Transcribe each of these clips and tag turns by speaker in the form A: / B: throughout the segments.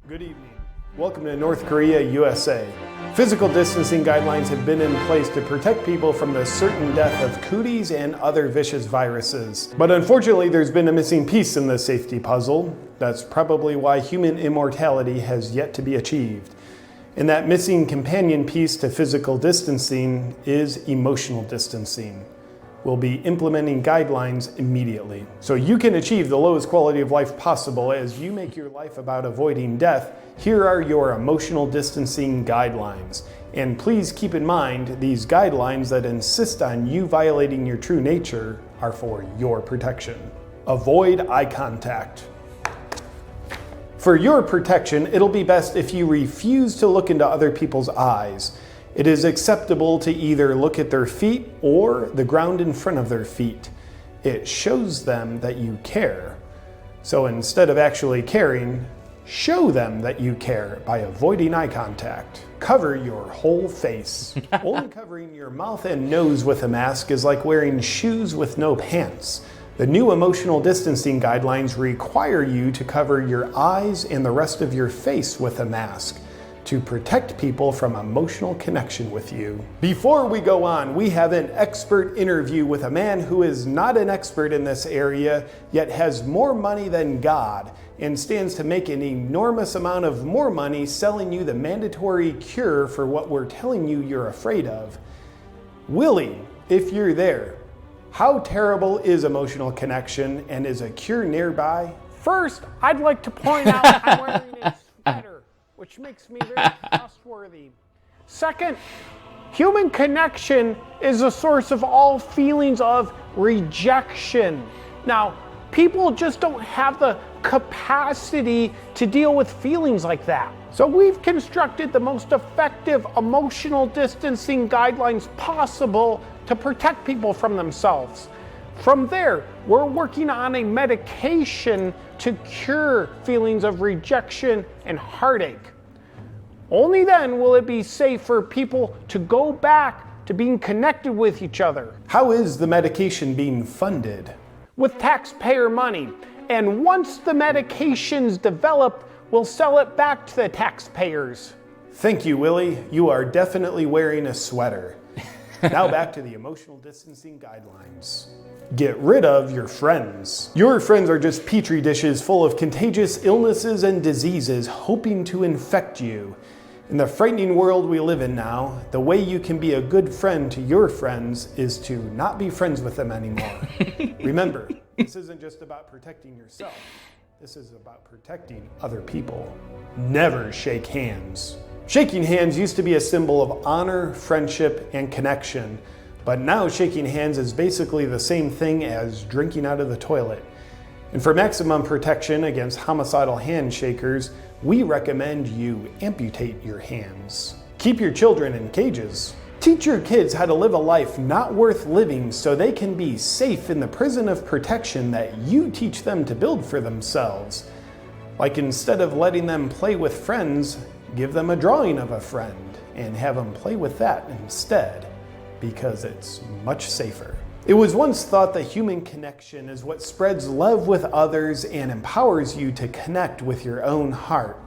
A: Good evening. Welcome to North Korea, USA. Physical distancing guidelines have been in place to protect people from the certain death of cooties and other vicious viruses. But unfortunately, there's been a missing piece in the safety puzzle. That's probably why human immortality has yet to be achieved. And that missing companion piece to physical distancing is emotional distancing. We'll be implementing guidelines immediately, so you can achieve the lowest quality of life possible as you make your life about avoiding death. Here are your emotional distancing guidelines. And please keep in mind, these guidelines that insist on you violating your true nature are for your protection. Avoid eye contact. For your protection, it'll be best if you refuse to look into other people's eyes. It is acceptable to either look at their feet or the ground in front of their feet. It shows them that you care. So instead of actually caring, show them that you care by avoiding eye contact. Cover your whole face. Only covering your mouth and nose with a mask is like wearing shoes with no pants. The new emotional distancing guidelines require you to cover your eyes and the rest of your face with a mask to protect people from emotional connection with you. Before we go on, we have an expert interview with a man who is not an expert in this area, yet has more money than God, and stands to make an enormous amount of more money selling you the mandatory cure for what we're telling you you're afraid of. Willie, if you're there, how terrible is emotional connection, and is a cure nearby?
B: First, I'd like to point out I'm wearing a sweater, which makes me very trustworthy. Second, human connection is a source of all feelings of rejection. Now, people just don't have the capacity to deal with feelings like that. So we've constructed the most effective emotional distancing guidelines possible to protect people from themselves. From there, we're working on a medication to cure feelings of rejection and heartache. Only then will it be safe for people to go back to being connected with each other.
A: How is the medication being funded?
B: With taxpayer money. And once the medication's developed, we'll sell it back to the taxpayers.
A: Thank you, Willie. You are definitely wearing a sweater. Now back to the emotional distancing guidelines. Get rid of your friends. Your friends are just petri dishes full of contagious illnesses and diseases hoping to infect you. In the frightening world we live in now, the way you can be a good friend to your friends is to not be friends with them anymore. Remember, this isn't just about protecting yourself. This is about protecting other people. Never shake hands. Shaking hands used to be a symbol of honor, friendship, and connection, but now shaking hands is basically the same thing as drinking out of the toilet. And for maximum protection against homicidal handshakers, we recommend you amputate your hands. Keep your children in cages. Teach your kids how to live a life not worth living so they can be safe in the prison of protection that you teach them to build for themselves. Like, instead of letting them play with friends, give them a drawing of a friend and have them play with that instead, because it's much safer. It was once thought that human connection is what spreads love with others and empowers you to connect with your own heart.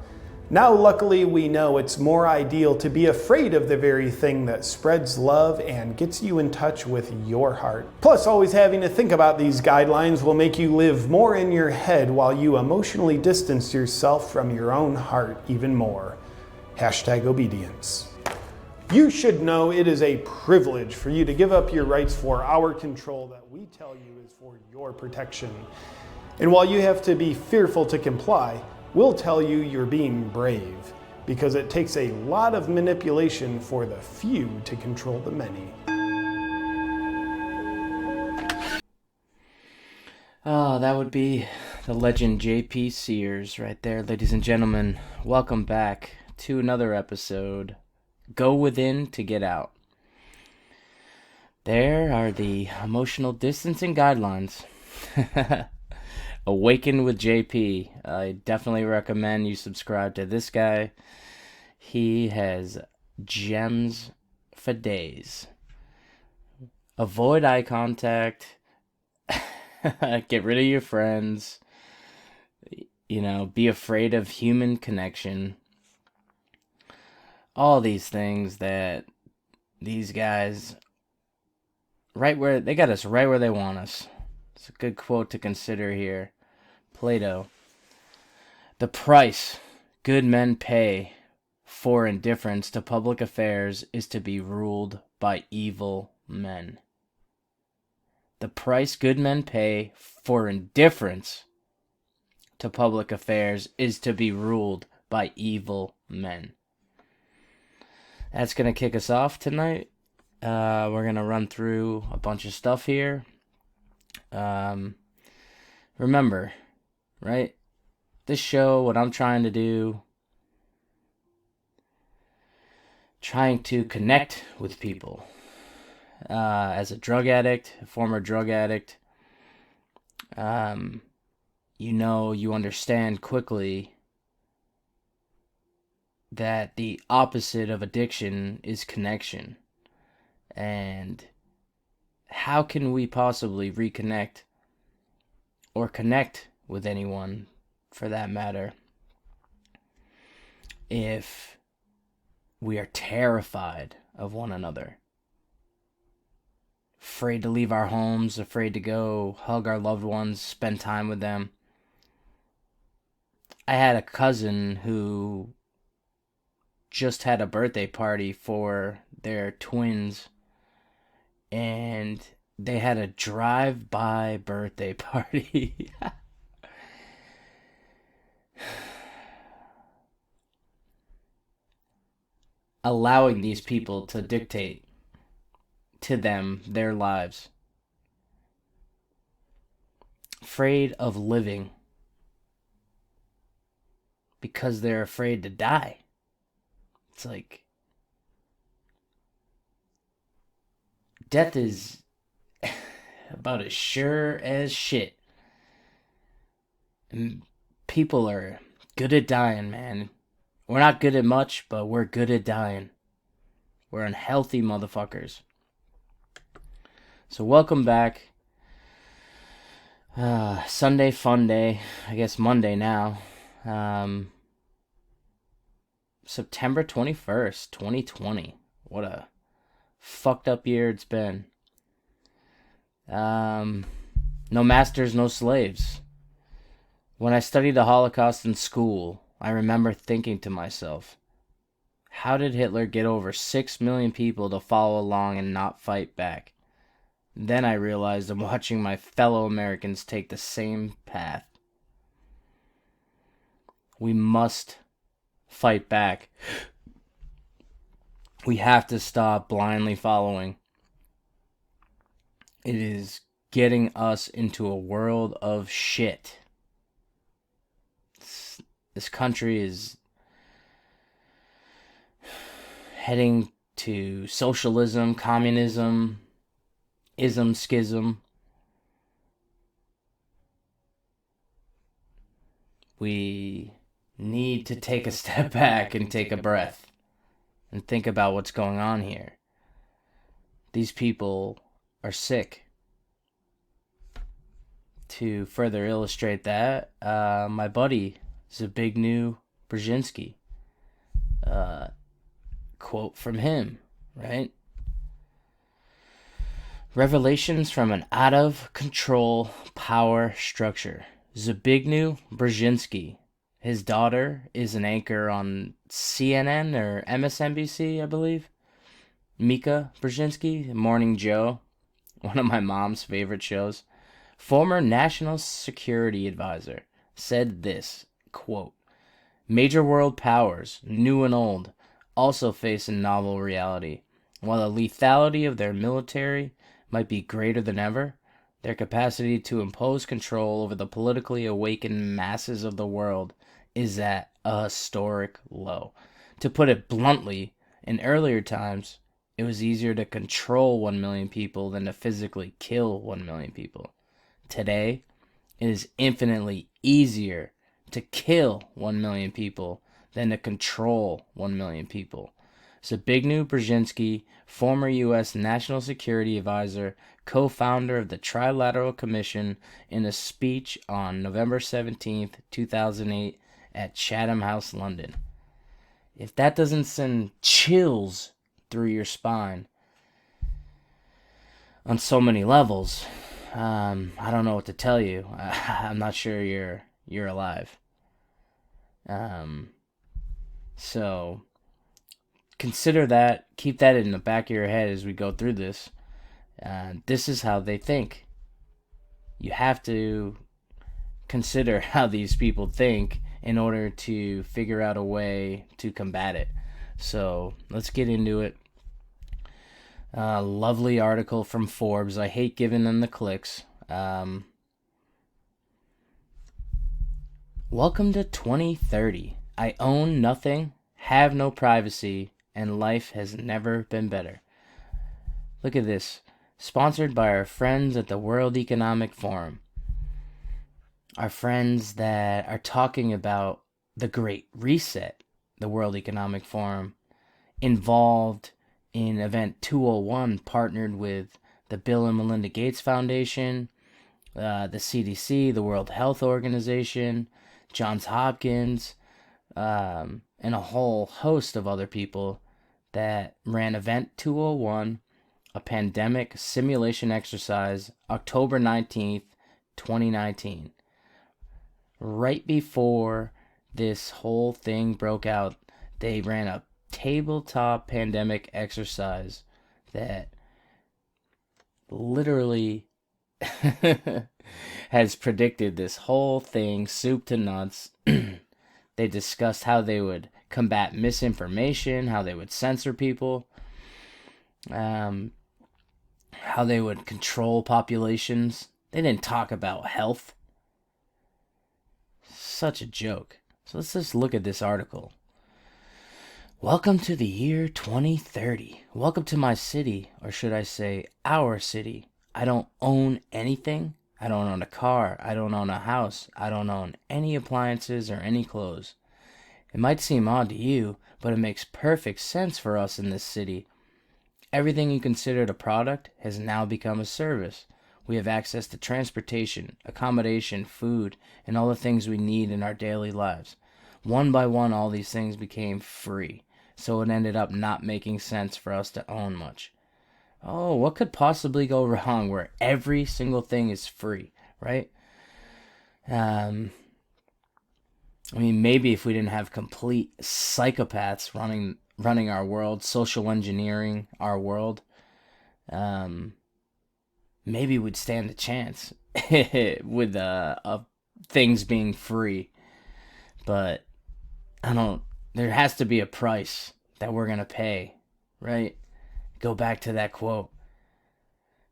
A: Now, luckily, we know it's more ideal to be afraid of the very thing that spreads love and gets you in touch with your heart. Plus, always having to think about these guidelines will make you live more in your head while you emotionally distance yourself from your own heart even more. #obedience. You should know it is a privilege for you to give up your rights for our control that we tell you is for your protection. And while you have to be fearful to comply, we'll tell you you're being brave, because it takes a lot of manipulation for the few to control the many.
C: Oh, that would be the legend J.P. Sears right there, ladies and gentlemen. Welcome back to another episode. Go within to get out. There are the emotional distancing guidelines. Awaken with JP. I definitely recommend you subscribe to this guy. He has gems for days. Avoid eye contact. Get rid of your friends. be afraid of human connection. All these things that these guys, they got us right where they want us. It's a good quote to consider here. Plato. The price good men pay for indifference to public affairs is to be ruled by evil men. The price good men pay for indifference to public affairs is to be ruled by evil men. That's going to kick us off tonight. We're going to run through a bunch of stuff here. Remember, right? This show, what I'm trying to do, trying to connect with people. As a drug addict, a former drug addict, you understand quickly that the opposite of addiction is connection. And how can we possibly reconnect or connect with anyone, for that matter, if we are terrified of one another? Afraid to leave our homes, afraid to go hug our loved ones, spend time with them. I had a cousin who just had a birthday party for their twins, and they had a drive-by birthday party. Allowing these people to dictate to them their lives. Afraid of living because they're afraid to die. It's like death is about as sure as shit. And people are good at dying, man. We're not good at much, but we're good at dying. We're unhealthy motherfuckers. So welcome back. Sunday fun day. I guess Monday now. September 21st, 2020. What a fucked up year it's been. No masters, no slaves. When I studied the Holocaust in school, I remember thinking to myself, how did Hitler get over 6 million people to follow along and not fight back? Then I realized I'm watching my fellow Americans take the same path. We must fight back. We have to stop blindly following. It is getting us into a world of shit. This country is heading to socialism, communism, ism, schism. We need to take a step back and take a breath and think about what's going on here. These people are sick. To further illustrate that, my buddy Zbigniew Brzezinski, quote from him, right? Revelations from an out-of-control power structure. Zbigniew Brzezinski. His daughter is an anchor on CNN or MSNBC, I believe. Mika Brzezinski, Morning Joe, one of my mom's favorite shows. Former National Security Advisor, said this, quote, major world powers, new and old, also face a novel reality. While the lethality of their military might be greater than ever, their capacity to impose control over the politically awakened masses of the world is at a historic low. To put it bluntly, in earlier times, it was easier to control 1 million people than to physically kill 1 million people. Today, it is infinitely easier to kill 1 million people than to control 1 million people. Zbigniew Brzezinski, former U.S. National Security Advisor, co-founder of the Trilateral Commission, in a speech on November 17th, 2008 at Chatham House, London. If that doesn't send chills through your spine on so many levels, I don't know what to tell you. I'm not sure you're alive. So consider that. Keep that in the back of your head as we go through this. This is how they think. You have to consider how these people think in order to figure out a way to combat it. So let's get into it. Lovely article from Forbes. I hate giving them the clicks. Welcome to 2030. I own nothing, have no privacy, and life has never been better. Look at this. Sponsored by our friends at the World Economic Forum. Our friends that are talking about the Great Reset, the World Economic Forum, involved in Event 201, partnered with the Bill and Melinda Gates Foundation, the CDC, the World Health Organization, Johns Hopkins, and a whole host of other people that ran Event 201, a pandemic simulation exercise, October 19th, 2019. Right before this whole thing broke out, they ran a tabletop pandemic exercise that literally has predicted this whole thing, soup to nuts. They discussed how they would combat misinformation, how they would censor people, how they would control populations. They didn't talk about health. Such a joke. So let's just look at this article. Welcome to the year 2030. Welcome to my city, or should I say our city. I don't own anything. I don't own a car. I don't own a house. I don't own any appliances or any clothes. It might seem odd to you, but it makes perfect sense for us in this city. Everything you considered a product has now become a service. We have access to transportation, accommodation, food, and all the things we need in our daily lives. One by one, all these things became free, so it ended up not making sense for us to own much. Oh, what could possibly go wrong where every single thing is free, right? I mean, maybe if we didn't have complete psychopaths running our world, social engineering our world, maybe we'd stand a chance with things being free. But there has to be a price that we're going to pay, right? Go back to that quote.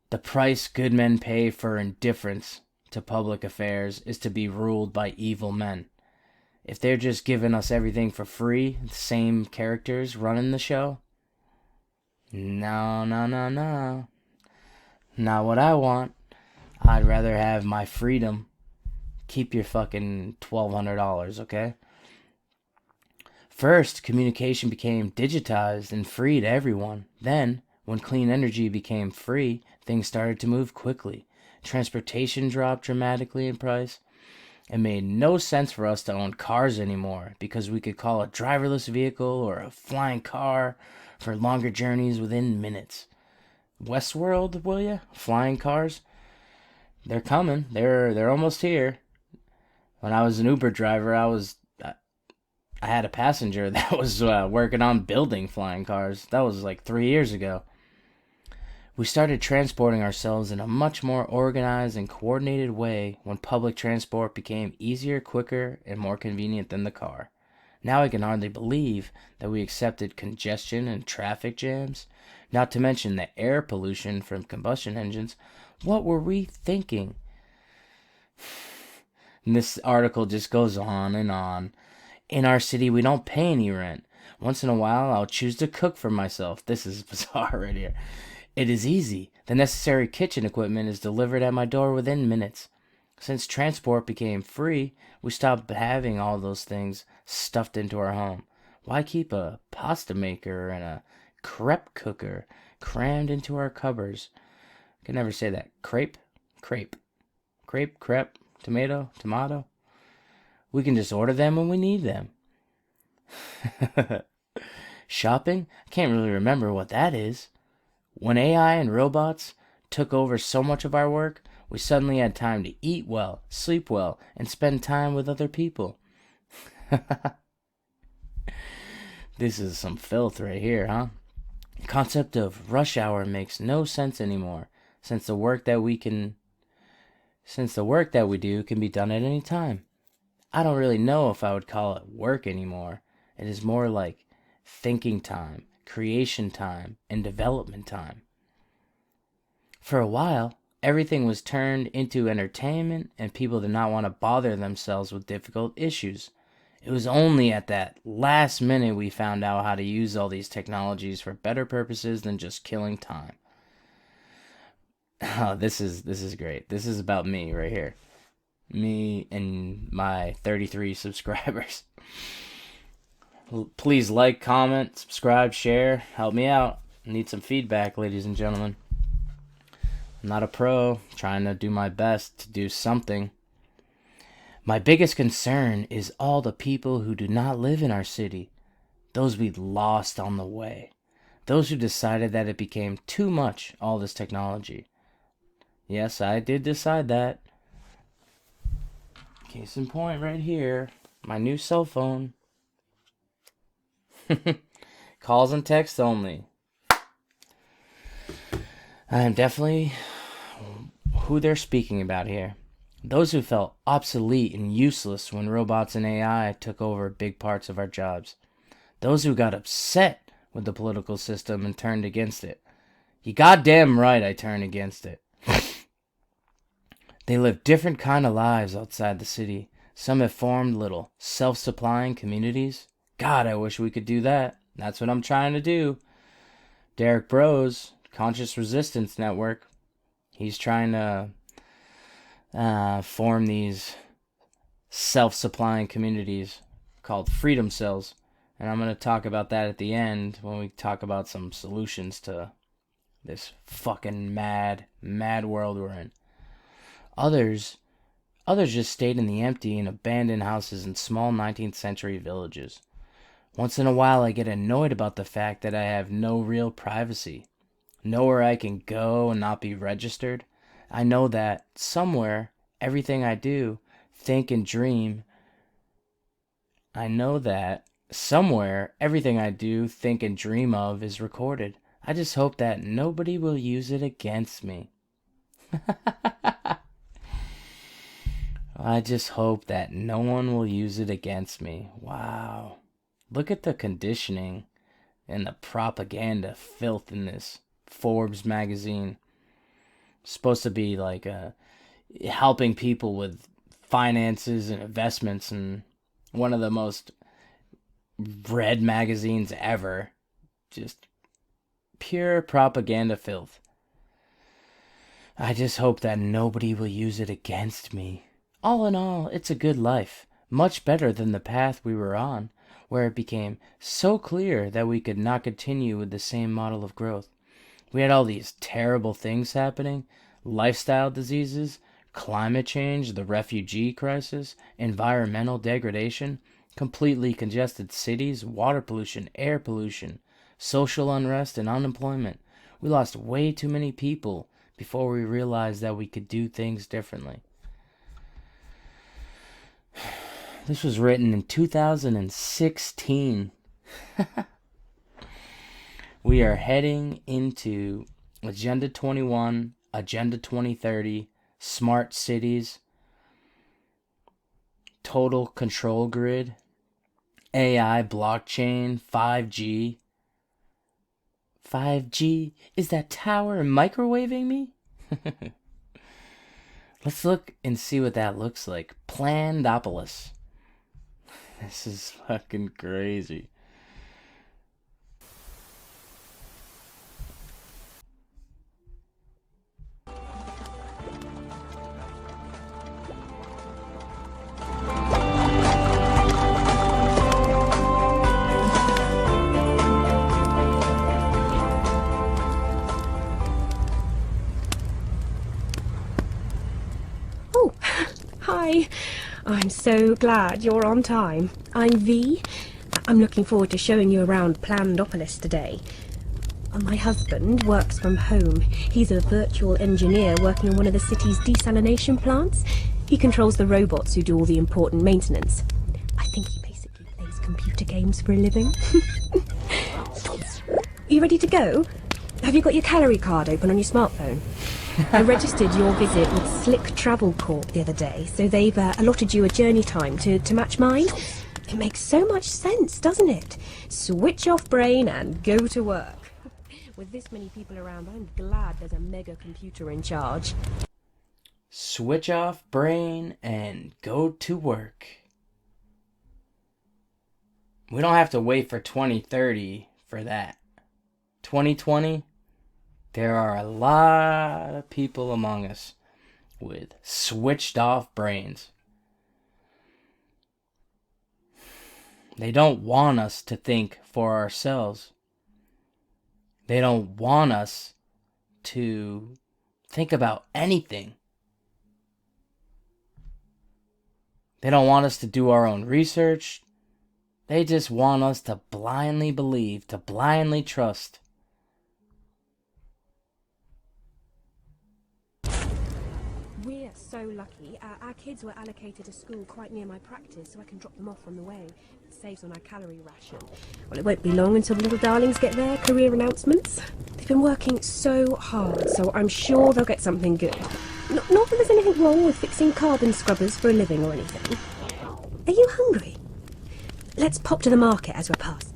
C: The price good men pay for indifference to public affairs is to be ruled by evil men. If they're just giving us everything for free, the same characters running the show, no. Not what I want. I'd rather have my freedom. Keep your fucking $1,200, okay? First, communication became digitized and free to everyone. Then, when clean energy became free, things started to move quickly. Transportation dropped dramatically in price. It made no sense for us to own cars anymore because we could call a driverless vehicle or a flying car for longer journeys within minutes. Westworld, will ya? Flying cars? They're coming. They're almost here. When I was an Uber driver, I had a passenger that was working on building flying cars. That was like 3 years ago. We started transporting ourselves in a much more organized and coordinated way when public transport became easier, quicker, and more convenient than the car. Now I can hardly believe that we accepted congestion and traffic jams, not to mention the air pollution from combustion engines. What were we thinking? And this article just goes on and on. In our city, we don't pay any rent. Once in a while, I'll choose to cook for myself. This is bizarre right here. It is easy. The necessary kitchen equipment is delivered at my door within minutes. Since transport became free, we stopped having all those things stuffed into our home. Why keep a pasta maker and a crepe cooker crammed into our cupboards? I can never say that. Crepe? Crepe. Crepe, crepe, tomato, tomato. We can just order them when we need them. Shopping? I can't really remember what that is. When AI and robots took over so much of our work, we suddenly had time to eat well, sleep well, and spend time with other people. This is some filth right here, huh? The concept of rush hour makes no sense anymore, since the work that we do can be done at any time. I don't really know if I would call it work anymore. It is more like thinking time, creation time, and development time. For a while, everything was turned into entertainment, and people did not want to bother themselves with difficult issues. It was only at that last minute we found out how to use all these technologies for better purposes than just killing time. Oh, this is great. This is about me right here. Me and my 33 subscribers. Please like, comment, subscribe, share. Help me out. I need some feedback, ladies and gentlemen. I'm not a pro, trying to do my best to do something. My biggest concern is all the people who do not live in our city. Those we lost on the way. Those who decided that it became too much, all this technology. Yes, I did decide that. Case in point right here. My new cell phone. Calls and text only. I am definitely who they're speaking about here. Those who felt obsolete and useless when robots and AI took over big parts of our jobs. Those who got upset with the political system and turned against it. You goddamn right I turned against it. They live different kind of lives outside the city. Some have formed little self-supplying communities. God, I wish we could do that. That's what I'm trying to do. Derek Bros, Conscious Resistance Network, he's trying to form these self-supplying communities called freedom cells. And I'm going to talk about that at the end when we talk about some solutions to this fucking mad world we're in. Others just stayed in the empty and abandoned houses in small 19th century villages. Once in a while I get annoyed about the fact that I have no real privacy. Nowhere I can go and not be registered. I know that somewhere everything I do, think and dream of is recorded. I just hope that nobody will use it against me. I just hope that no one will use it against me. Wow. Look at the conditioning and the propaganda filth in this Forbes magazine. It's supposed to be like helping people with finances and investments, and one of the most read magazines ever. Just pure propaganda filth. I just hope that nobody will use it against me. All in all, it's a good life, much better than the path we were on, where it became so clear that we could not continue with the same model of growth. We had all these terrible things happening, lifestyle diseases, climate change, the refugee crisis, environmental degradation, completely congested cities, water pollution, air pollution, social unrest, and unemployment. We lost way too many people before we realized that we could do things differently. This was written in 2016. We are heading into Agenda 21, Agenda 2030, smart cities, total control grid, AI, blockchain, 5G. 5G? Is that tower microwaving me? Let's look and see what that looks like. Plannedopolis. This is fucking crazy.
D: I'm so glad you're on time. I'm V. I'm looking forward to showing you around Plannedopolis today. My husband works from home. He's a virtual engineer working on one of the city's desalination plants. He controls the robots who do all the important maintenance. I think he basically plays computer games for a living. You ready to go? Have you got your calorie card open on your smartphone? I registered your visit with Slick Travel Corp the other day, so they've allotted you a journey time to match mine. It makes so much sense, doesn't it? Switch off brain and go to work. With this many people around, I'm glad there's a mega computer in charge.
C: Switch off brain and go to work. We don't have to wait for 2030 for that. 2020, there are a lot of people among us with switched off brains. They don't want us to think for ourselves. They don't want us to think about anything. They don't want us to do our own research. They just want us to blindly believe, to blindly trust.
D: We're so lucky. Our kids were allocated a school quite near my practice, so I can drop them off on the way. It saves on our calorie ration. Well, it won't be long until the little darlings get their career announcements. They've been working so hard, so I'm sure they'll get something good. Not that there's anything wrong with fixing carbon scrubbers for a living or anything. Are you hungry? Let's pop to the market as we're past.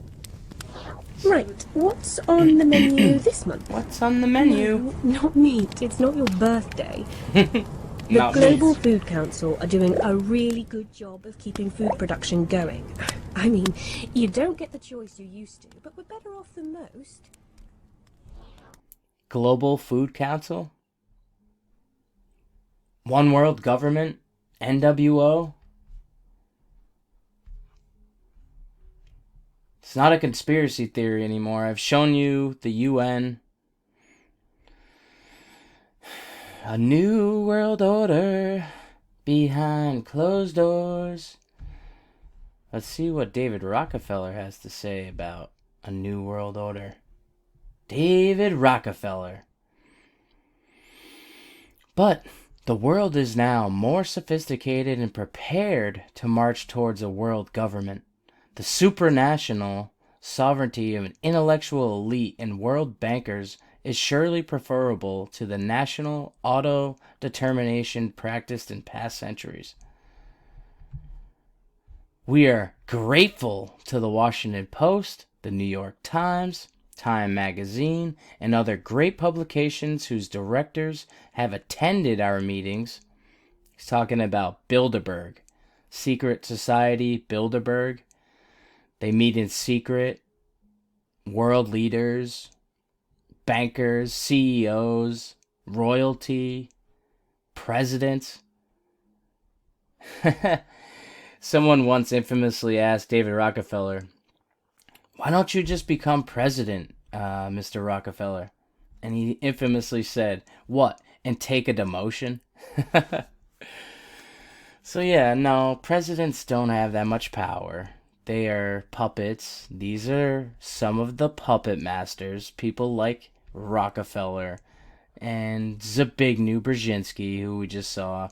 D: Right, what's on the menu this month?
C: What's on the menu?
D: No, not meat. It's not your birthday. The
C: Not
D: Global
C: meat.
D: Food Council are doing a really good job of keeping food production going. I mean, you don't get the choice you used to, but we're better off than most.
C: Global Food Council? One World Government? NWO? It's not a conspiracy theory anymore. I've shown you the UN. A new world order behind closed doors. Let's see what David Rockefeller has to say about a new world order. David Rockefeller. But the world is now more sophisticated and prepared to march towards a world government. The supranational sovereignty of an intellectual elite and world bankers is surely preferable to the national auto-determination practiced in past centuries. We are grateful to the Washington Post, the New York Times, Time Magazine, and other great publications whose directors have attended our meetings. He's talking about Bilderberg, Secret Society Bilderberg. They meet in secret. World leaders, bankers, CEOs, royalty, presidents. Someone once infamously asked David Rockefeller, "Why don't you just become president, Mr. Rockefeller?" And he infamously said, "What, and take a demotion?" So yeah, no, presidents don't have that much power. They are puppets. These are some of the puppet masters, people like Rockefeller and Zbigniew Brzezinski, who we just saw.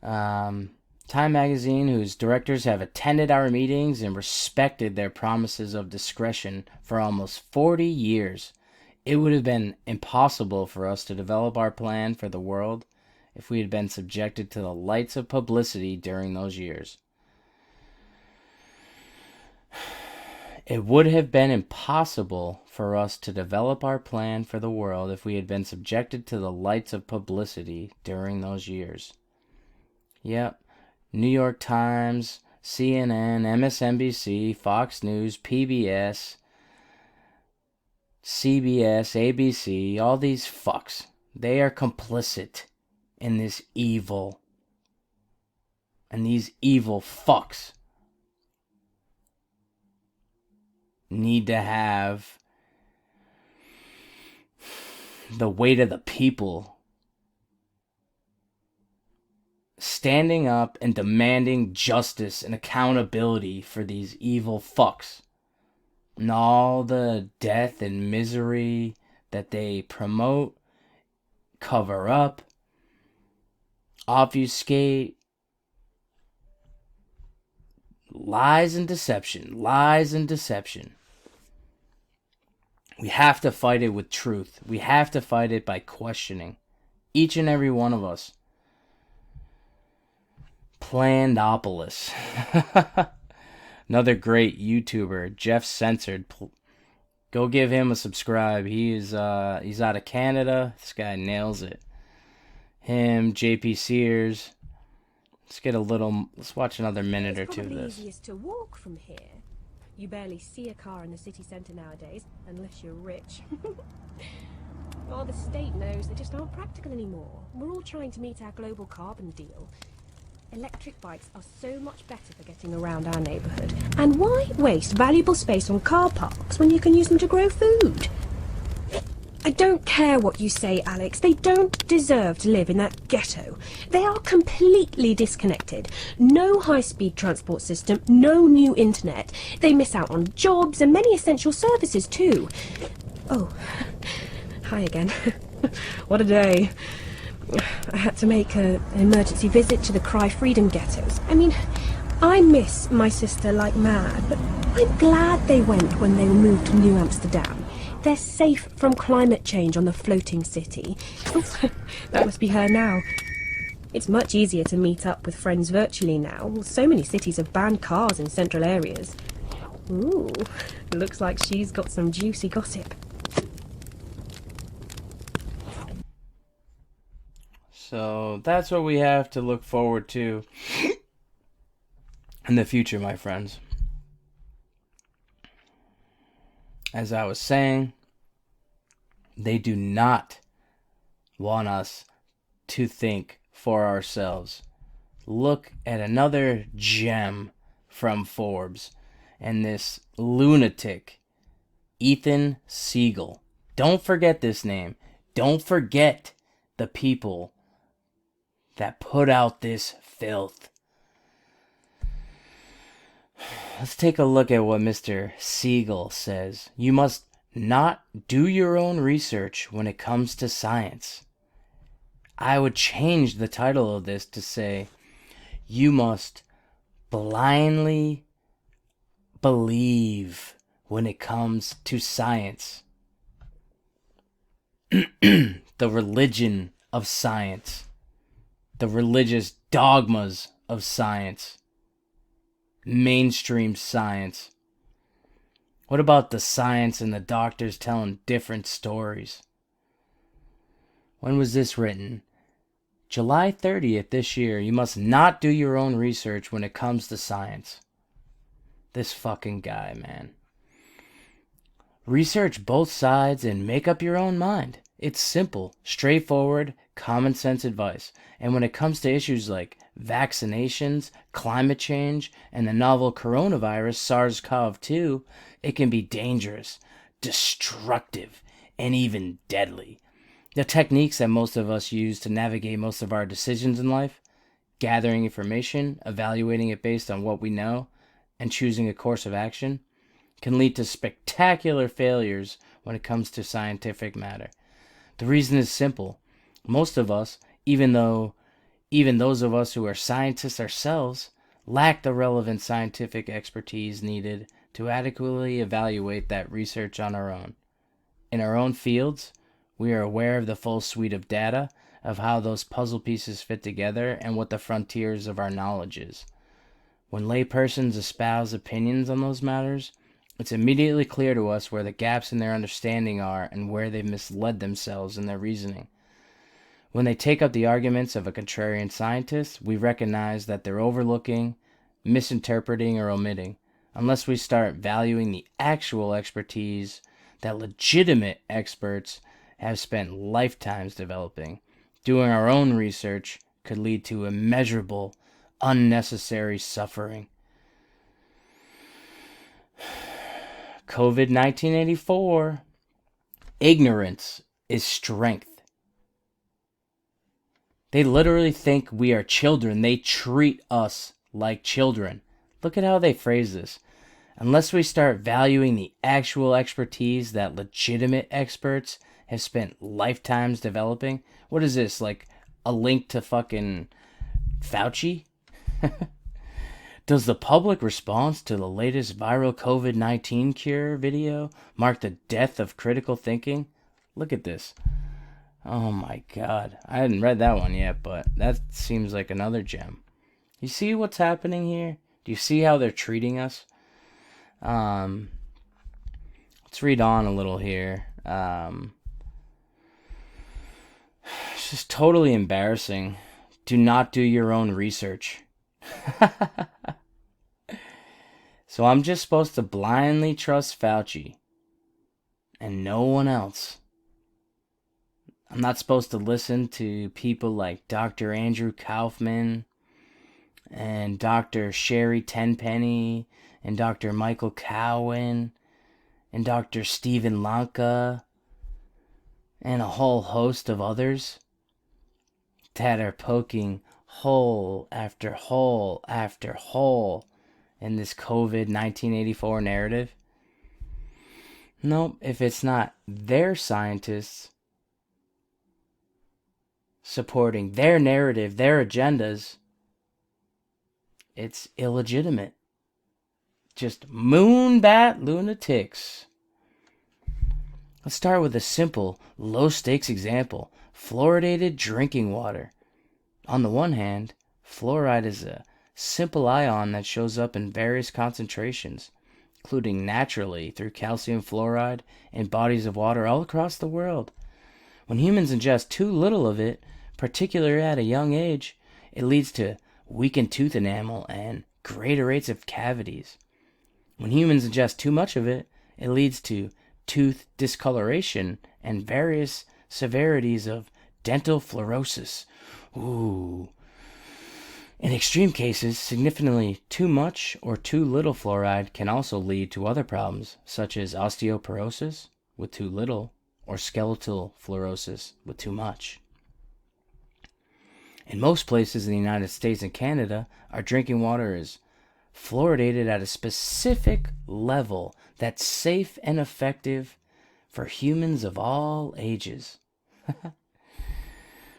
C: Time Magazine, whose directors have attended our meetings and respected their promises of discretion for almost 40 years. It would have been impossible for us to develop our plan for the world if we had been subjected to the lights of publicity during those years. It would have been impossible for us to develop our plan for the world if we had been subjected to the lights of publicity during those years. Yep, New York Times, CNN, MSNBC, Fox News, PBS, CBS, ABC, all these fucks, they are complicit in this evil. And these evil fucks need to have the weight of the people standing up and demanding justice and accountability for these evil fucks. And all the death and misery that they promote, cover up, obfuscate, lies and deception. We have to fight it with truth. We have to fight it by questioning. Each and every one of us. Plannedopolis. Another great YouTuber, Jeff Censored. Go give him a subscribe. He's out of Canada. This guy nails it. Him, JP Sears. Let's watch another minute or two of this.
D: It's probably easiest to walk from here. You barely see a car in the city centre nowadays, unless you're rich. Well, the state knows they just aren't practical anymore. We're all trying to meet our global carbon deal. Electric bikes are so much better for getting around our neighbourhood. And why waste valuable space on car parks when you can use them to grow food? I don't care what you say, Alex. They don't deserve to live in that ghetto. They are completely disconnected. No high-speed transport system, no new internet. They miss out on jobs and many essential services too. Oh, hi again. What a day. I had to make an emergency visit to the Cry Freedom ghettos. I mean, I miss my sister like mad, but I'm glad they went when they moved to New Amsterdam. They're safe from climate change on the floating city. Oh, that must be her now. It's much easier to meet up with friends virtually now. So many cities have banned cars in central areas. Ooh, looks like she's got some juicy gossip.
C: So that's what we have to look forward to in the future, my friends. As I was saying, they do not want us to think for ourselves. Look at another gem from Forbes and this lunatic, Ethan Siegel. Don't forget this name. Don't forget the people that put out this filth. Let's take a look at what Mr. Siegel says. You must not do your own research when it comes to science. I would change the title of this to say, you must blindly believe when it comes to science. The religion of science. The religious dogmas of science. Mainstream science. What about the science and the doctors telling different stories? When was this written? July 30th this year. You must not do your own research when it comes to science. This fucking guy, man. Research both sides and make up your own mind. It's simple, straightforward, common sense advice. And when it comes to issues like vaccinations, climate change, and the novel coronavirus SARS-CoV-2, it can be dangerous, destructive, and even deadly. The techniques that most of us use to navigate most of our decisions in life, gathering information, evaluating it based on what we know, and choosing a course of action, can lead to spectacular failures when it comes to scientific matter. The reason is simple. Most of us, even those of us who are scientists ourselves, lack the relevant scientific expertise needed to adequately evaluate that research on our own. In our own fields, we are aware of the full suite of data, of how those puzzle pieces fit together, and what the frontiers of our knowledge is. When laypersons espouse opinions on those matters, it's immediately clear to us where the gaps in their understanding are and where they've misled themselves in their reasoning. When they take up the arguments of a contrarian scientist, we recognize that they're overlooking, misinterpreting, or omitting, unless we start valuing the actual expertise that legitimate experts have spent lifetimes developing. Doing our own research could lead to immeasurable, unnecessary suffering. COVID 1984. Ignorance is strength. They literally think we are children. They treat us like children. Look at how they phrase this. Unless we start valuing the actual expertise that legitimate experts have spent lifetimes developing. What is this, like a link to fucking Fauci? Does the public response to the latest viral COVID-19 cure video mark the death of critical thinking? Look at this. Oh my god. I hadn't read that one yet, but that seems like another gem. You see what's happening here? Do you see how they're treating us? Let's read on a little here. It's just totally embarrassing. Do not do your own research. So I'm just supposed to blindly trust Fauci and no one else. I'm not supposed to listen to people like Dr. Andrew Kaufman and Dr. Sherry Tenpenny and Dr. Michael Cowan and Dr. Stephen Lanka and a whole host of others that are poking hole after hole after hole in this COVID 1984 narrative. Nope, if it's not their scientists supporting their narrative, their agendas, it's illegitimate. Just moonbat lunatics. Let's start with a simple, low-stakes example. Fluoridated drinking water. On the one hand, fluoride is a simple ion that shows up in various concentrations, including naturally through calcium fluoride in bodies of water all across the world. When humans ingest too little of it, particularly at a young age, it leads to weakened tooth enamel and greater rates of cavities. When humans ingest too much of it, it leads to tooth discoloration and various severities of dental fluorosis. Ooh. In extreme cases, significantly too much or too little fluoride can also lead to other problems, such as osteoporosis with too little or skeletal fluorosis with too much. In most places in the United States and Canada, our drinking water is fluoridated at a specific level that's safe and effective for humans of all ages.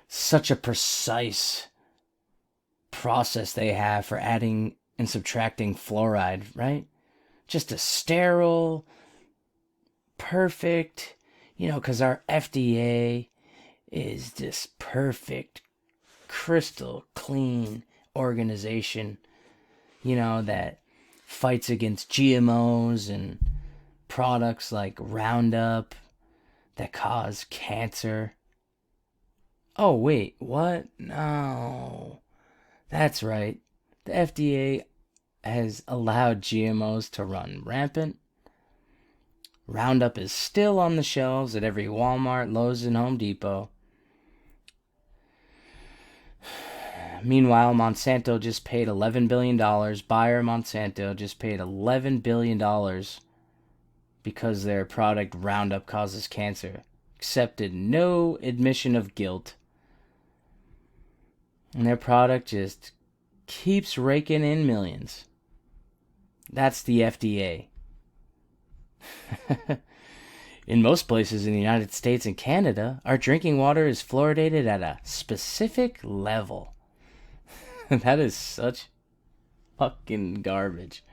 C: Such a precise process they have for adding and subtracting fluoride, right? Just a sterile, perfect, because our FDA is this perfect, crystal clean organization, that fights against GMOs and products like Roundup that cause cancer. Oh, wait, what? No. That's right. The FDA has allowed GMOs to run rampant. Roundup is still on the shelves at every Walmart, Lowe's, and Home Depot. Meanwhile, Monsanto just paid $11 billion. Bayer Monsanto just paid $11 billion because their product Roundup causes cancer. Accepted no admission of guilt. And their product just keeps raking in millions. That's the FDA. In most places in the United States and Canada, our drinking water is fluoridated at a specific level. That is such fucking garbage.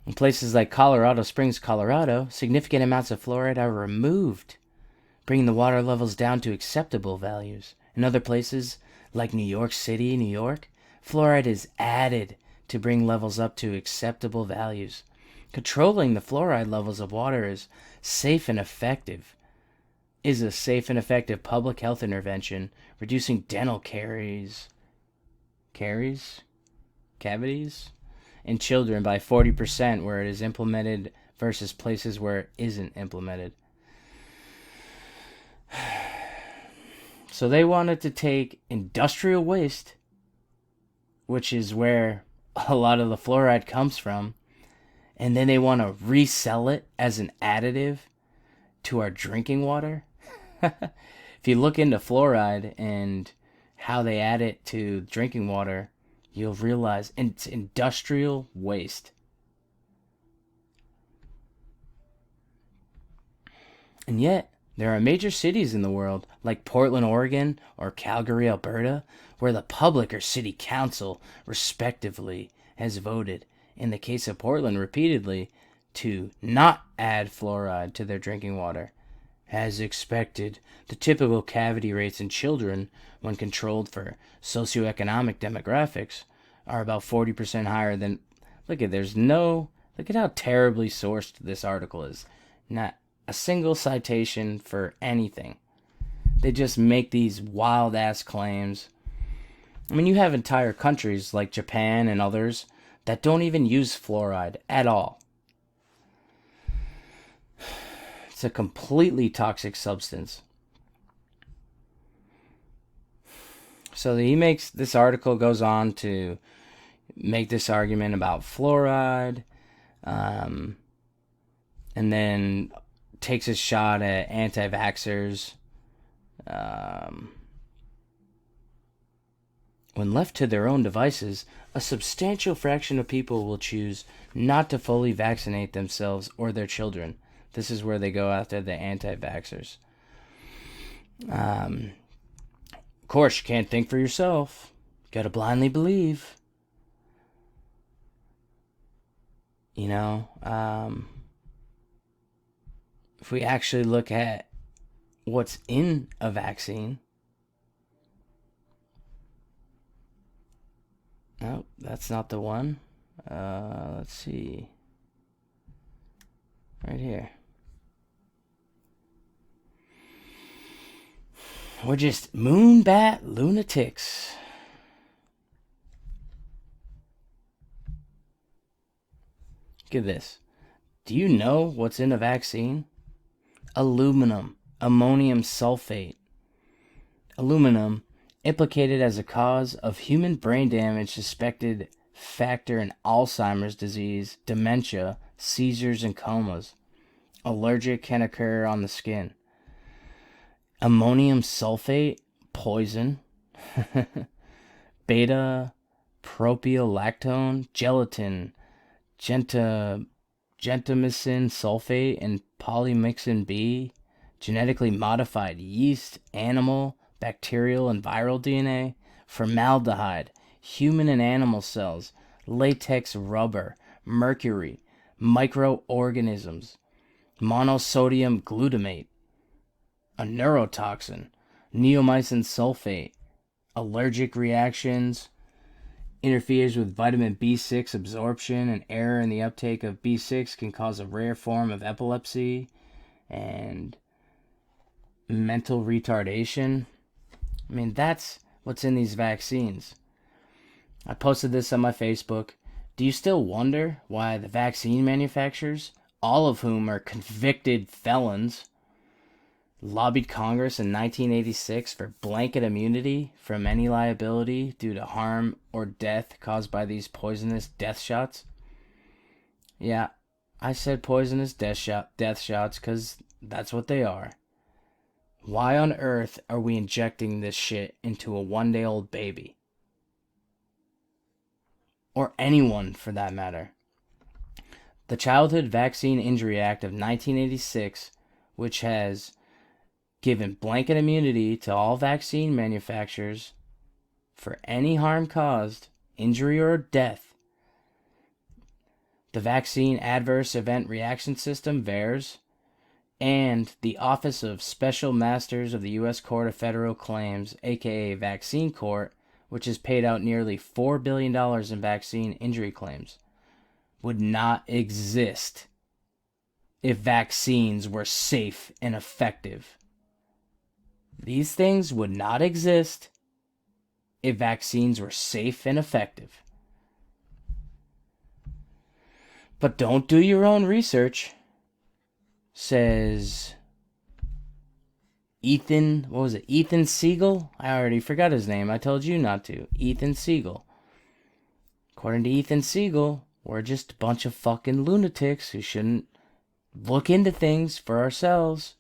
C: In places like Colorado Springs, Colorado, significant amounts of fluoride are removed, bringing the water levels down to acceptable values. In other places, like New York City, New York, fluoride is added to bring levels up to acceptable values. Controlling the fluoride levels of water is a safe and effective public health intervention, reducing dental cavities in children by 40% where it is implemented versus places where it isn't implemented. So they wanted to take industrial waste, which is where a lot of the fluoride comes from, and then they want to resell it as an additive to our drinking water. If you look into fluoride and how they add it to drinking water, you'll realize it's industrial waste. And yet, there are major cities in the world, like Portland, Oregon, or Calgary, Alberta, where the public or city council, respectively, has voted, in the case of Portland repeatedly, to not add fluoride to their drinking water. As expected, the typical cavity rates in children, when controlled for socioeconomic demographics, are about 40% higher than... Look at how terribly sourced this article is. Not a single citation for anything. They just make these wild-ass claims. I mean, you have entire countries like Japan and others that don't even use fluoride at all. It's a completely toxic substance. So this article goes on to make this argument about fluoride, and then takes a shot at anti-vaxxers. When left to their own devices, a substantial fraction of people will choose not to fully vaccinate themselves or their children. This is where they go after the anti-vaxxers. Of course, you can't think for yourself. You gotta blindly believe. You know, if we actually look at what's in a vaccine... No, that's not the one. Let's see. Right here. We're just moonbat lunatics. Look at this. Do you know what's in a vaccine? Aluminum, ammonium sulfate. Aluminum, implicated as a cause of human brain damage, suspected factor in Alzheimer's disease, dementia, seizures, and comas. Allergic can occur on the skin. Ammonium sulfate, poison. Beta propiolactone, gelatin, gentamicin sulfate, and polymyxin B, genetically modified yeast, animal, bacterial, and viral DNA, formaldehyde, human and animal cells, latex rubber, mercury, microorganisms, monosodium glutamate, a neurotoxin, neomycin sulfate, allergic reactions, interferes with vitamin B6 absorption, and error in the uptake of B6 can cause a rare form of epilepsy and mental retardation. I mean, that's what's in these vaccines. I posted this on my Facebook. Do you still wonder why the vaccine manufacturers, all of whom are convicted felons, lobbied Congress in 1986 for blanket immunity from any liability due to harm or death caused by these poisonous death shots? Yeah, I said poisonous death shots because that's what they are. Why on earth are we injecting this shit into a one-day-old baby? Or anyone, for that matter. The Childhood Vaccine Injury Act of 1986, which has given blanket immunity to all vaccine manufacturers for any harm caused, injury, or death. The Vaccine Adverse Event Reaction System, VAERS, and the Office of Special Masters of the U.S. Court of Federal Claims, aka Vaccine Court, which has paid out nearly $4 billion in vaccine injury claims, would not exist if vaccines were safe and effective. These things would not exist if vaccines were safe and effective. But don't do your own research, says Ethan Siegel? I already forgot his name. I told you not to. Ethan Siegel. According to Ethan Siegel, we're just a bunch of fucking lunatics who shouldn't look into things for ourselves.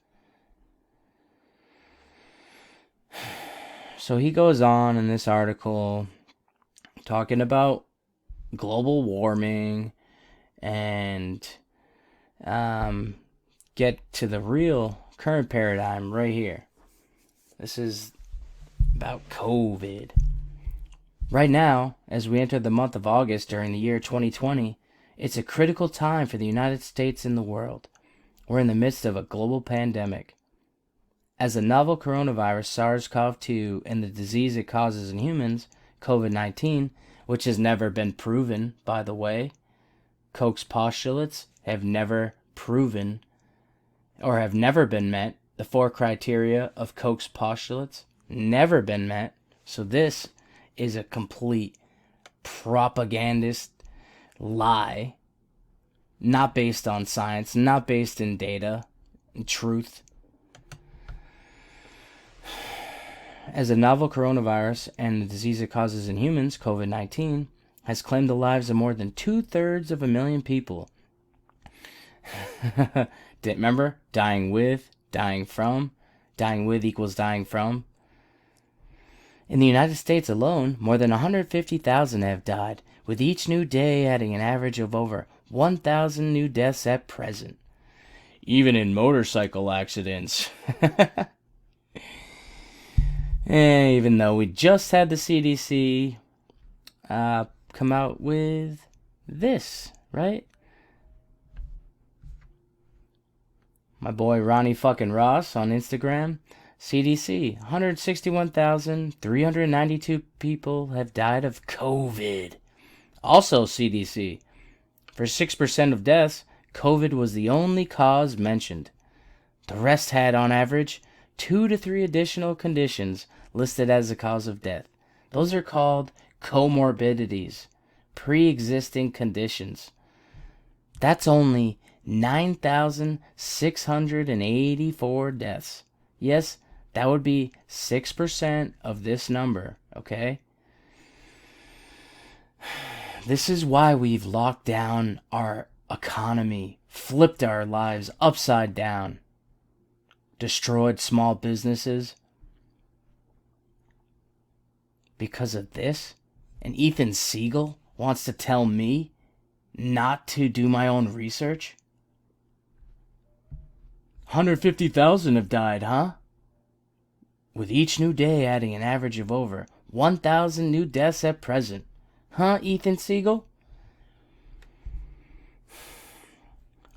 C: So he goes on in this article talking about global warming and get to the real current paradigm right here. This is about COVID. Right now, as we enter the month of August during the year 2020, it's a critical time for the United States and the world. We're in the midst of a global pandemic. As the novel coronavirus SARS-CoV-2 and the disease it causes in humans, COVID-19, which has never been proven, by the way, Koch's postulates have never proven or have never been met. The 4 criteria of Koch's postulates never been met. So this is a complete propagandist lie, not based on science, not based in data and truth. As a novel coronavirus and the disease it causes in humans, COVID-19, has claimed the lives of more than 2/3 people. Remember? Dying with, dying from. Dying with equals dying from. In the United States alone, more than 150,000 have died, with each new day adding an average of over 1,000 new deaths at present. Even in motorcycle accidents. Even though we just had the CDC come out with this, right? My boy Ronnie fucking Ross on Instagram. CDC, 161,392 people have died of COVID. Also CDC, for 6% of deaths, COVID was the only cause mentioned. The rest had, on average, 2 to 3 additional conditions listed as a cause of death. Those are called comorbidities, pre-existing conditions. That's only 9,684 deaths. Yes, that would be 6% of this number, okay? This is why we've locked down our economy, flipped our lives upside down, destroyed small businesses. Because of this? And Ethan Siegel wants to tell me not to do my own research? 150,000 have died, huh? With each new day adding an average of over 1,000 new deaths at present. Huh, Ethan Siegel?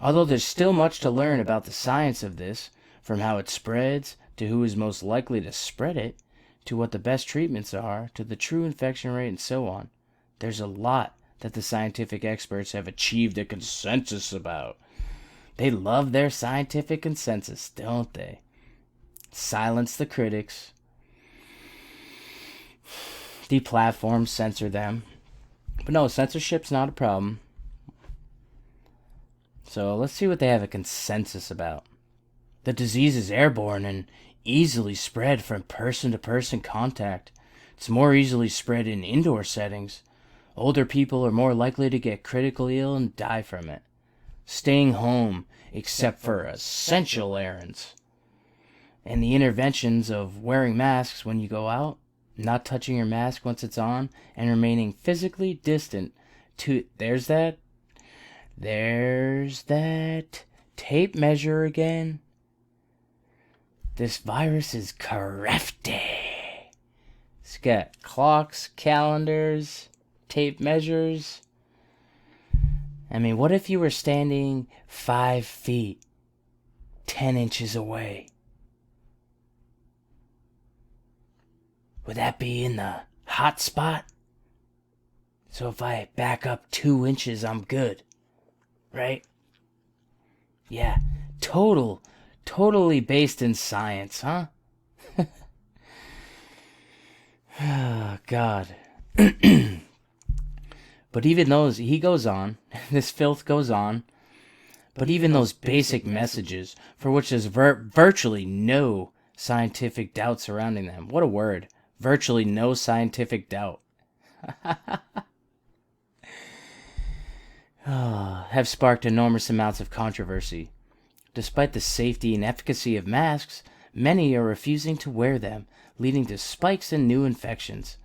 C: Although there's still much to learn about the science of this, from how it spreads, to who is most likely to spread it, to what the best treatments are, to the true infection rate and so on, there's a lot that the scientific experts have achieved a consensus about. They love their scientific consensus, don't they? Silence the critics. Deplatform, censor them. But no, censorship's not a problem. So let's see what they have a consensus about. The disease is airborne and easily spread from person-to-person contact. It's more easily spread in indoor settings. Older people are more likely to get critically ill and die from it. Staying home, except for essential errands. And the interventions of wearing masks when you go out, not touching your mask once it's on, and remaining physically distant to... There's that tape measure again. This virus is crafty. It's got clocks, calendars, tape measures. I mean, what if you were standing 5 feet, 10 inches away? Would that be in the hot spot? So if I back up 2 inches, I'm good. Right? Yeah, totally based in science, huh? Oh, God. But even those, he goes on, this filth goes on, but even those basic messages for which there's virtually no scientific doubt surrounding them. What a word. Virtually no scientific doubt. Have sparked enormous amounts of controversy. Despite the safety and efficacy of masks, many are refusing to wear them, leading to spikes in new infections.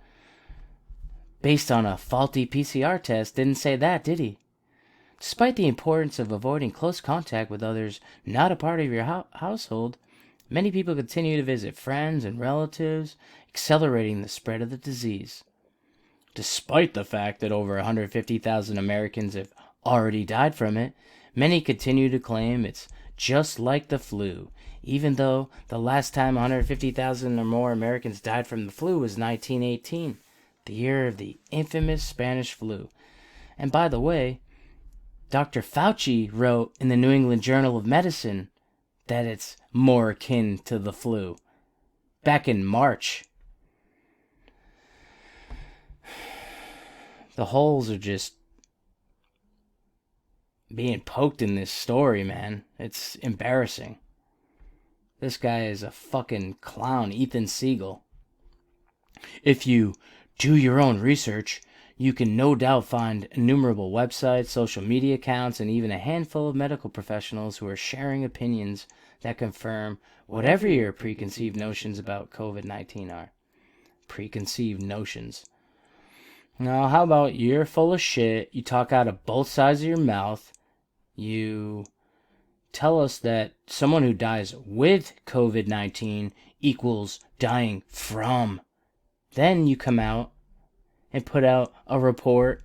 C: Based on a faulty PCR test, didn't say that, did he? Despite the importance of avoiding close contact with others not a part of your household, many people continue to visit friends and relatives, accelerating the spread of the disease. Despite the fact that over 150,000 Americans have already died from it, many continue to claim it's just like the flu, even though the last time 150,000 or more Americans died from the flu was 1918, the year of the infamous Spanish flu. And by the way, Dr. Fauci wrote in the New England Journal of Medicine that it's more akin to the flu, back in March. The holes are just being poked in this story, man. It's embarrassing. This guy is a fucking clown, Ethan Siegel. If you do your own research, you can no doubt find innumerable websites, social media accounts, and even a handful of medical professionals who are sharing opinions that confirm whatever your preconceived notions about COVID-19 are. Preconceived notions. Now, how about you're full of shit, you talk out of both sides of your mouth, you tell us that someone who dies with COVID-19 equals dying from. Then you come out and put out a report.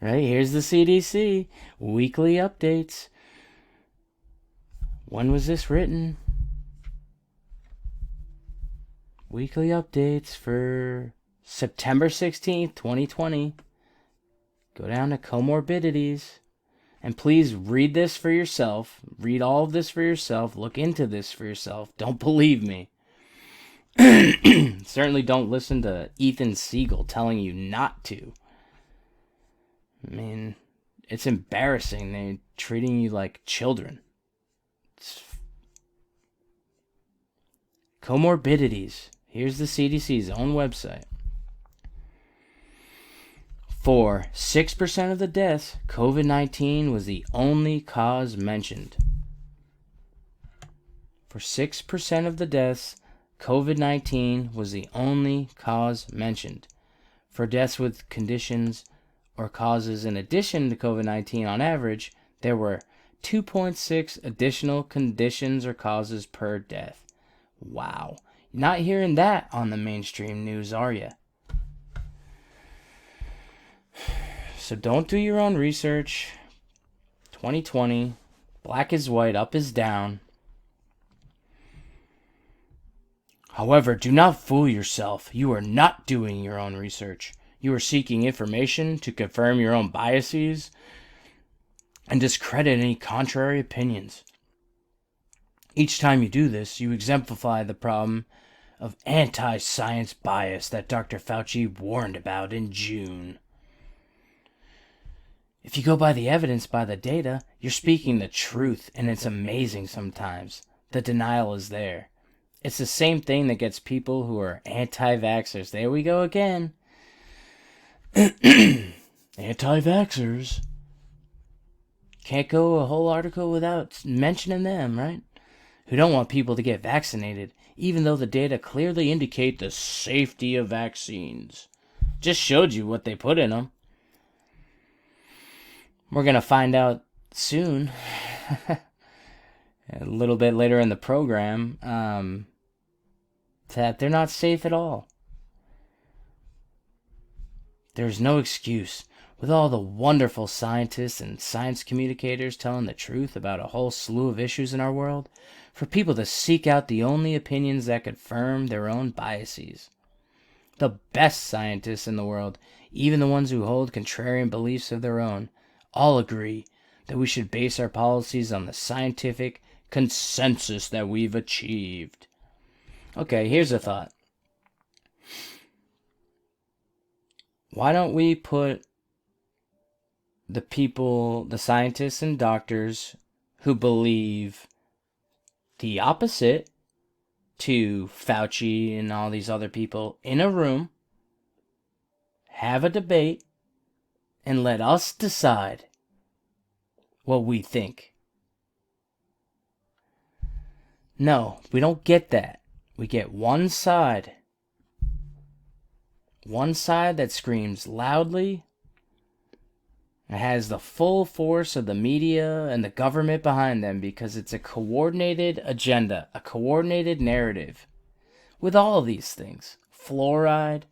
C: Right, here's the CDC, weekly updates. When was this written? Weekly updates for September 16th, 2020. Go down to comorbidities. And please read this for yourself. Read all of this for yourself. Look into this for yourself. Don't believe me. Certainly don't listen to Ethan Siegel telling you not to. I mean, it's embarrassing. They're treating you like children. Comorbidities. Here's the CDC's own website. For 6% of the deaths, COVID-19 was the only cause mentioned. For 6% of the deaths, COVID-19 was the only cause mentioned. For deaths with conditions or causes in addition to COVID-19 on average, there were 2.6 additional conditions or causes per death. Wow. Not hearing that on the mainstream news, are you? So don't do your own research. 2020, black is white, up is down. However, do not fool yourself. You are not doing your own research. You are seeking information to confirm your own biases and discredit any contrary opinions. Each time you do this, you exemplify the problem of anti-science bias that Dr. Fauci warned about in June. If you go by the evidence, by the data, you're speaking the truth, and it's amazing sometimes. The denial is there. It's the same thing that gets people who are anti-vaxxers. There we go again. Anti-vaxxers. Can't go a whole article without mentioning them, right? Who don't want people to get vaccinated, even though the data clearly indicate the safety of vaccines. Just showed you what they put in them. We're going to find out soon, a little bit later in the program, that they're not safe at all. There's no excuse, with all the wonderful scientists and science communicators telling the truth about a whole slew of issues in our world, for people to seek out the only opinions that confirm their own biases. The best scientists in the world, even the ones who hold contrarian beliefs of their own, all agree that we should base our policies on the scientific consensus that we've achieved. Okay, here's a thought. Why don't we put the people, the scientists and doctors who believe the opposite to Fauci and all these other people in a room, have a debate, and let us decide what we think. No, we don't get that. We get one side. One side that screams loudly. It has the full force of the media and the government behind them because it's a coordinated agenda, a coordinated narrative with all of these things. Fluoride,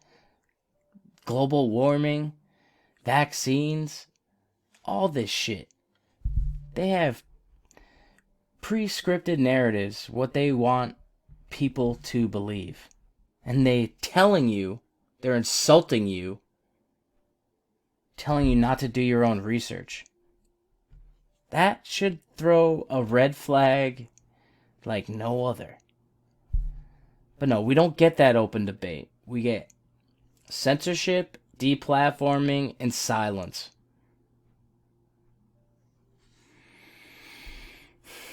C: global warming, vaccines, all this shit. They have pre-scripted narratives, what they want people to believe. And they're insulting you, telling you not to do your own research. That should throw a red flag like no other. But no, we don't get that open debate. We get censorship, deplatforming, and silence.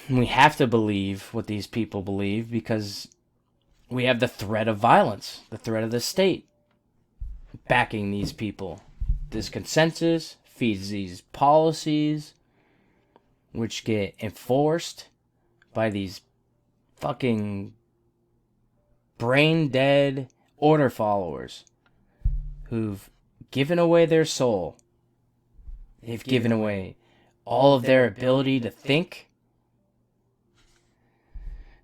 C: And we have to believe what these people believe because we have the threat of violence, the threat of the state backing these people. This consensus feeds these policies which get enforced by these fucking brain dead order followers who've given away their soul. They've given away all of their ability to think.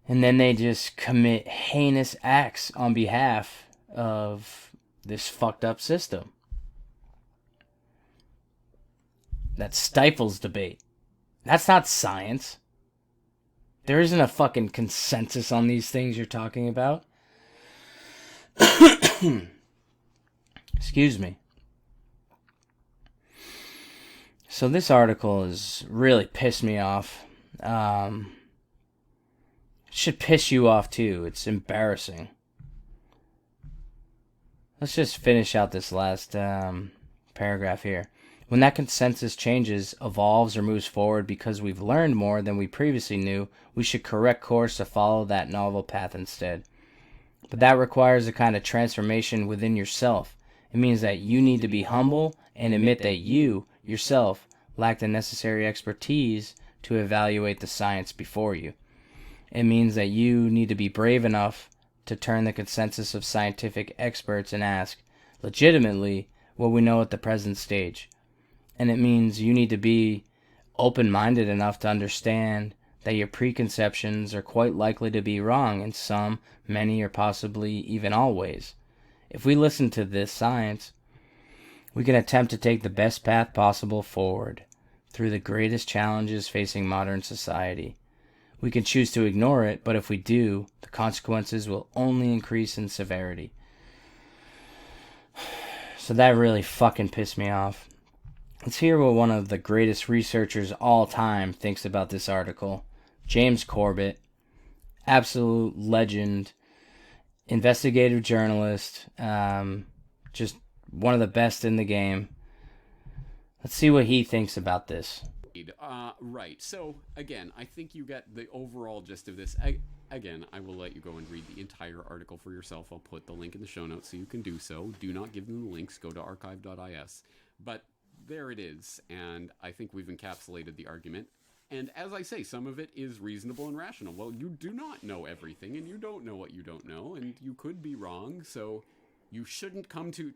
C: And then they just commit heinous acts on behalf of this fucked up system that stifles debate. That's not science. There isn't a fucking consensus on these things you're talking about. Excuse me. So this article has really pissed me off. Should piss you off too. It's embarrassing. Let's just finish out this last paragraph here. When that consensus changes, evolves, or moves forward because we've learned more than we previously knew, we should correct course to follow that novel path instead. But that requires a kind of transformation within yourself. It means that you need to be humble and admit that you, yourself, lack the necessary expertise to evaluate the science before you. It means that you need to be brave enough to turn the consensus of scientific experts and ask, legitimately, what we know at the present stage. And it means you need to be open-minded enough to understand that your preconceptions are quite likely to be wrong in some, many, or possibly even all ways. If we listen to this science, we can attempt to take the best path possible forward through the greatest challenges facing modern society. We can choose to ignore it, but if we do, the consequences will only increase in severity. So that really fucking pissed me off. Let's hear what one of the greatest researchers all time thinks about this article. James Corbett, absolute legend, investigative journalist, just one of the best in the game. Let's see what he thinks about this.
E: Right. So, again, I think you get the overall gist of this. Again, I will let you go and read the entire article for yourself. I'll put the link in the show notes so you can do so. Do not give them the links. Go to archive.is. But there it is, and I think we've encapsulated the argument. And as I say, some of it is reasonable and rational. Well, you do not know everything, and you don't know what you don't know, and you could be wrong, so you shouldn't you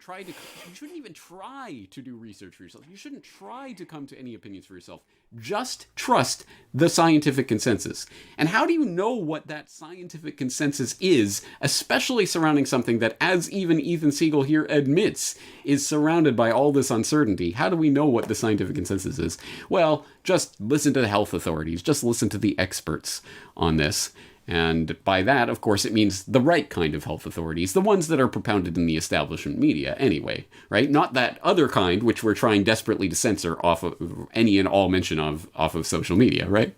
E: shouldn't even try to do research for yourself. You shouldn't try to come to any opinions for yourself. Just trust the scientific consensus. And how do you know what that scientific consensus is, especially surrounding something that, as even Ethan Siegel here admits, is surrounded by all this uncertainty? How do we know what the scientific consensus is? Well, just listen to the health authorities. Just listen to the experts on this. And by that, of course, it means the right kind of health authorities, the ones that are propounded in the establishment media anyway, right? Not that other kind, which we're trying desperately to censor off of any and all mention of off of social media, right?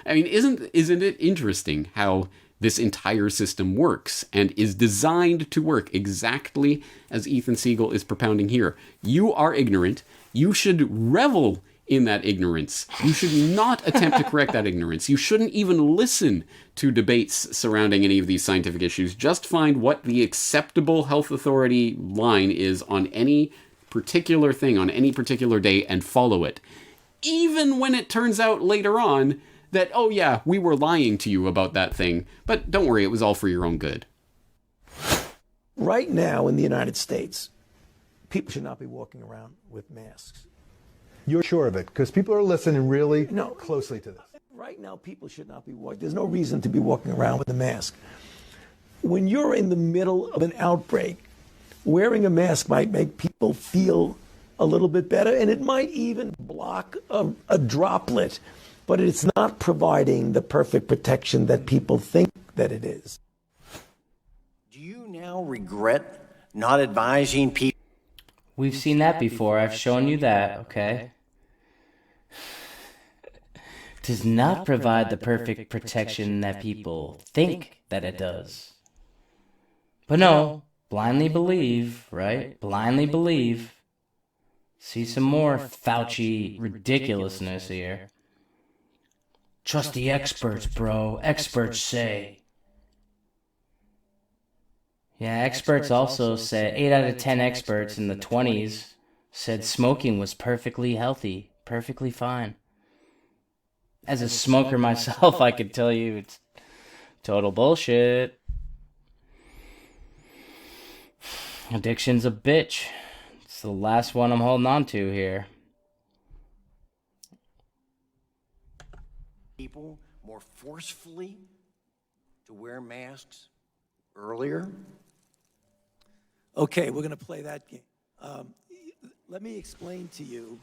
E: I mean, isn't it interesting how this entire system works and is designed to work exactly as Ethan Siegel is propounding here? You are ignorant. You should revel in that ignorance. You should not attempt to correct that ignorance. You shouldn't even listen to debates surrounding any of these scientific issues. Just find what the acceptable health authority line is on any particular thing, on any particular day, and follow it. Even when it turns out later on that, oh yeah, we were lying to you about that thing, but don't worry, it was all for your own good.
F: Right now in the United States, people should not be walking around with masks.
G: You're sure of it? Because people are listening really
F: No.
G: closely to this.
F: Right now, people should not be walking. There's no reason to be walking around with a mask. When you're in the middle of an outbreak, wearing a mask might make people feel a little bit better, and it might even block a droplet, but it's not providing the perfect protection that people think that it is.
H: Do you now regret not advising people?
C: We've seen that before. I've shown you that, okay? Does not provide the perfect protection that people think that it does. But no, blindly believe, right? Blindly believe. See some more Fauci ridiculousness here. Trust the experts, bro. Experts say. Yeah, experts also said, 8 out of 10 experts in the 20s said smoking was perfectly healthy, perfectly fine. As a smoker myself, I could tell you it's total bullshit. Addiction's a bitch. It's the last one I'm holding on to here.
H: People more forcefully to wear masks earlier?
F: Okay, we're going to play that game. Let me explain to you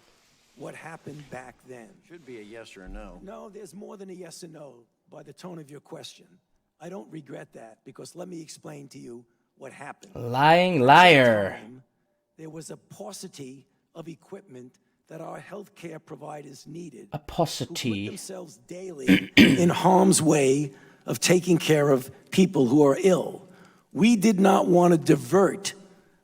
F: what happened back then.
H: Should be a yes or a no.
F: No, there's more than a yes and no by the tone of your question. I don't regret that, because let me explain to you what happened.
C: Lying liar.
F: There was a paucity of equipment that our healthcare providers needed.
C: A
F: Who put
C: paucity.
F: themselves daily in harm's way of taking care of people who are ill. We did not want to divert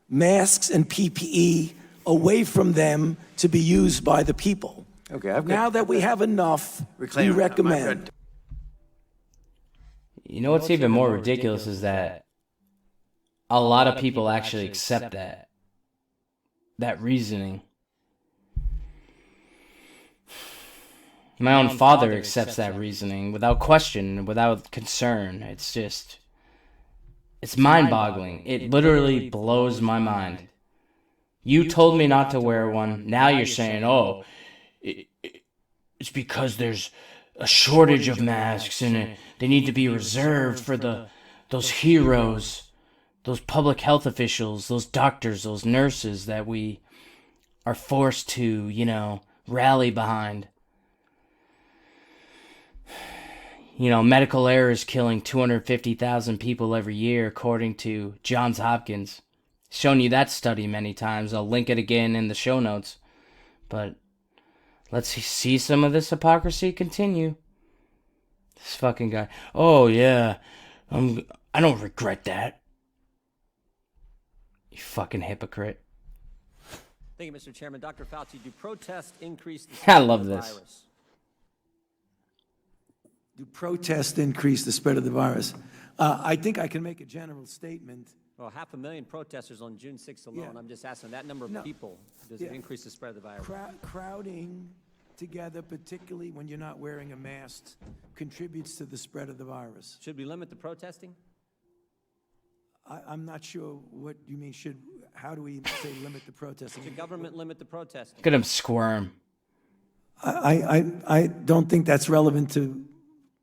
F: masks and PPE away from them to be used by the people.
H: Okay, I've got-
F: Now that we have enough, we
H: Reclaim-
F: recommend.
C: You know what's even more ridiculous is that a lot of people actually accept that reasoning. My own father accepts that reasoning without question, without concern. It's just, it's mind-boggling. It literally blows my mind. You told me not to wear one. Now you're saying, oh, it's because there's a shortage of masks and they need to be reserved for those heroes, those public health officials, those doctors, those nurses that we are forced to, rally behind. Medical error is killing 250,000 people every year, according to Johns Hopkins. Shown you that study many times. I'll link it again in the show notes. But let's see some of this hypocrisy continue. This fucking guy. Oh, yeah. I don't regret that. You fucking hypocrite.
I: Thank you, Mr. Chairman. Dr. Fauci, do protests increase the
C: I
I: spread
C: love
I: of the
C: this.
I: virus?
F: Do protests increase the spread of the virus? I think I can make a general statement.
I: Well, 500,000 protesters on June 6th alone.
F: Yeah.
I: I'm just asking that number of
F: No.
I: people. Does
F: Yeah.
I: it increase the spread of the virus?
F: Crowding together, particularly when you're not wearing a mask, contributes to the spread of the virus.
I: Should we limit the protesting?
F: I'm not sure what you mean. How do we say limit the protesting?
I: Should government limit the protesting?
C: Look at him squirm.
F: I don't think that's relevant to.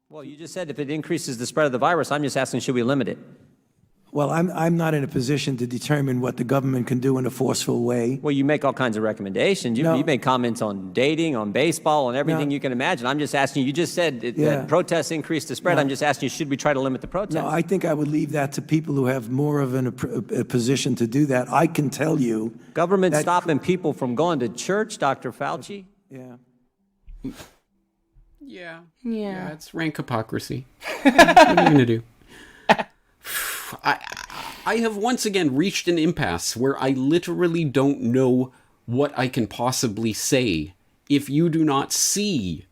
I: Well, you just said if it increases the spread of the virus, I'm just asking, should we limit it?
F: Well, I'm not in a position to determine what the government can do in a forceful way.
I: Well, you make all kinds of recommendations. You,
F: No.
I: you make comments on dating, on baseball, on everything
F: No.
I: you can imagine. I'm just asking you just said
F: Yeah.
I: that protests increase the spread.
F: No.
I: I'm just asking you, should we try to limit the protests?
F: No, I think I would leave that to people who have more of a position to do that. I can tell you.
I: Government
F: that-
I: stopping people from going to church, Dr. Fauci?
F: Yeah.
E: Yeah, it's rank hypocrisy. What are you going to do? I have once again reached an impasse where I literally don't know what I can possibly say if you do not see,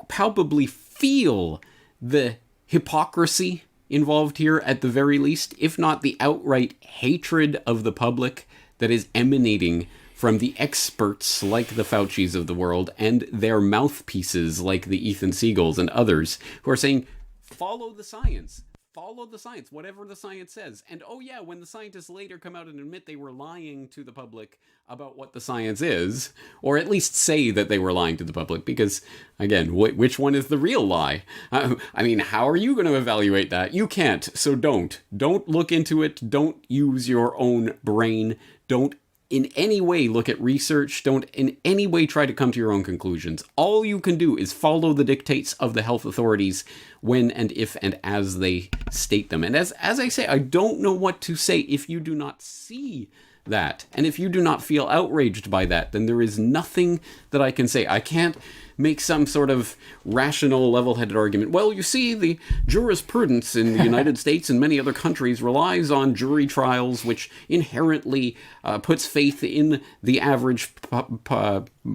E: palpably feel the hypocrisy involved here at the very least, if not the outright hatred of the public that is emanating from the experts like the Faucis of the world and their mouthpieces like the Ethan Siegels and others who are saying, follow the science. Follow the science, whatever the science says. And oh yeah, when the scientists later come out and admit they were lying to the public about what the science is, or at least say that they were lying to the public, because again, which one is the real lie? I mean, how are you going to evaluate that? You can't, so don't. Don't look into it. Don't use your own brain. Don't in any way look at research. Don't in any way try to come to your own conclusions. All you can do is follow the dictates of the health authorities when and if and as they state them. And as I say, I don't know what to say if you do not see that. And if you do not feel outraged by that, then there is nothing that I can say. I can't make some sort of rational, level-headed argument. Well, you see, the jurisprudence in the United States and many other countries relies on jury trials, which inherently puts faith in the average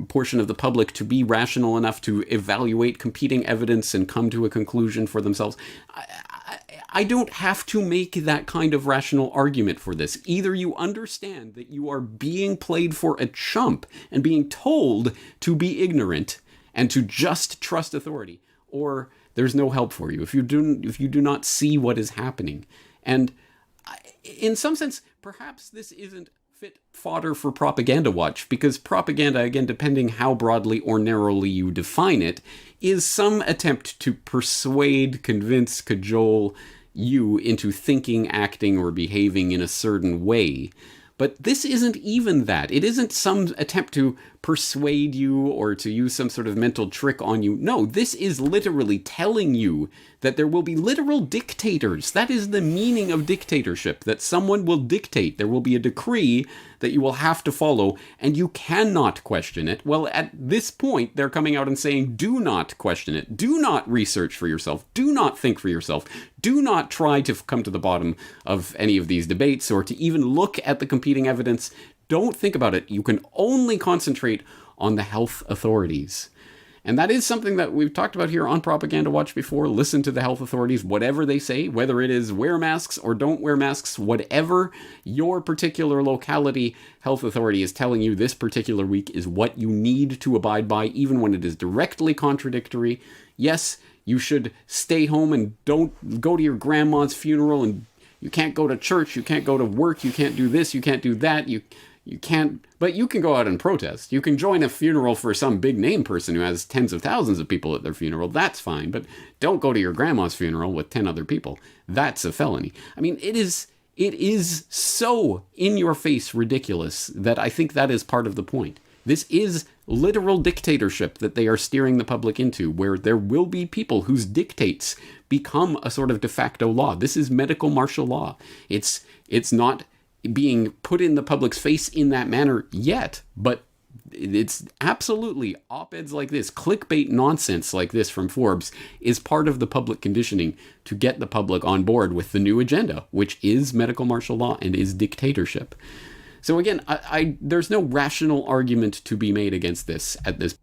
E: portion of the public to be rational enough to evaluate competing evidence and come to a conclusion for themselves. I don't have to make that kind of rational argument for this. Either you understand that you are being played for a chump and being told to be ignorant and to just trust authority, or there's no help for you if you do not see what is happening. And in some sense, perhaps this isn't fit fodder for propaganda watch, because propaganda, again, depending how broadly or narrowly you define it, is some attempt to persuade, convince, cajole you into thinking, acting, or behaving in a certain way. But this isn't even that. It isn't some attempt to persuade you or to use some sort of mental trick on you. No, this is literally telling you that there will be literal dictators. That is the meaning of dictatorship, that someone will dictate. There will be a decree that you will have to follow, and you cannot question it. Well, at this point, they're coming out and saying, do not question it. Do not research for yourself. Do not think for yourself. Do not try to come to the bottom of any of these debates or to even look at the competing evidence. Don't think about it. You can only concentrate on the health authorities. And that is something that we've talked about here on Propaganda Watch before. Listen to the health authorities, whatever they say, whether it is wear masks or don't wear masks, whatever your particular locality health authority is telling you this particular week is what you need to abide by, even when it is directly contradictory. Yes, you should stay home and don't go to your grandma's funeral, and you can't go to church, you can't go to work, you can't do this, you can't do that, you can't, but you can go out and protest. You can join a funeral for some big name person who has tens of thousands of people at their funeral. That's fine, but don't go to your grandma's funeral with 10 other people. That's a felony. I mean, it is so in your face ridiculous that I think that is part of the point. This is literal dictatorship that they are steering the public into, where there will be people whose dictates become a sort of de facto law. This is medical martial law. It's not being put in the public's face in that manner yet, but it's absolutely op-eds like this, clickbait nonsense like this from Forbes is part of the public conditioning to get the public on board with the new agenda, which is medical martial law and is dictatorship. So again, there's no rational argument to be made against this at this.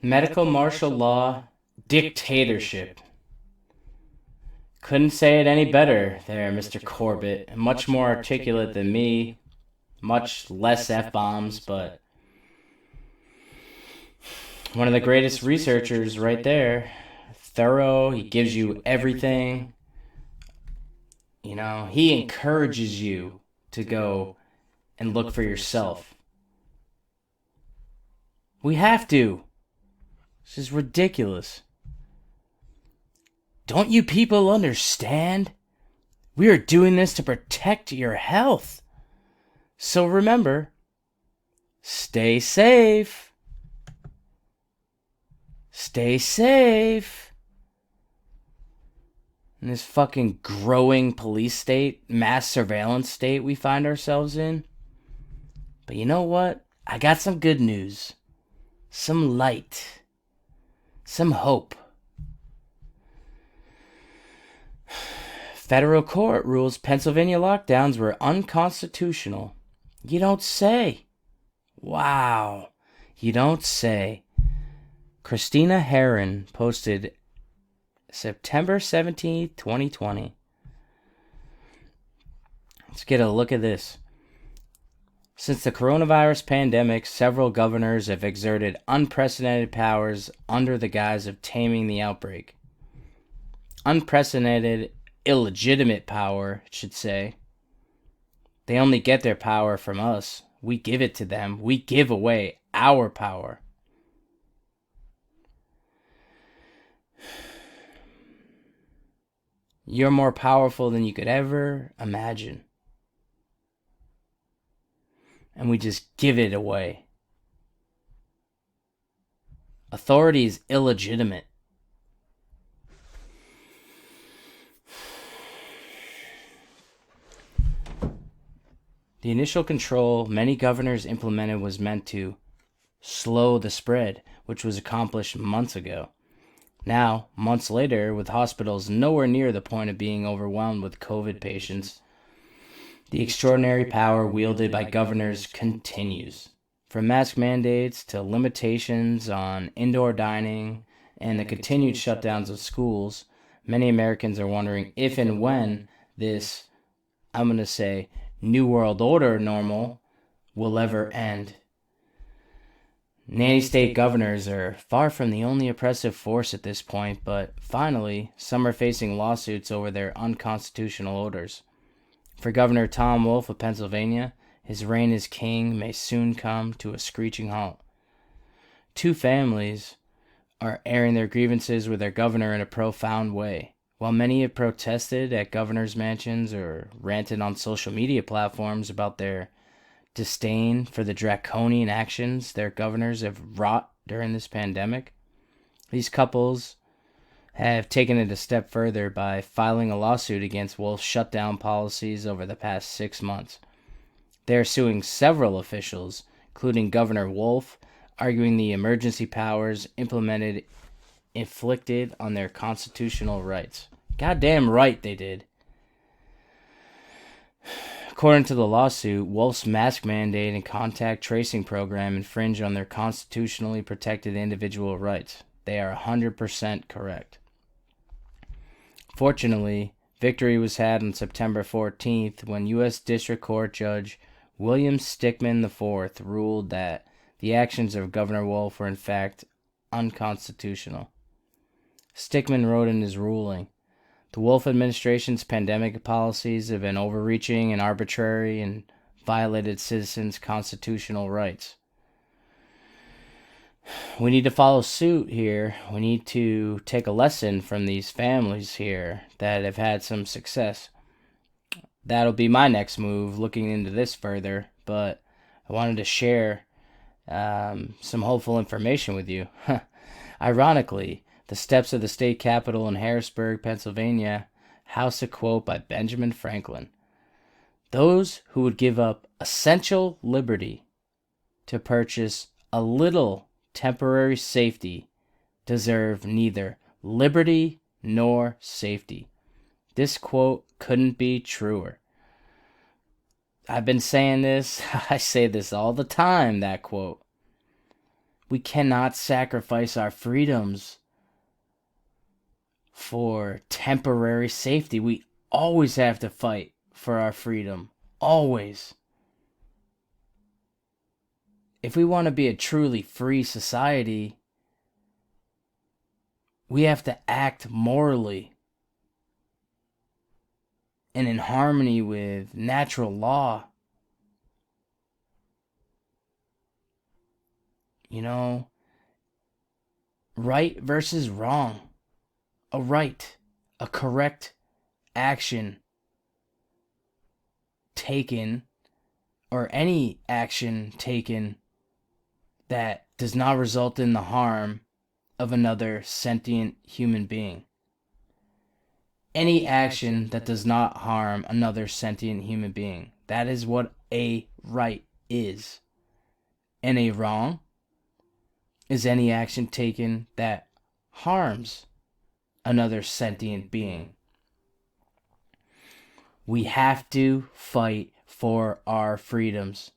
C: Medical martial law, dictatorship. Couldn't say it any better there, Mr. Corbett. Much more articulate than me. Much less F-bombs, but one of the greatest researchers right there. Thorough, he gives you everything. You know, he encourages you to go and look for yourself. We have to. This is ridiculous. Don't you people understand? We are doing this to protect your health. So remember, stay safe. Stay safe. In this fucking growing police state, mass surveillance state we find ourselves in. But you know what? I got some good news. Some light. Some hope. Federal court rules Pennsylvania lockdowns were unconstitutional. You don't say. Wow. You don't say. Christina Herron posted September 17th, 2020. Let's get a look at this. Since the coronavirus pandemic, several governors have exerted unprecedented powers under the guise of taming the outbreak. Unprecedented, illegitimate power, I should say. They only get their power from us. We give it to them. We give away our power. You're more powerful than you could ever imagine. And we just give it away. Authority is illegitimate. The initial control many governors implemented was meant to slow the spread, which was accomplished months ago. Now, months later, with hospitals nowhere near the point of being overwhelmed with COVID patients, the extraordinary power wielded by governors continues. From mask mandates to limitations on indoor dining and the continued shutdowns of schools, many Americans are wondering if and when this, I'm going to say, New World Order normal will ever end. Nanny state governors are far from the only oppressive force at this point, but finally, some are facing lawsuits over their unconstitutional orders. For Governor Tom Wolf of Pennsylvania, his reign as king may soon come to a screeching halt. Two families are airing their grievances with their governor in a profound way. While many have protested at governors' mansions or ranted on social media platforms about their disdain for the draconian actions their governors have wrought during this pandemic, these couples have taken it a step further by filing a lawsuit against Wolf's shutdown policies over the past 6 months. They are suing several officials, including Governor Wolf, arguing the emergency powers implemented inflicted on their constitutional rights. Goddamn right they did. According to the lawsuit, Wolf's mask mandate and contact tracing program infringe on their constitutionally protected individual rights. They are 100% correct. Fortunately, victory was had on September 14th when U.S. District Court Judge William Stickman IV ruled that the actions of Governor Wolf were in fact unconstitutional. Stickman wrote in his ruling, "The Wolf administration's pandemic policies have been overreaching and arbitrary and violated citizens' constitutional rights. We need to follow suit here. We need to take a lesson from these families here that have had some success." That'll be my next move, looking into this further, but I wanted to share some hopeful information with you. Ironically, the steps of the state capitol in Harrisburg, Pennsylvania, house a quote by Benjamin Franklin. "Those who would give up essential liberty to purchase a little temporary safety deserve neither liberty nor safety." This quote couldn't be truer. I've been saying this, I say this all the time, that quote. We cannot sacrifice our freedoms for temporary safety. We always have to fight for our freedom. Always. If we want to be a truly free society, we have to act morally and in harmony with natural law. You know, right versus wrong. A right, a correct action taken, or any action taken that does not result in the harm of another sentient human being. Any action that does not harm another sentient human being. That is what a right is. And a wrong is any action taken that harms another sentient being. We have to fight for our freedoms.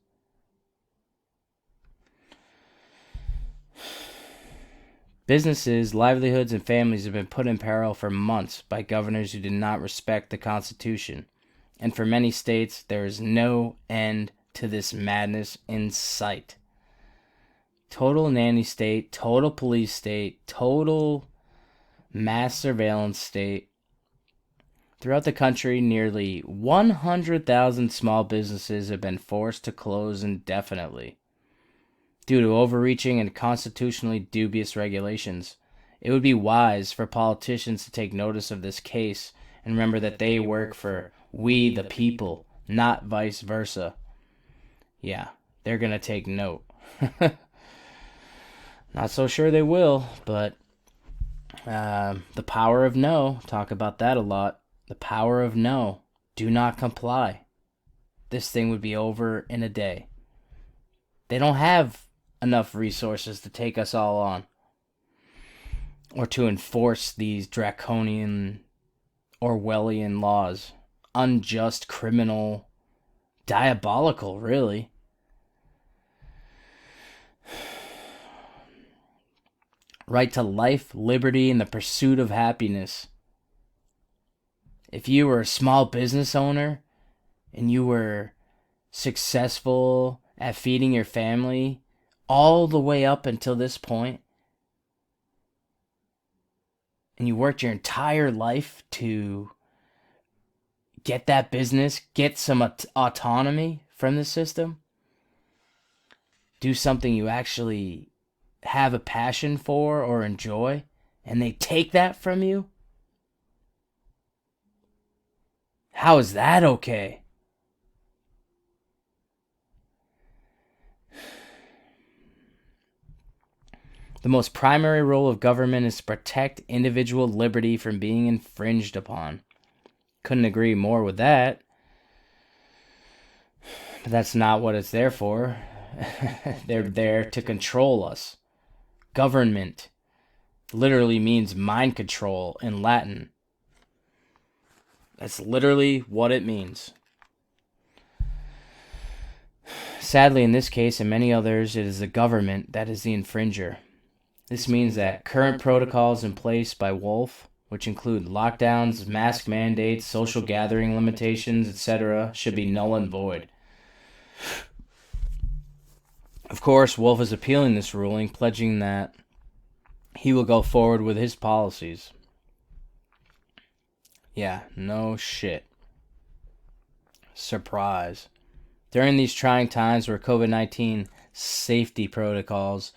C: Businesses, livelihoods, and families have been put in peril for months by governors who did not respect the Constitution. And for many states, there is no end to this madness in sight. Total nanny state, total police state, total mass surveillance state. Throughout the country, nearly 100,000 small businesses have been forced to close indefinitely due to overreaching and constitutionally dubious regulations. It would be wise for politicians to take notice of this case and remember that they work for we the people, not vice versa. Yeah, they're going to take note. Not so sure they will, but the power of no, talk about that a lot. The power of no. Do not comply. This thing would be over in a day. They don't have enough resources to take us all on, or to enforce these draconian Orwellian laws. Unjust, criminal, diabolical, really. Right to life, liberty, and the pursuit of happiness. If you were a small business owner and you were successful at feeding your family all the way up until this point, and you worked your entire life to get that business, get some autonomy from the system, do something you actually have a passion for or enjoy, and they take that from you? How is that okay? The most primary role of government is to protect individual liberty from being infringed upon. Couldn't agree more with that. But that's not what it's there for. They're there to control us. Government literally means mind control in Latin. That's literally what it means. Sadly, in this case and many others, it is the government that is the infringer. This means that current protocols in place by Wolf, which include lockdowns, mask mandates, social gathering limitations, etc., should be null and void. Of course, Wolf is appealing this ruling, pledging that he will go forward with his policies. Yeah, no shit. Surprise. During these trying times where COVID-19 safety protocols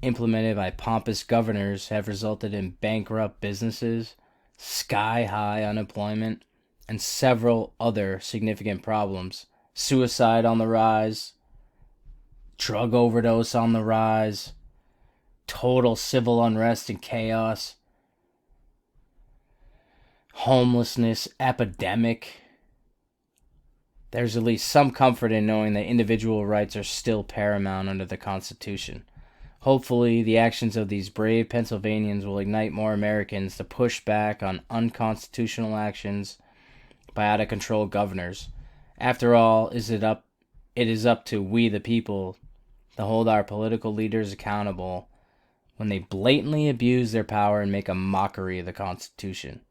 C: implemented by pompous governors have resulted in bankrupt businesses, sky-high unemployment, and several other significant problems. Suicide on the rise, drug overdose on the rise, total civil unrest and chaos, homelessness epidemic. There's at least some comfort in knowing that individual rights are still paramount under the Constitution. Hopefully, the actions of these brave Pennsylvanians will ignite more Americans to push back on unconstitutional actions by out-of-control governors. After all, it is up to we the people to hold our political leaders accountable when they blatantly abuse their power and make a mockery of the Constitution.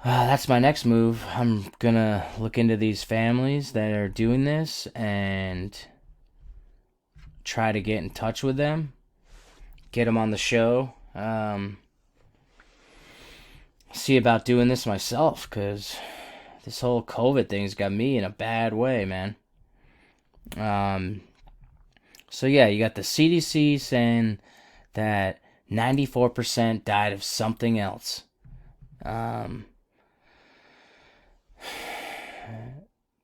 C: That's my next move. I'm gonna look into these families that are doing this and try to get in touch with them, get them on the show, see about doing this myself, because this whole COVID thing's got me in a bad way, man. So yeah, you got the CDC saying that 94% died of something else.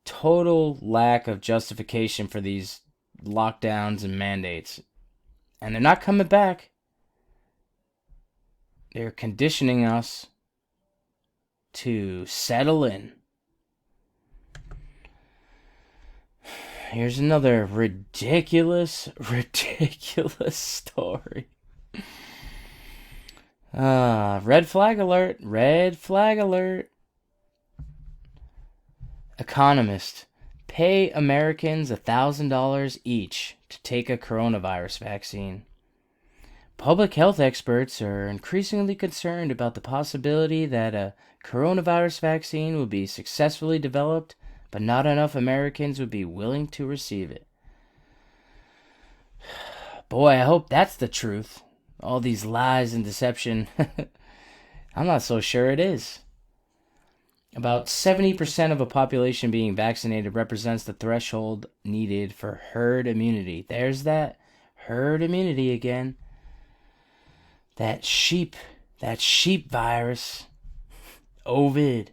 C: Total lack of justification for these lockdowns and mandates. And they're not coming back. They're conditioning us to settle in. Here's another ridiculous story. Red flag alert. Red flag alert. Economist. Pay Americans $1,000 each to take a coronavirus vaccine. Public health experts are increasingly concerned about the possibility that a coronavirus vaccine will be successfully developed but not enough Americans would be willing to receive it. Boy, I hope that's the truth. All these lies and deception. I'm not so sure it is. About 70% of a population being vaccinated represents the threshold needed for herd immunity. There's that herd immunity again. That sheep virus. Ovid.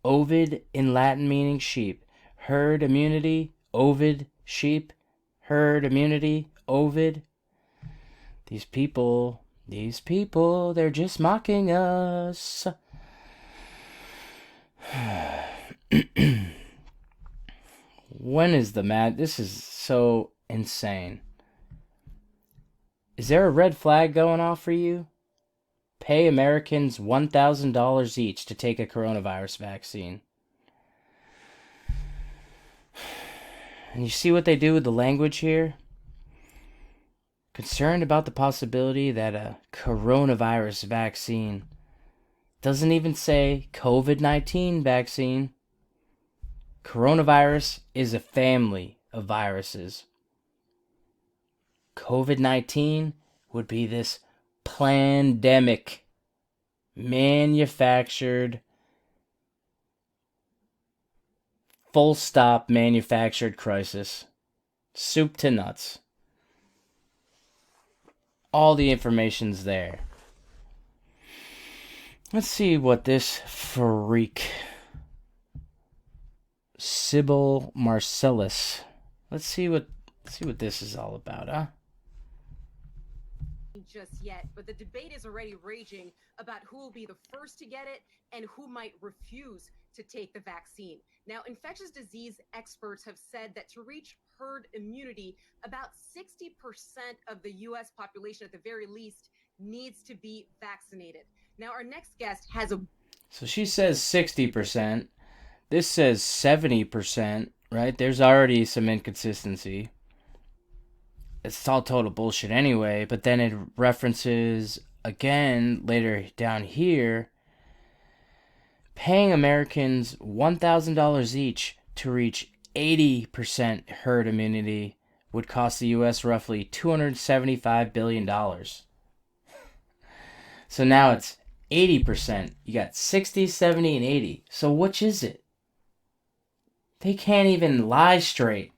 C: Ovid in Latin meaning sheep. Herd immunity, Ovid, sheep. Herd immunity, Ovid. These people, they're just mocking us. When is the this is so insane. Is there a red flag going off for you? Pay Americans $1,000 each to take a coronavirus vaccine. And you see what they do with the language here? Concerned about the possibility that a coronavirus vaccine doesn't even say COVID-19 vaccine. Coronavirus is a family of viruses. COVID-19 would be this pandemic, manufactured, full stop manufactured crisis. Soup to nuts. All the information's there. Let's see what this freak, Sybil Marcellus. Let's see what this is all about, huh?
J: Just yet, but the debate is already raging about who will be the first to get it and who might refuse to take the vaccine. Now, infectious disease experts have said that to reach herd immunity, about 60% of the U.S. population at the very least needs to be vaccinated. Now, our next guest has a...
C: So she says 60%. This says 70%, right? There's already some inconsistency. It's all total bullshit anyway, but then it references again later down here paying Americans $1,000 each to reach 80% herd immunity would cost the U.S. roughly $275 billion. So now it's 80%. You got 60, 70, and 80. So which is it? They can't even lie straight.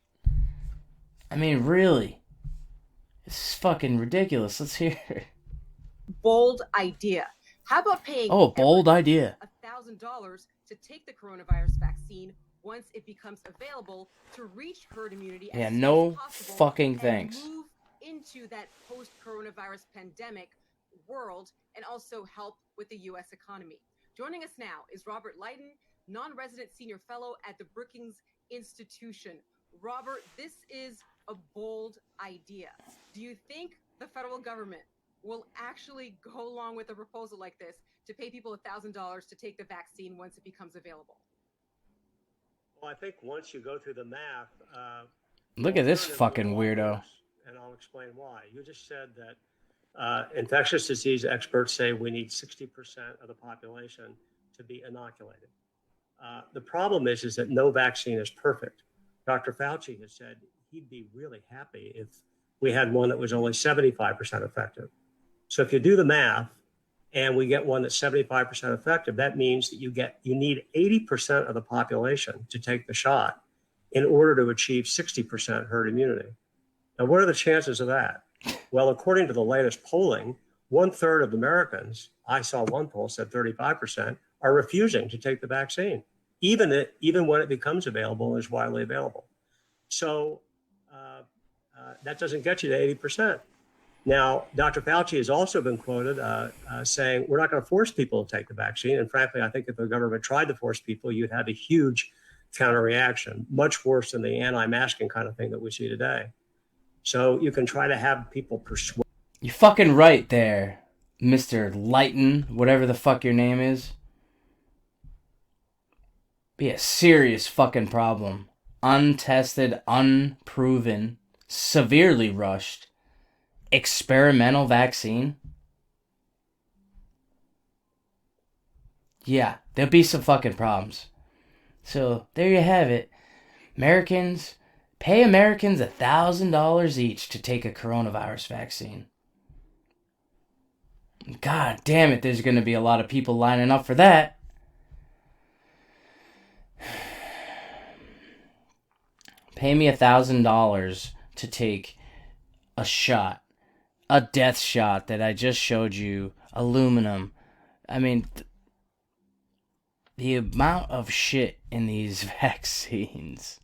C: I mean, really. This is fucking ridiculous. Let's hear it.
J: Bold idea. How about paying
C: bold idea.
J: $1,000 to take the coronavirus vaccine once it becomes available to reach herd immunity as soon as possible
C: fucking thanks.
J: Move into that post-coronavirus pandemic world and also help with the U.S. economy. Joining us now is Robert Leighton, non-resident senior fellow at the Brookings Institution. Robert, this is a bold idea. Do you think the federal government will actually go along with a proposal like this to pay people $1,000 to take the vaccine once it becomes available?
K: Well, I think once you go through the math...
C: Look at this fucking weirdo.
K: And I'll explain why. You just said that infectious disease experts say we need 60% of the population to be inoculated. The problem is that no vaccine is perfect. Dr. Fauci has said he'd be really happy if we had one that was only 75% effective. So if you do the math and we get one that's 75% effective, that means that you need 80% of the population to take the shot in order to achieve 60% herd immunity. Now, what are the chances of that? Well, according to the latest polling, 1/3 of Americans, I saw one poll said 35%, are refusing to take the vaccine, even when it becomes available and is widely available. So that doesn't get you to 80%. Now, Dr. Fauci has also been quoted saying, we're not going to force people to take the vaccine. And frankly, I think if the government tried to force people, you'd have a huge counter reaction, much worse than the anti-masking kind of thing that we see today. So you can try to have people persuade.
C: You're fucking right there, Mr. Leighton, whatever the fuck your name is. Be a serious fucking problem. Untested, unproven, severely rushed, experimental vaccine. Yeah, there'll be some fucking problems. So there you have it. Pay Americans $1,000 each to take a coronavirus vaccine. God damn it, there's going to be a lot of people lining up for that. Pay me $1,000 to take a shot, a death shot that I just showed you, aluminum. I mean, the amount of shit in these vaccines.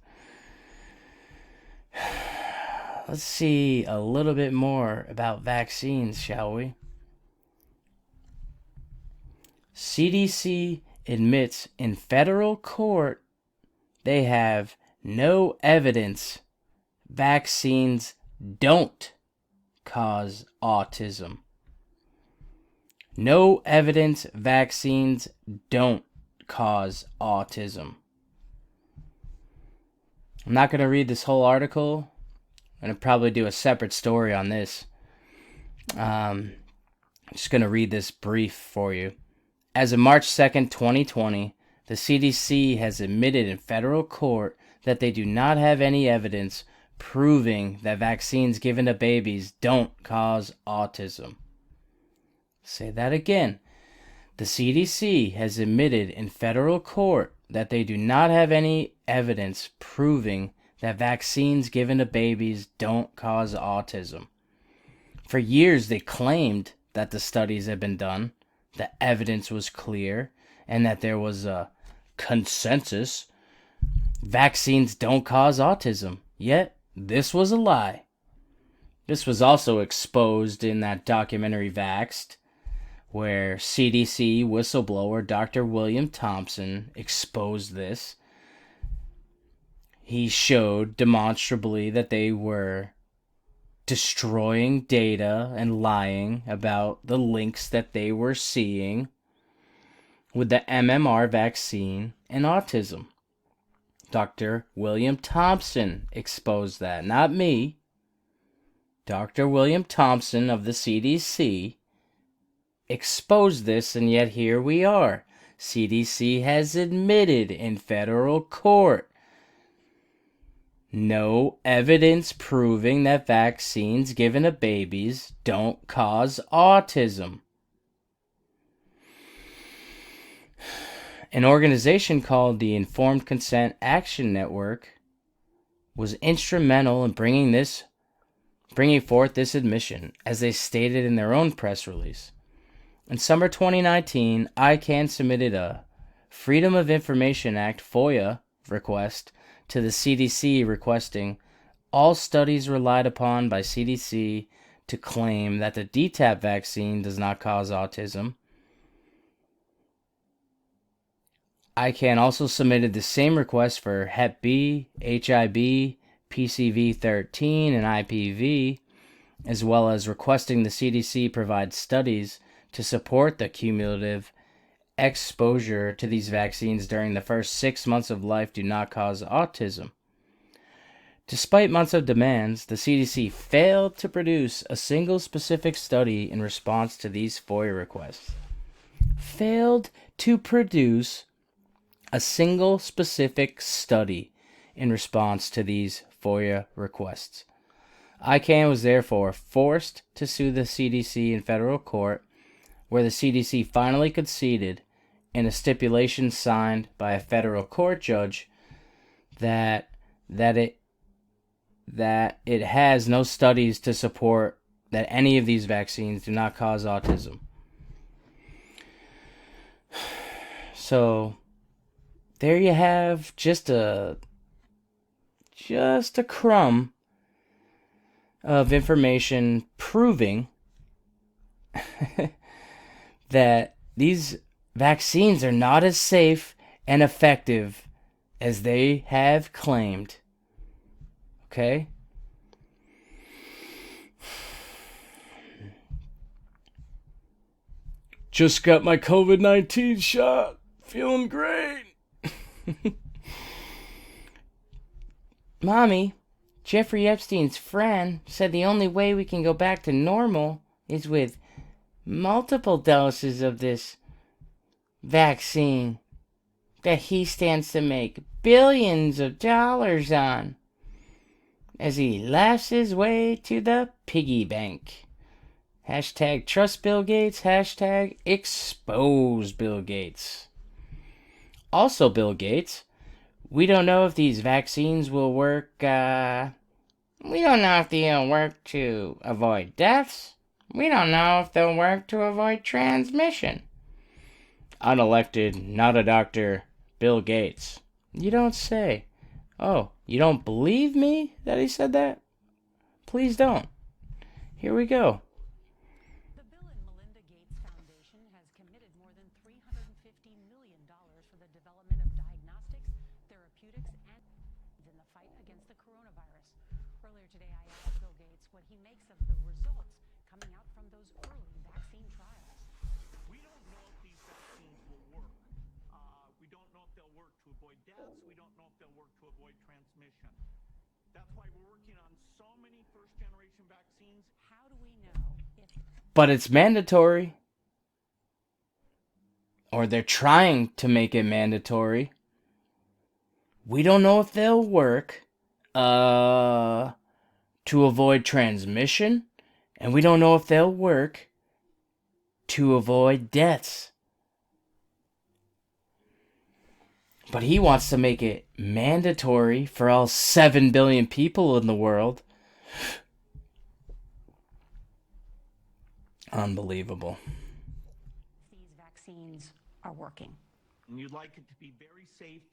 C: Let's see a little bit more about vaccines, shall we? CDC admits in federal court they have no evidence vaccines don't cause autism. No evidence vaccines don't cause autism. I'm not going to read this whole article. I'm going to probably do a separate story on this. I'm just going to read this brief for you. As of March 2nd, 2020, the CDC has admitted in federal court that they do not have any evidence proving that vaccines given to babies don't cause autism. Say that again. The CDC has admitted in federal court that they do not have any evidence proving that vaccines given to babies don't cause autism. For years, they claimed that the studies had been done, the evidence was clear, and that there was a consensus. Vaccines don't cause autism. Yet, this was a lie. This was also exposed in that documentary Vaxxed, where CDC whistleblower Dr. William Thompson exposed this. He showed demonstrably that they were destroying data and lying about the links that they were seeing with the MMR vaccine and autism. Dr. William Thompson exposed that, not me. Dr. William Thompson of the CDC exposed this, and yet here we are. CDC has admitted in federal court no evidence proving that vaccines given to babies don't cause autism. An organization called the Informed Consent Action Network was instrumental in bringing forth this admission, as they stated in their own press release. In summer 2019, ICANN submitted a Freedom of Information Act FOIA request to the CDC requesting all studies relied upon by CDC to claim that the DTaP vaccine does not cause autism. ICANN also submitted the same request for Hep B, HIB, PCV13, and IPV, as well as requesting the CDC provide studies to support the cumulative exposure to these vaccines during the first 6 months of life do not cause autism. Despite months of demands, the CDC failed to produce a single specific study in response to these FOIA requests. Failed to produce a single specific study in response to these FOIA requests. ICANN was therefore forced to sue the CDC in federal court, where the CDC finally conceded in a stipulation signed by a federal court judge that it has no studies to support that any of these vaccines do not cause autism. So there you have just a crumb of information proving that these vaccines are not as safe and effective as they have claimed. Okay? Just got my COVID-19 shot. Feeling great. Mommy, Jeffrey Epstein's friend said the only way we can go back to normal is with multiple doses of this vaccine. that he stands to make billions of dollars on as he laughs his way to the piggy bank. Hashtag trust Bill Gates. Hashtag expose Bill Gates. Also, Bill Gates, we don't know if these vaccines will work. We don't know if they'll work to avoid deaths. We don't know if they'll work to avoid transmission. Unelected, not a doctor, Bill Gates. You don't say. Oh, you don't believe me that he said that? Please don't. Here we go.
L: The Bill and Melinda Gates Foundation has committed more than $350 million for the development of diagnostics, therapeutics, and in the fight against the coronavirus. Earlier today, I asked Bill Gates what he makes of the results coming out from those early vaccine trials.
M: We don't know if these vaccines will work. We don't know if they'll work to avoid deaths. We don't know if they'll work to avoid transmission. That's why we're working on so many first-generation vaccines.
L: How do we know if...
C: But it's mandatory. Or they're trying to make it mandatory. We don't know if they'll work to avoid transmission. And we don't know if they'll work to avoid deaths. But he wants to make it mandatory for all 7 billion people in the world. Unbelievable.
L: These vaccines are working.
M: And you'd like it to be very safe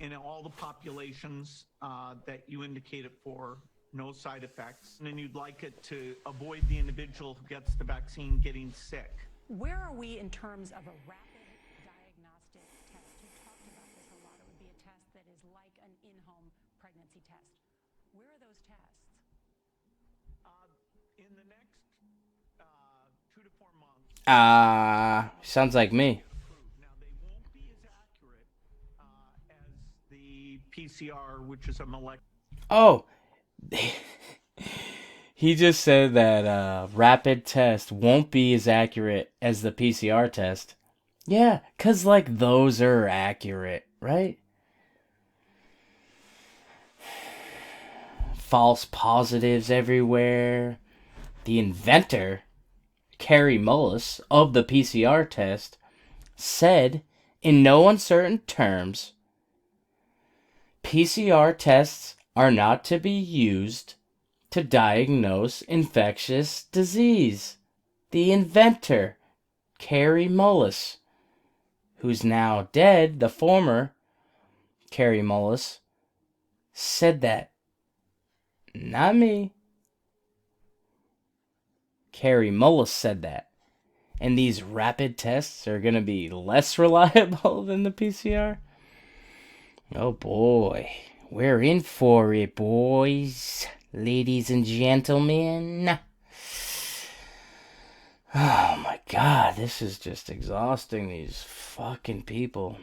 M: in all the populations that you indicated for, no side effects. And then you'd like it to avoid the individual who gets the vaccine getting sick.
L: Where are we in terms of a rapid diagnostic test? You talked about this a lot. It would be a test that is like an in-home pregnancy test. Where are those tests?
M: In the next 2 to 4 months.
C: Sounds like me.
M: Now, they won't be as accurate as the PCR, which is a molecular.
C: Oh. He just said that rapid test won't be as accurate as the PCR test. Yeah, 'cause like those are accurate, right? False positives everywhere. The inventor, Carrie Mullis, of the PCR test, said in no uncertain terms, PCR tests are not to be used to diagnose infectious disease. The inventor, Carrie Mullis, who's now dead, the former Carrie Mullis, said that. Not me. Carrie Mullis said that. And these rapid tests are going to be less reliable than the PCR? Oh boy. We're in for it, boys, ladies and gentlemen. Oh my God, this is just exhausting, these fucking people.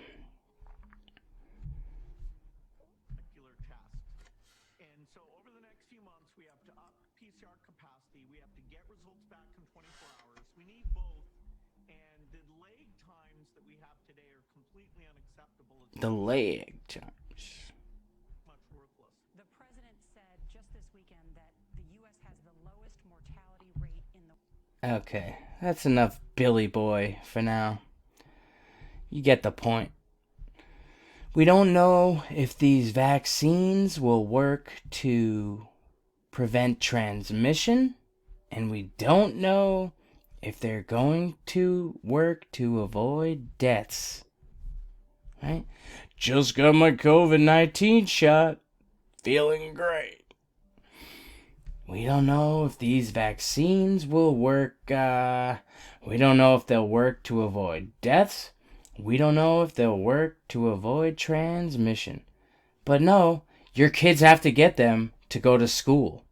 M: And so over the next few months, we have to up PCR capacity. We have to get results back in 24 hours. We need both. And the lag times that we have today are completely unacceptable.
C: The lag times. Okay, that's enough Billy Boy for now. You get the point. We don't know if these vaccines will work to prevent transmission, and we don't know if they're going to work to avoid deaths. Right? Just got my COVID-19 shot. Feeling great. We don't know if these vaccines will work, we don't know if they'll work to avoid deaths. We don't know if they'll work to avoid transmission. But no, your kids have to get them to go to school.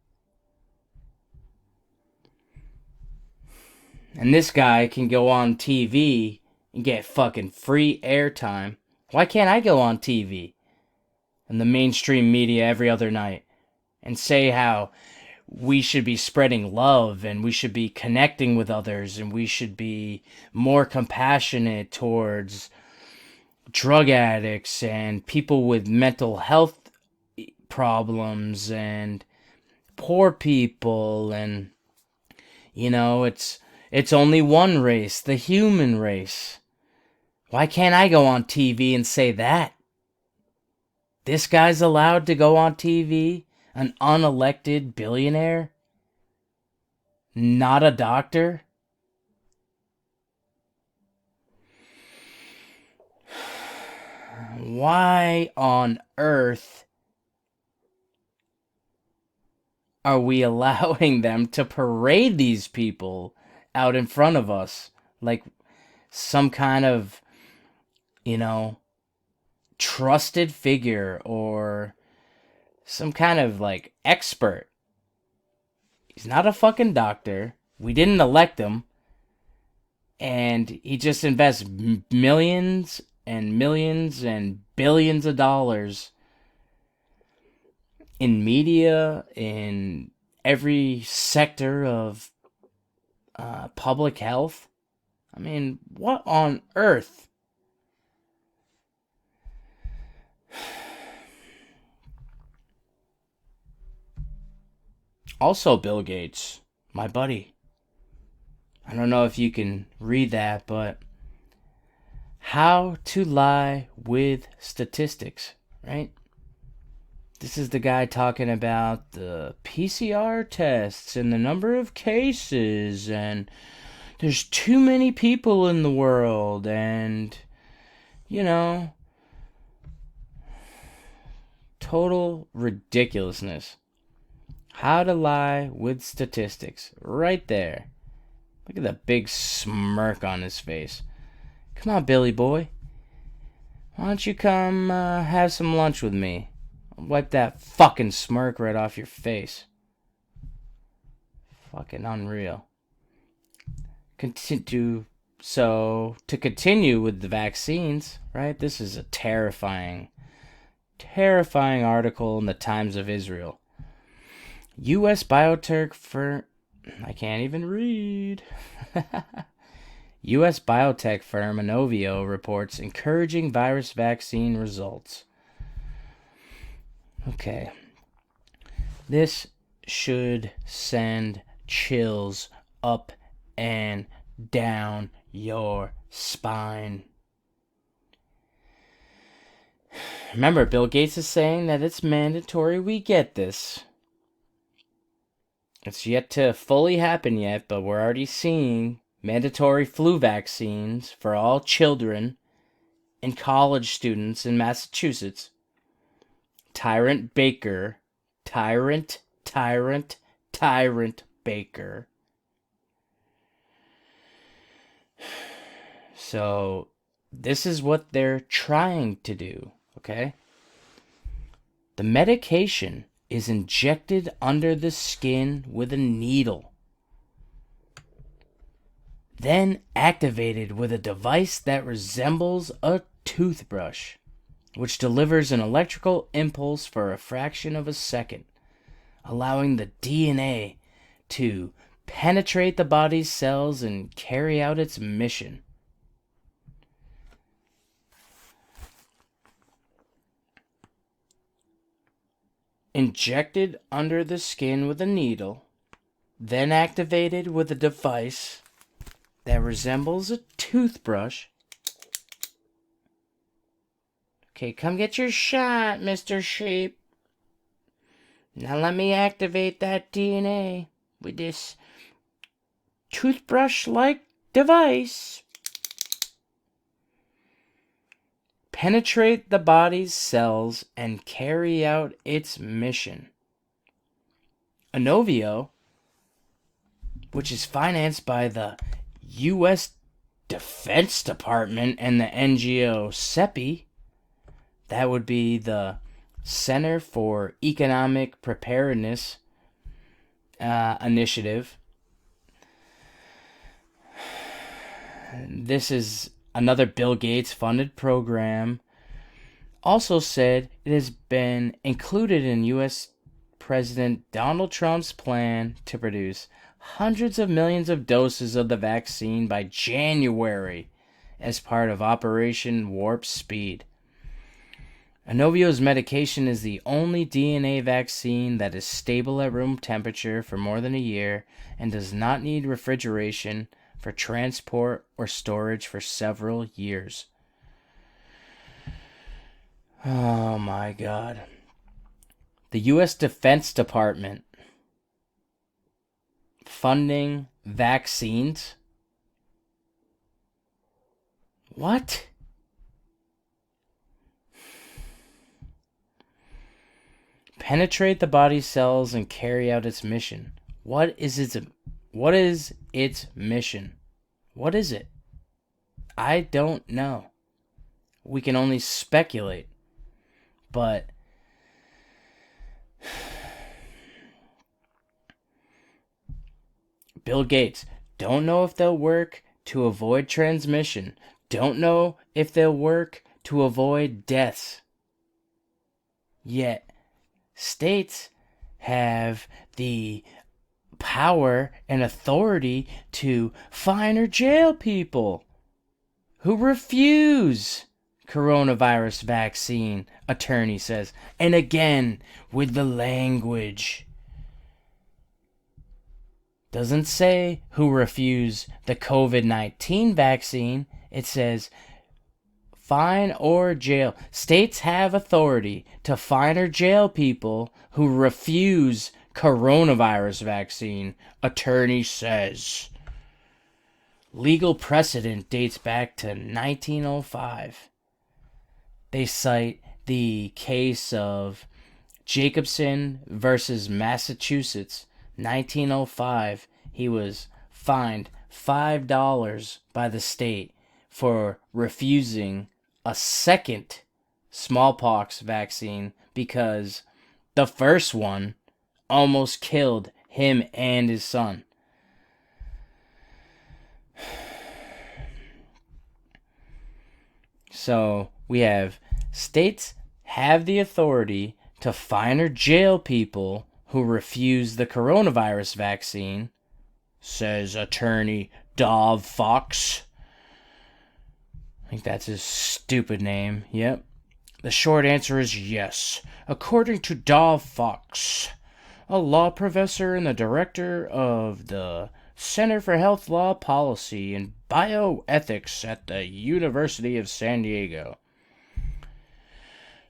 C: And this guy can go on TV and get fucking free airtime. Why can't I go on TV and the mainstream media every other night and say how we should be spreading love and we should be connecting with others and we should be more compassionate towards drug addicts and people with mental health problems and poor people, and it's only one race, the human race. Why can't I go on TV and say that? This guy's allowed to go on TV, an unelected billionaire, not a doctor. Why on earth are we allowing them to parade these people out in front of us like some kind of, trusted figure or some kind of like expert? He's not a fucking doctor. We didn't elect him. And he just invests millions and millions and billions of dollars in media, in every sector of public health. I mean, what on earth? Also, Bill Gates, my buddy. I don't know if you can read that, but How to Lie with Statistics, right? This is the guy talking about the PCR tests and the number of cases, and there's too many people in the world, and, total ridiculousness. How to Lie with Statistics, right there. Look at that big smirk on his face. Come on, Billy boy. Why don't you come have some lunch with me? I'll wipe that fucking smirk right off your face. Fucking unreal. To continue with the vaccines, right? This is a terrifying article in the Times of Israel. U.S. biotech firm... I can't even read. U.S. biotech firm Inovio reports encouraging virus vaccine results. Okay. This should send chills up and down your spine. Remember, Bill Gates is saying that it's mandatory we get this. It's yet to fully happen yet, but we're already seeing mandatory flu vaccines for all children and college students in Massachusetts. Tyrant Baker. Tyrant Baker. So, this is what they're trying to do, okay? The medication is injected under the skin with a needle, then activated with a device that resembles a toothbrush, which delivers an electrical impulse for a fraction of a second, allowing the DNA to penetrate the body's cells and carry out its mission. Injected under the skin with a needle, then activated with a device that resembles a toothbrush. Okay, come get your shot, Mr. Sheep. Now let me activate that DNA with this toothbrush-like device. Penetrate the body's cells and carry out its mission. Inovio, which is financed by the U.S. Defense Department and the NGO CEPI, that would be the Center for Economic Preparedness Initiative. This is another Bill Gates funded program. Also said it has been included in U.S. President Donald Trump's plan to produce hundreds of millions of doses of the vaccine by January, as part of Operation Warp Speed. Inovio's medication is the only DNA vaccine that is stable at room temperature for more than a year and does not need refrigeration for transport or storage for several years. Oh my God. The U.S. Defense Department funding vaccines? What? Penetrate the body's cells and carry out its mission. What is its mission? What is it? I don't know. We can only speculate. But Bill Gates, don't know if they'll work to avoid transmission. Don't know if they'll work to avoid deaths. Yet, states have the power and authority to fine or jail people who refuse coronavirus vaccine, attorney says. And again, with the language. Doesn't say who refuse the COVID-19 vaccine. It says fine or jail. States have authority to fine or jail people who refuse coronavirus vaccine, attorney says. Legal precedent dates back to 1905. They cite the case of Jacobson versus Massachusetts, 1905. He was fined $5 by the state for refusing a second smallpox vaccine because the first one almost killed him and his son. So we have states have the authority to fine or jail people who refuse the coronavirus vaccine, says attorney Dov Fox. I think that's his stupid name. Yep. The short answer is yes. According to Dov Fox, a law professor and the director of the Center for Health Law Policy and Bioethics at the University of San Diego.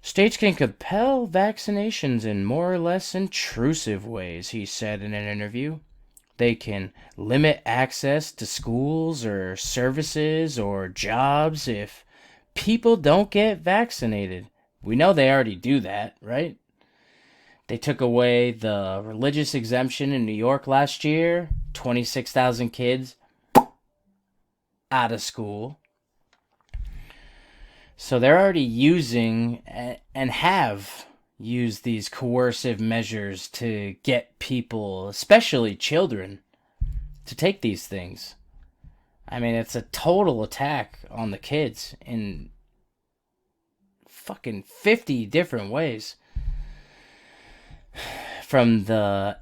C: States can compel vaccinations in more or less intrusive ways, he said in an interview. They can limit access to schools or services or jobs if people don't get vaccinated. We know they already do that, right? They took away the religious exemption in New York last year. 26,000 kids out of school. So they're already using and have used these coercive measures to get people, especially children, to take these things. I mean, it's a total attack on the kids in fucking 50 different ways. From the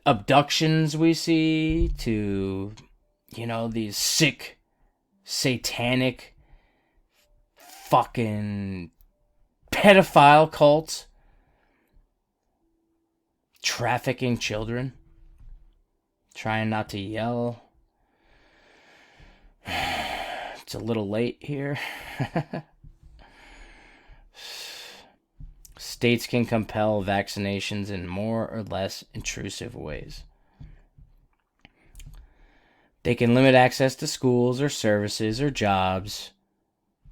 C: abductions we see to, these sick, satanic, fucking pedophile cults trafficking children. Trying not to yell. It's a little late here. States can compel vaccinations in more or less intrusive ways. They can limit access to schools or services or jobs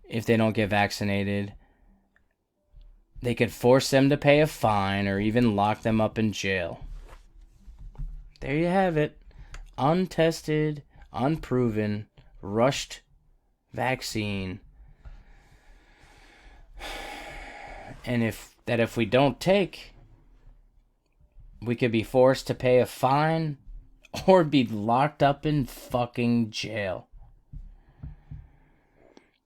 C: if they don't get vaccinated. They could force them to pay a fine or even lock them up in jail. There you have it. Untested, unproven, rushed vaccine. And if we don't take, we could be forced to pay a fine or be locked up in fucking jail.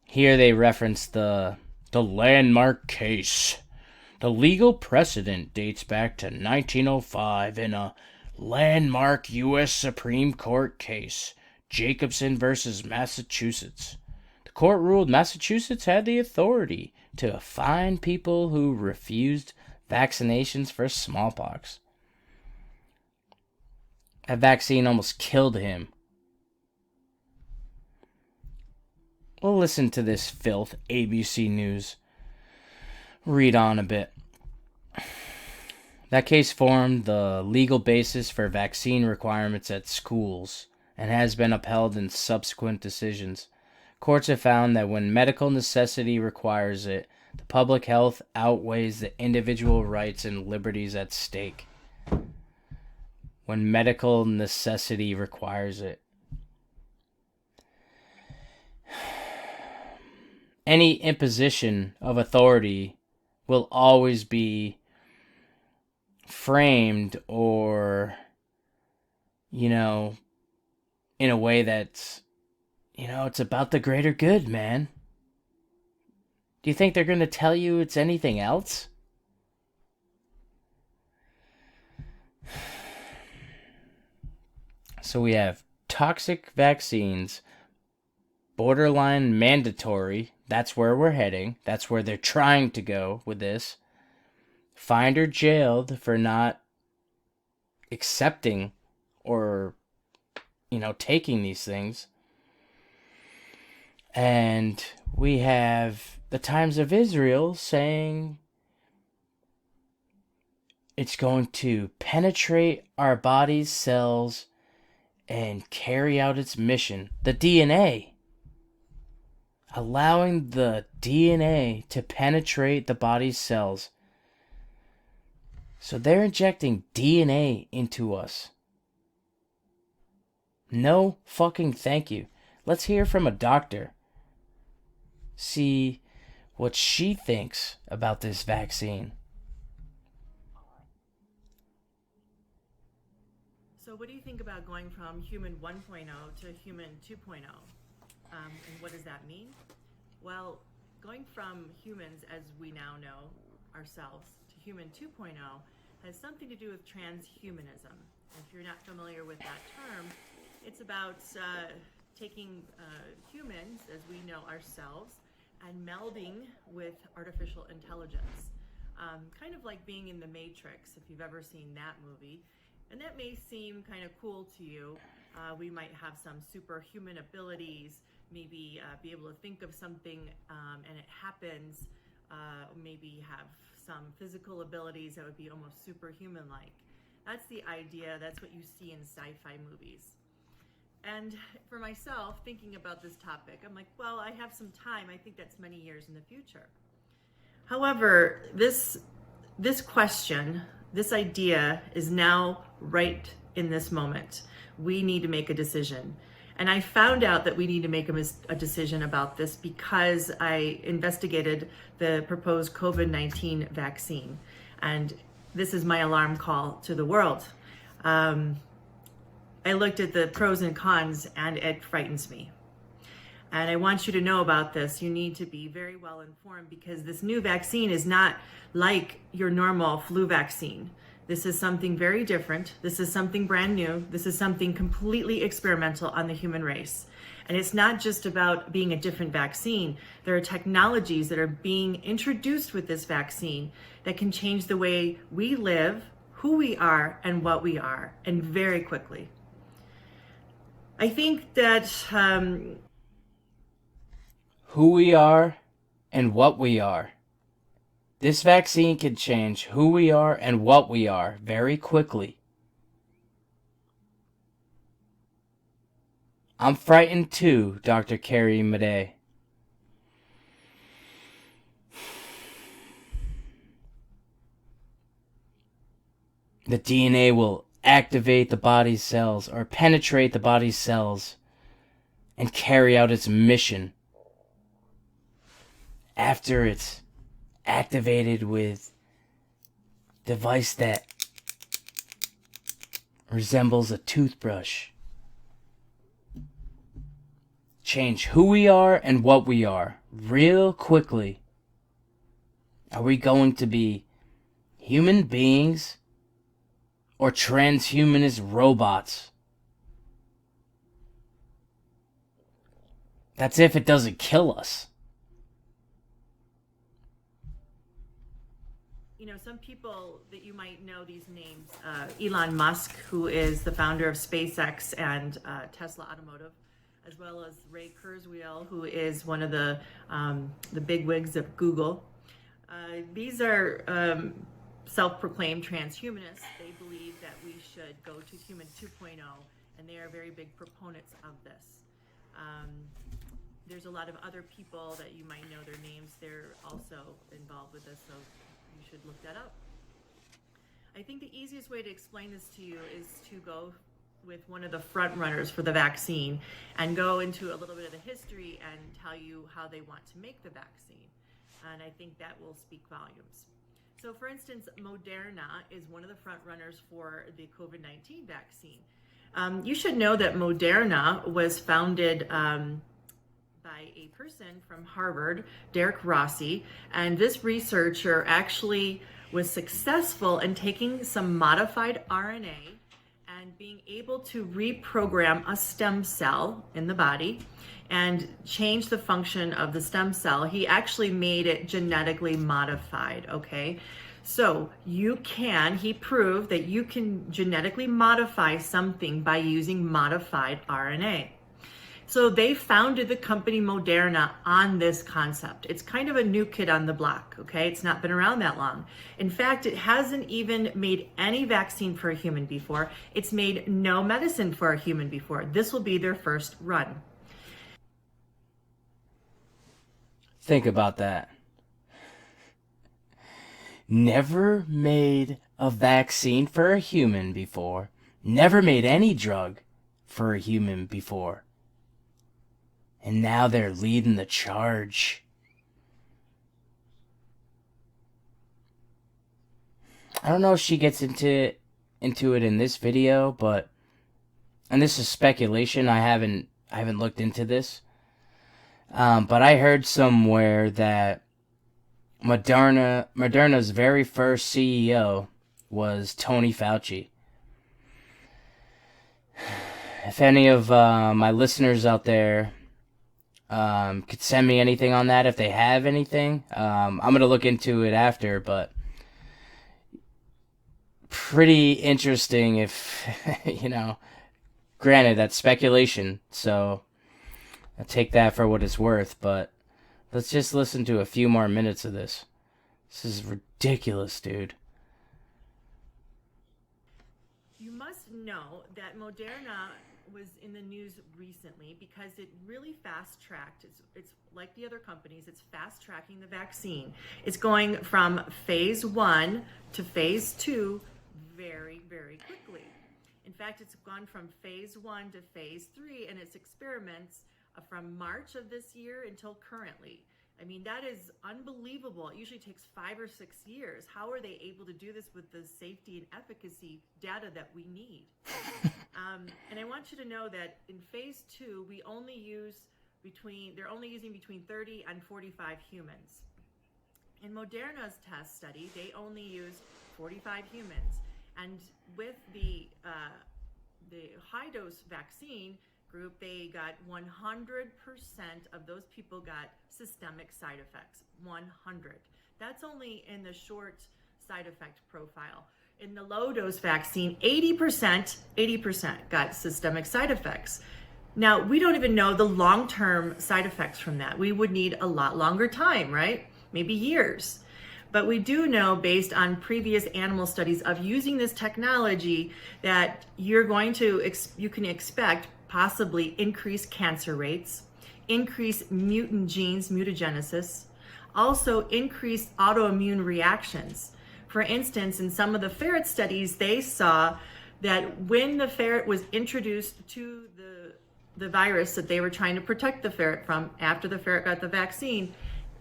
C: Here they reference the landmark case. The legal precedent dates back to 1905 in a landmark U.S. Supreme Court case, Jacobson versus Massachusetts. The court ruled Massachusetts had the authority to fine people who refused vaccinations for smallpox. That vaccine almost killed him. We'll listen to this filth, ABC News. Read on a bit. That case formed the legal basis for vaccine requirements at schools and has been upheld in subsequent decisions. Courts have found that when medical necessity requires it, the public health outweighs the individual rights and liberties at stake. When medical necessity requires it. Any imposition of authority will always be framed or, in a way that's, it's about the greater good, man. Do you think they're going to tell you it's anything else? So we have toxic vaccines, borderline mandatory. That's where we're heading. That's where they're trying to go with this. Fined or jailed for not accepting or, taking these things. And we have the Times of Israel saying it's going to penetrate our body's cells and carry out its mission. The DNA. Allowing the DNA to penetrate the body's cells. So they're injecting DNA into us. No fucking thank you. Let's hear from a doctor. See what she thinks about this vaccine.
N: So what do you think about going from human 1.0 to human 2.0? And what does that mean? Well, going from humans, as we now know ourselves, to human 2.0 has something to do with transhumanism. If you're not familiar with that term, it's about taking humans, as we know ourselves, and melding with artificial intelligence. Kind of like being in the Matrix, if you've ever seen that movie. And that may seem kind of cool to you. We might have some superhuman abilities, maybe be able to think of something and it happens, maybe have some physical abilities that would be almost superhuman-like. That's the idea, that's what you see in sci-fi movies. And for myself, thinking about this topic, I'm like, well, I have some time. I think that's many years in the future. However, this question, this idea is now right in this moment. We need to make a decision. And I found out that we need to make a decision about this because I investigated the proposed COVID-19 vaccine. And this is my alarm call to the world. I looked at the pros and cons and it frightens me. And I want you to know about this. You need to be very well informed because this new vaccine is not like your normal flu vaccine. This is something very different. This is something brand new. This is something completely experimental on the human race. And it's not just about being a different vaccine. There are technologies that are being introduced with this vaccine that can change the way we live, who we are, and what we are, and very quickly. I think that
C: who we are and what we are. This vaccine can change who we are and what we are very quickly. I'm frightened too, Dr. Carrie Madej. The DNA will activate the body's cells or penetrate the body's cells and carry out its mission. After it's activated with a device that resembles a toothbrush. Change who we are and what we are real quickly. Are we going to be human beings or transhumanist robots? That's if it doesn't kill us.
N: You know, some people that you might know these names, Elon Musk, who is the founder of SpaceX and Tesla Automotive, as well as Ray Kurzweil, who is one of the bigwigs of Google. These are self-proclaimed transhumanists. They believe that we should go to human 2.0, and they are very big proponents of this. There's a lot of other people that you might know their names. They're also involved with this, so you should look that up. I think the easiest way to explain this to you is to go with one of the front runners for the vaccine and go into a little bit of the history and tell you how they want to make the vaccine. And I think that will speak volumes. So for instance, Moderna is one of the front runners for the COVID-19 vaccine. You should know that Moderna was founded by a person from Harvard, Derek Rossi, and this researcher actually was successful in taking some modified RNA and being able to reprogram a stem cell in the body and change the function of the stem cell. He actually made it genetically modified, okay? So he proved that you can genetically modify something by using modified RNA. So they founded the company Moderna on this concept. It's kind of a new kid on the block, okay? It's not been around that long. In fact, it hasn't even made any vaccine for a human before. It's made no medicine for a human before. This will be their first run.
C: Think about that. Never made a vaccine for a human before. Never made any drug for a human before. And now they're leading the charge. I don't know if she gets into it in this video, and this is speculation. I haven't looked into this. But I heard somewhere that Moderna's very first CEO was Tony Fauci. If any of my listeners out there could send me anything on that, if they have anything, I'm going to look into it after, but pretty interesting if, granted, that's speculation, so I'll take that for what it's worth, but let's just listen to a few more minutes of this. This is ridiculous, dude.
N: You must know that Moderna was in the news recently because it really fast-tracked. It's like the other companies, it's fast-tracking the vaccine. It's going from phase 1 to phase 2 very, very quickly. In fact, it's gone from phase 1 to phase 3 in its experiments from March of this year until currently. I mean, that is unbelievable. It usually takes 5 or 6 years. How are they able to do this with the safety and efficacy data that we need? And I want you to know that in phase 2, they're only using between 30 and 45 humans. In Moderna's test study, they only used 45 humans. And with the high-dose vaccine group, they got 100% of those people got systemic side effects. 100. That's only in the short side effect profile. In the low-dose vaccine, 80% got systemic side effects. Now, we don't even know the long-term side effects from that. We would need a lot longer time, right? Maybe years. But we do know, based on previous animal studies of using this technology, that you can expect possibly increased cancer rates, increased mutant genes, mutagenesis, also increased autoimmune reactions. For instance, in some of the ferret studies, they saw that when the ferret was introduced to the virus that they were trying to protect the ferret from after the ferret got the vaccine,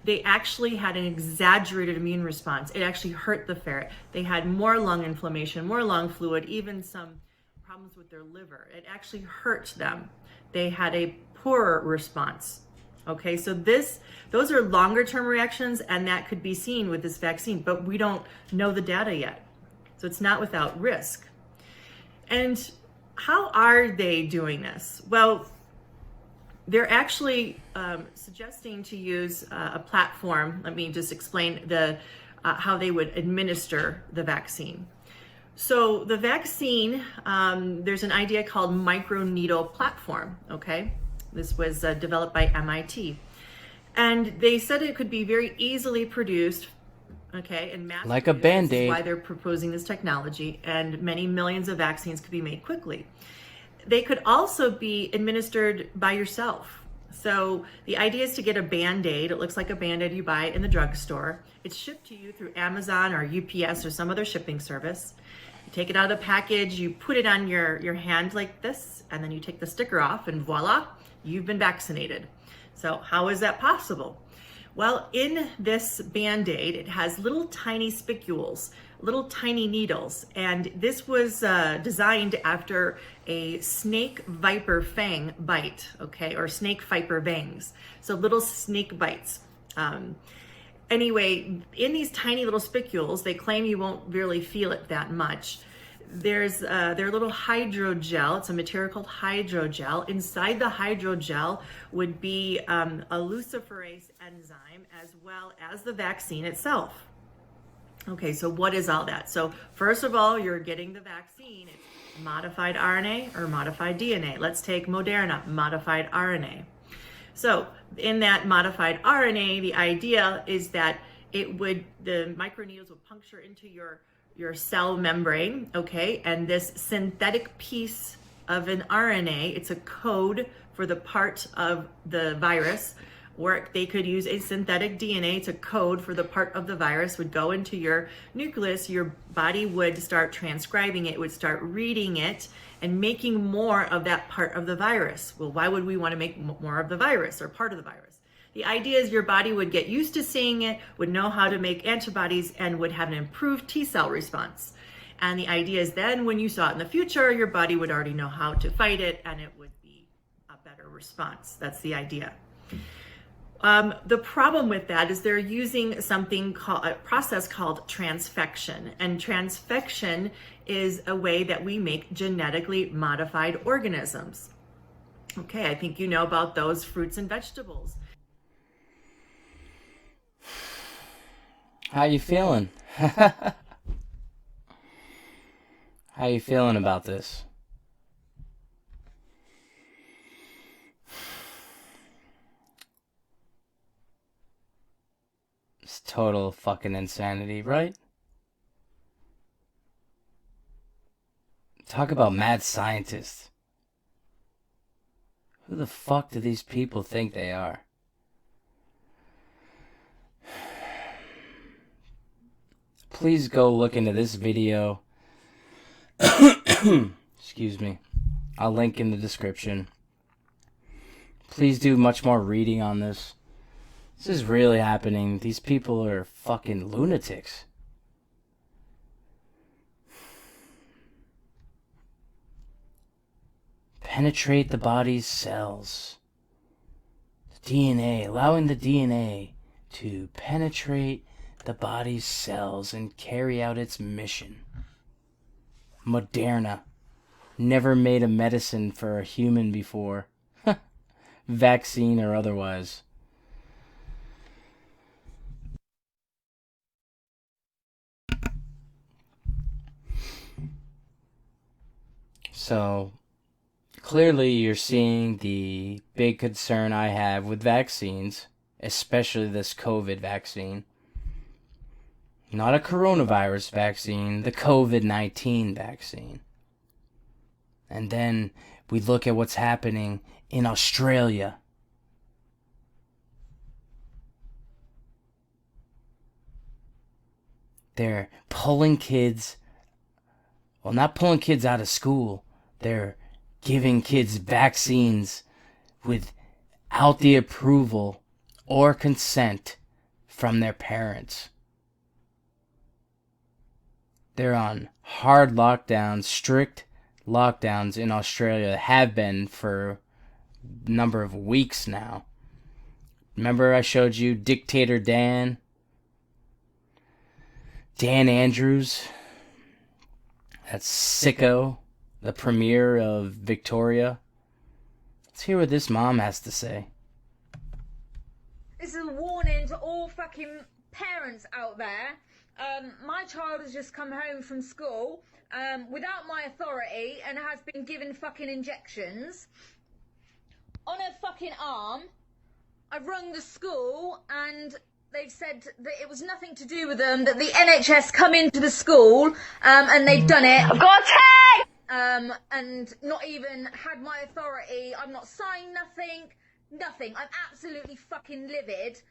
N: they actually had an exaggerated immune response. It actually hurt the ferret. They had more lung inflammation, more lung fluid, even some problems with their liver. It actually hurt them. They had a poorer response. Okay, so those are longer term reactions, and that could be seen with this vaccine, but we don't know the data yet. So it's not without risk. And how are they doing this? Well, they're actually suggesting to use a platform. Let me just explain how they would administer the vaccine. So the vaccine, there's an idea called microneedle platform, okay? This was developed by MIT. And they said it could be very easily produced, okay, and mass
C: like a
N: produced.
C: Band-Aid.
N: This is why they're proposing this technology, and many millions of vaccines could be made quickly. They could also be administered by yourself. So the idea is to get a Band-Aid. It looks like a Band-Aid you buy in the drugstore. It's shipped to you through Amazon or UPS or some other shipping service. You take it out of the package, you put it on your hand like this, and then you take the sticker off, and voila, you've been vaccinated. So how is that possible? Well, in this Band-Aid, it has little tiny spicules, little tiny needles, and this was designed after a snake viper fang bite, okay, or snake viper bangs. So little snake bites. Anyway, in these tiny little spicules, they claim you won't really feel it that much. There's their little hydrogel. It's a material called hydrogel. Inside the hydrogel would be a luciferase enzyme as well as the vaccine itself. Okay, so what is all that? So first of all, you're getting the vaccine. It's modified RNA or modified DNA. Let's take Moderna, modified RNA. So in that modified RNA, the idea is that the microneedles would puncture into your cell membrane, okay? And this synthetic piece of an RNA, it's a code for the part of the virus, or they could use a synthetic DNA. It's a code for the part of the virus, would go into your nucleus. Your body would start transcribing it, would start reading it, and making more of that part of the virus. Well, why would we want to make more of the virus or part of the virus? The idea is your body would get used to seeing it, would know how to make antibodies, and would have an improved T-cell response. And the idea is then when you saw it in the future, your body would already know how to fight it, and it would be a better response. That's the idea. The problem with that is they're using a process called transfection. And transfection is a way that we make genetically modified organisms. Okay, I think you know about those fruits and vegetables.
C: How you feeling? How you feeling about this? It's total fucking insanity, right? Talk about mad scientists. Who the fuck do these people think they are? Please go look into this video. Excuse me. I'll link in the description. Please do much more reading on this. This is really happening. These people are fucking lunatics. Penetrate the body's cells. The DNA, allowing the DNA to penetrate the body's cells and carry out its mission. Moderna. Never made a medicine for a human before. Vaccine or otherwise. So, clearly you're seeing the big concern I have with vaccines, especially this COVID vaccine. Not a coronavirus vaccine, the COVID-19 vaccine. And then we look at what's happening in Australia. They're pulling kids, well, not pulling kids out of school. They're giving kids vaccines without the approval or consent from their parents. They're on hard lockdowns, strict lockdowns in Australia, have been for a number of weeks now. Remember I showed you Dictator Dan Andrews? That sicko, the premier of Victoria. Let's hear what this mom has to say.
O: This is a warning to all fucking parents out there. My child has just come home from school without my authority and has been given fucking injections on her fucking arm. I've rung the school and they've said that it was nothing to do with them, that the NHS come into the school and they've done it. I've got a tag! And not even had my authority. I've not signed nothing. Nothing. I'm absolutely fucking livid.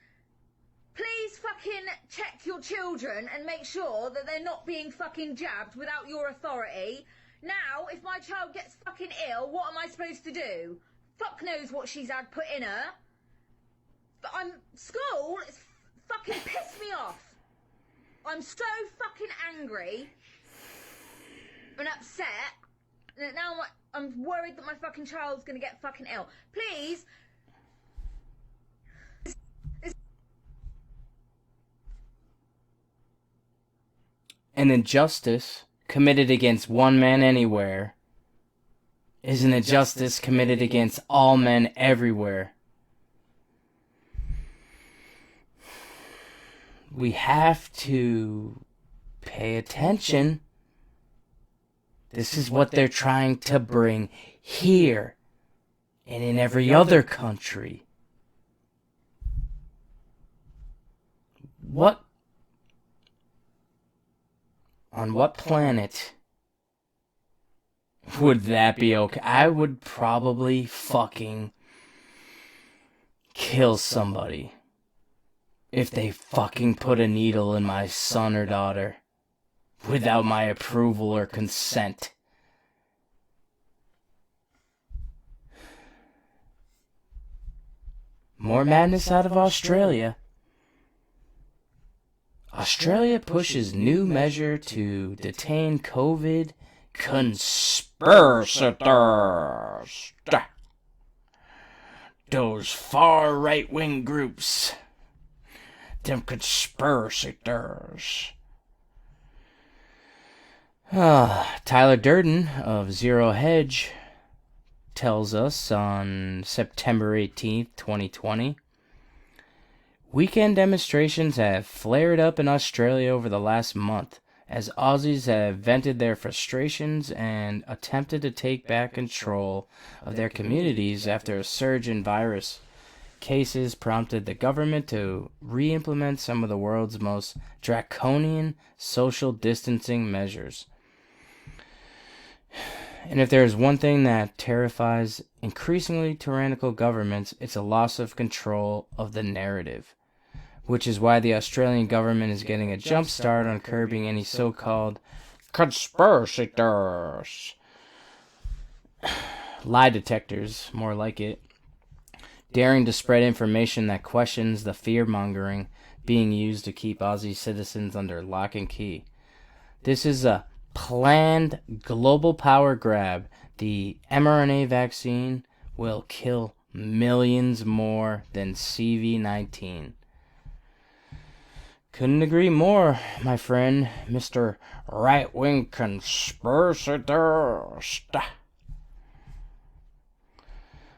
O: Please fucking check your children and make sure that they're not being fucking jabbed without your authority. Now, if my child gets fucking ill, what am I supposed to do? Fuck knows what she's had put in her. But school, it's fucking pissed me off. I'm so fucking angry and upset. And now I'm worried that my fucking child's gonna get fucking ill. Please.
C: An injustice committed against one man anywhere is an injustice committed against all men everywhere. We have to pay attention. This is what they're trying to bring here and in every other country. On what planet would that be okay? I would probably fucking kill somebody if they fucking put a needle in my son or daughter without my approval or consent. More madness out of Australia. Australia pushes new measure to detain COVID conspirators. Those far right-wing groups. Them conspirators. Tyler Durden of Zero Hedge tells us on September 18th, 2020, weekend demonstrations have flared up in Australia over the last month as Aussies have vented their frustrations and attempted to take back control of their communities after a surge in virus cases prompted the government to re-implement some of the world's most draconian social distancing measures. And if there is one thing that terrifies increasingly tyrannical governments, it's a loss of control of the narrative, which is why the Australian government is getting a jump start on curbing any so-called conspiracy theorists. Lie detectors, more like it, daring to spread information that questions the fear-mongering being used to keep Aussie citizens under lock and key. This is a planned global power grab. The mRNA vaccine will kill millions more than CV-19. Couldn't agree more, my friend, Mr. Right-Wing Conspiracy Theorist.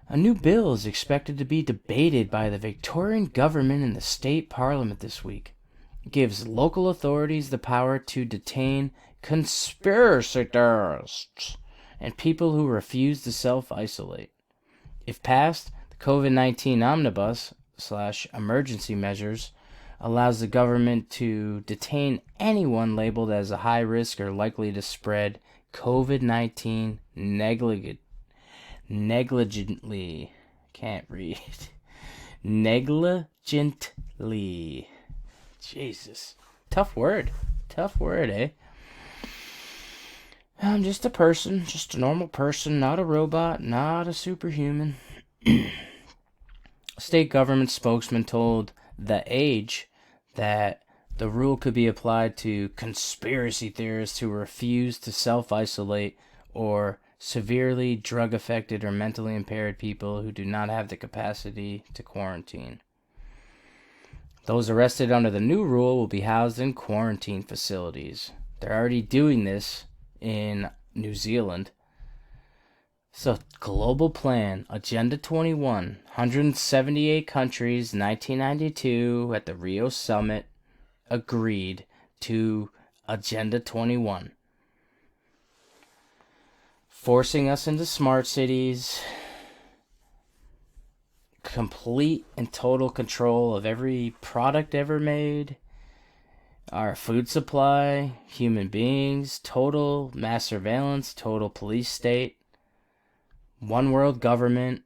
C: A new bill is expected to be debated by the Victorian government in the state parliament this week. It gives local authorities the power to detain conspiracy theorists and people who refuse to self-isolate. If passed, the COVID-19 omnibus / emergency measures allows the government to detain anyone labeled as a high risk or likely to spread COVID-19 negligently. Can't read. Negligently. Jesus. Tough word, eh? I'm just a person, just a normal person, not a robot, not a superhuman. A state government spokesman told The Age that the rule could be applied to conspiracy theorists who refuse to self-isolate or severely drug-affected or mentally impaired people who do not have the capacity to quarantine. Those arrested under the new rule will be housed in quarantine facilities. They're already doing this in New Zealand. So, global plan, Agenda 21, 178 countries, 1992, at the Rio Summit, agreed to Agenda 21. Forcing us into smart cities, complete and total control of every product ever made, our food supply, human beings, total mass surveillance, total police state, one world government,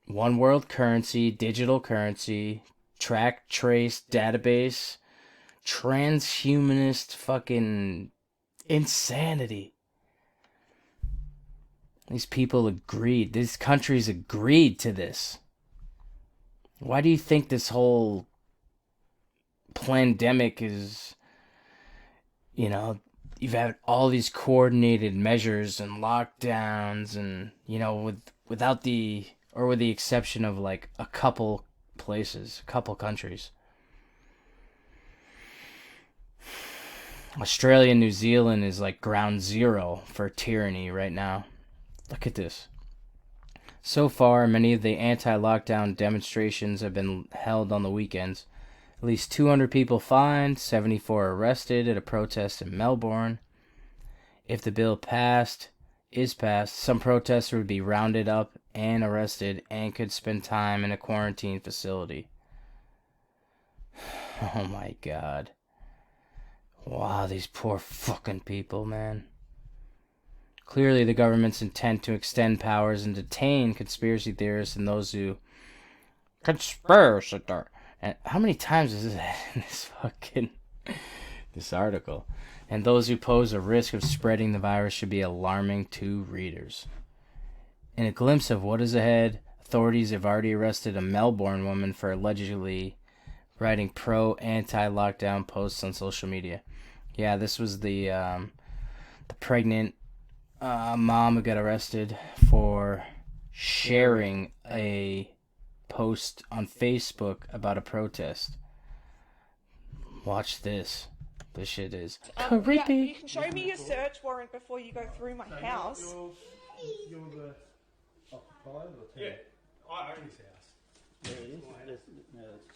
C: one world currency, digital currency, track, trace, database, transhumanist fucking insanity. These people agreed. These countries agreed to this. Why do you think this whole pandemic is, you've had all these coordinated measures and lockdowns and, with the exception of like a couple places, a couple countries. Australia and New Zealand is like ground zero for tyranny right now. Look at this. So far, many of the anti-lockdown demonstrations have been held on the weekends. At least 200 people fined, 74 arrested at a protest in Melbourne. If the bill is passed, some protesters would be rounded up and arrested and could spend time in a quarantine facility. Oh my God. Wow, these poor fucking people, man. Clearly, the government's intent to extend powers and detain conspiracy theorists and those who... Conspiracy theorists. And how many times is this in this article? And those who pose a risk of spreading the virus should be alarming to readers. In a glimpse of what is ahead, authorities have already arrested a Melbourne woman for allegedly writing pro-anti-lockdown posts on social media. Yeah, this was the pregnant mom who got arrested for sharing a post on Facebook about a protest. Watch this. This shit is creepy.
P: Yeah, you can show me your search warrant before you go through my house.
Q: You're the occupied or tenant?
K: Yeah, I own this house.
Q: Yeah, it is.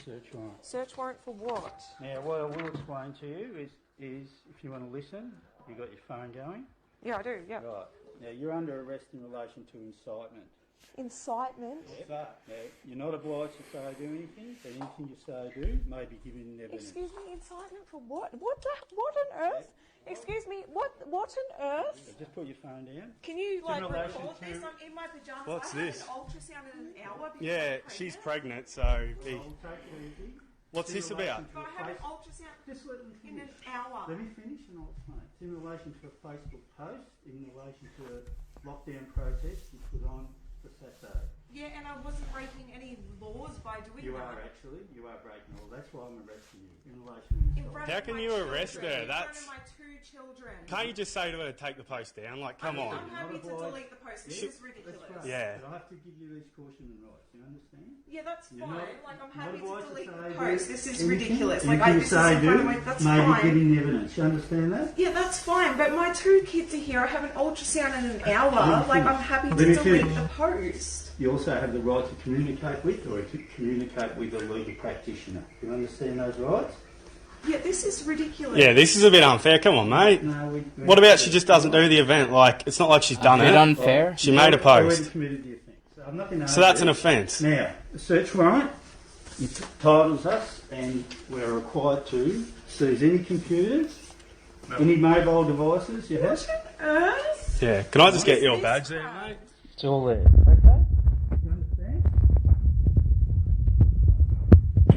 Q: Search warrant.
P: Search warrant for what?
Q: Now, what I will explain to you is if you want to listen, you got your phone going?
P: Yeah, I do, yeah.
Q: Right. Now, you're under arrest in relation to incitement.
P: Incitement?
Q: But now, you're not obliged to say do anything, but anything you say do may be given evidence.
P: Excuse me, incitement for what? What on earth? Excuse me, what on earth?
Q: So just put your phone down.
P: Can you
Q: In relation
P: record
Q: to-
P: this? I'm in my pajamas.
K: What's
P: I have
K: this?
P: an ultrasound in an hour. because
K: Yeah,
P: I'm
K: she's
P: pregnant.
K: pregnant, so...
Q: I'll take it easy.
K: What's this about?
P: I have an ultrasound
Q: Just let me
P: in
Q: finish.
P: an hour.
Q: Let me finish and I'll explain. It's in relation to a Facebook post, in relation to a lockdown protest you put on for Saturday.
P: Yeah, and I wasn't breaking any laws by doing
Q: You
P: that.
Q: are actually, you are breaking all. That's why I'm arresting you in relation to
P: In front
K: How
P: of
K: can
P: my
K: you arrest
P: children,
K: her?
P: In
K: That's...
P: front of my two children.
K: Can't you just say to her to take the post down? Like, come on.
P: I'm happy to delete the post. This is ridiculous.
Q: That's right.
K: Yeah.
Q: But I have to give you these cautionary rights. You understand?
P: Yeah, that's
Q: You're
P: fine.
Q: not-
P: Like, I'm
Q: not
P: happy to
Q: obliged
P: delete
Q: say
P: the
Q: do
P: post. This is
Q: anything.
P: ridiculous.
Q: Anything
P: Like,
Q: you
P: this is
Q: say
P: in
Q: do
P: front of my... That's
Q: may be
P: fine.
Q: giving evidence. You understand that?
P: Yeah, that's fine. But my two kids are here. I have an ultrasound in an hour.
Q: Let me
P: Like, I'm
Q: finish.
P: happy to
Q: Let me
P: delete
Q: finish.
P: the post.
Q: You also have the right to communicate with or to communicate with a legal practitioner. Do you understand those rights?
P: Yeah, this is ridiculous.
K: Yeah, this is a bit unfair. Come on, mate.
Q: No,
K: What about she just doesn't do the event? Like, it's not like she's done
C: bit
K: it.
C: unfair.
K: She made a
Q: Already
K: post.
Q: committed the offence. So I'm not going to
K: So that's an
Q: argue.
K: offence.
Q: Now, the search warrant entitles us, and we're required to seize any computers, any mobile devices you have.
P: Earth?
K: Yeah. Can I just get your badge there, mate?
C: It's all there.
Q: You understand?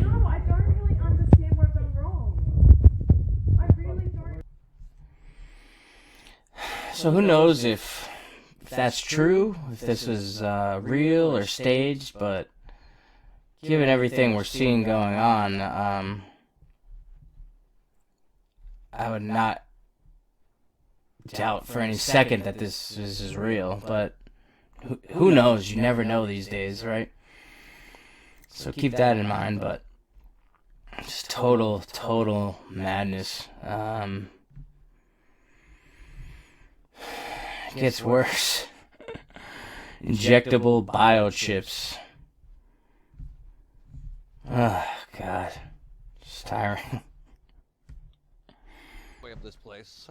P: No, I don't really understand what's done wrong. I really don't.
C: So who knows if that's true, if this is real or staged, but given everything we're seeing going on, I would not doubt for any second that this is real, but who knows? You never know these days, right? So keep that in mind, but just total madness. It gets worse. injectable biochips. Oh, God. It's tiring.
R: Way up this place.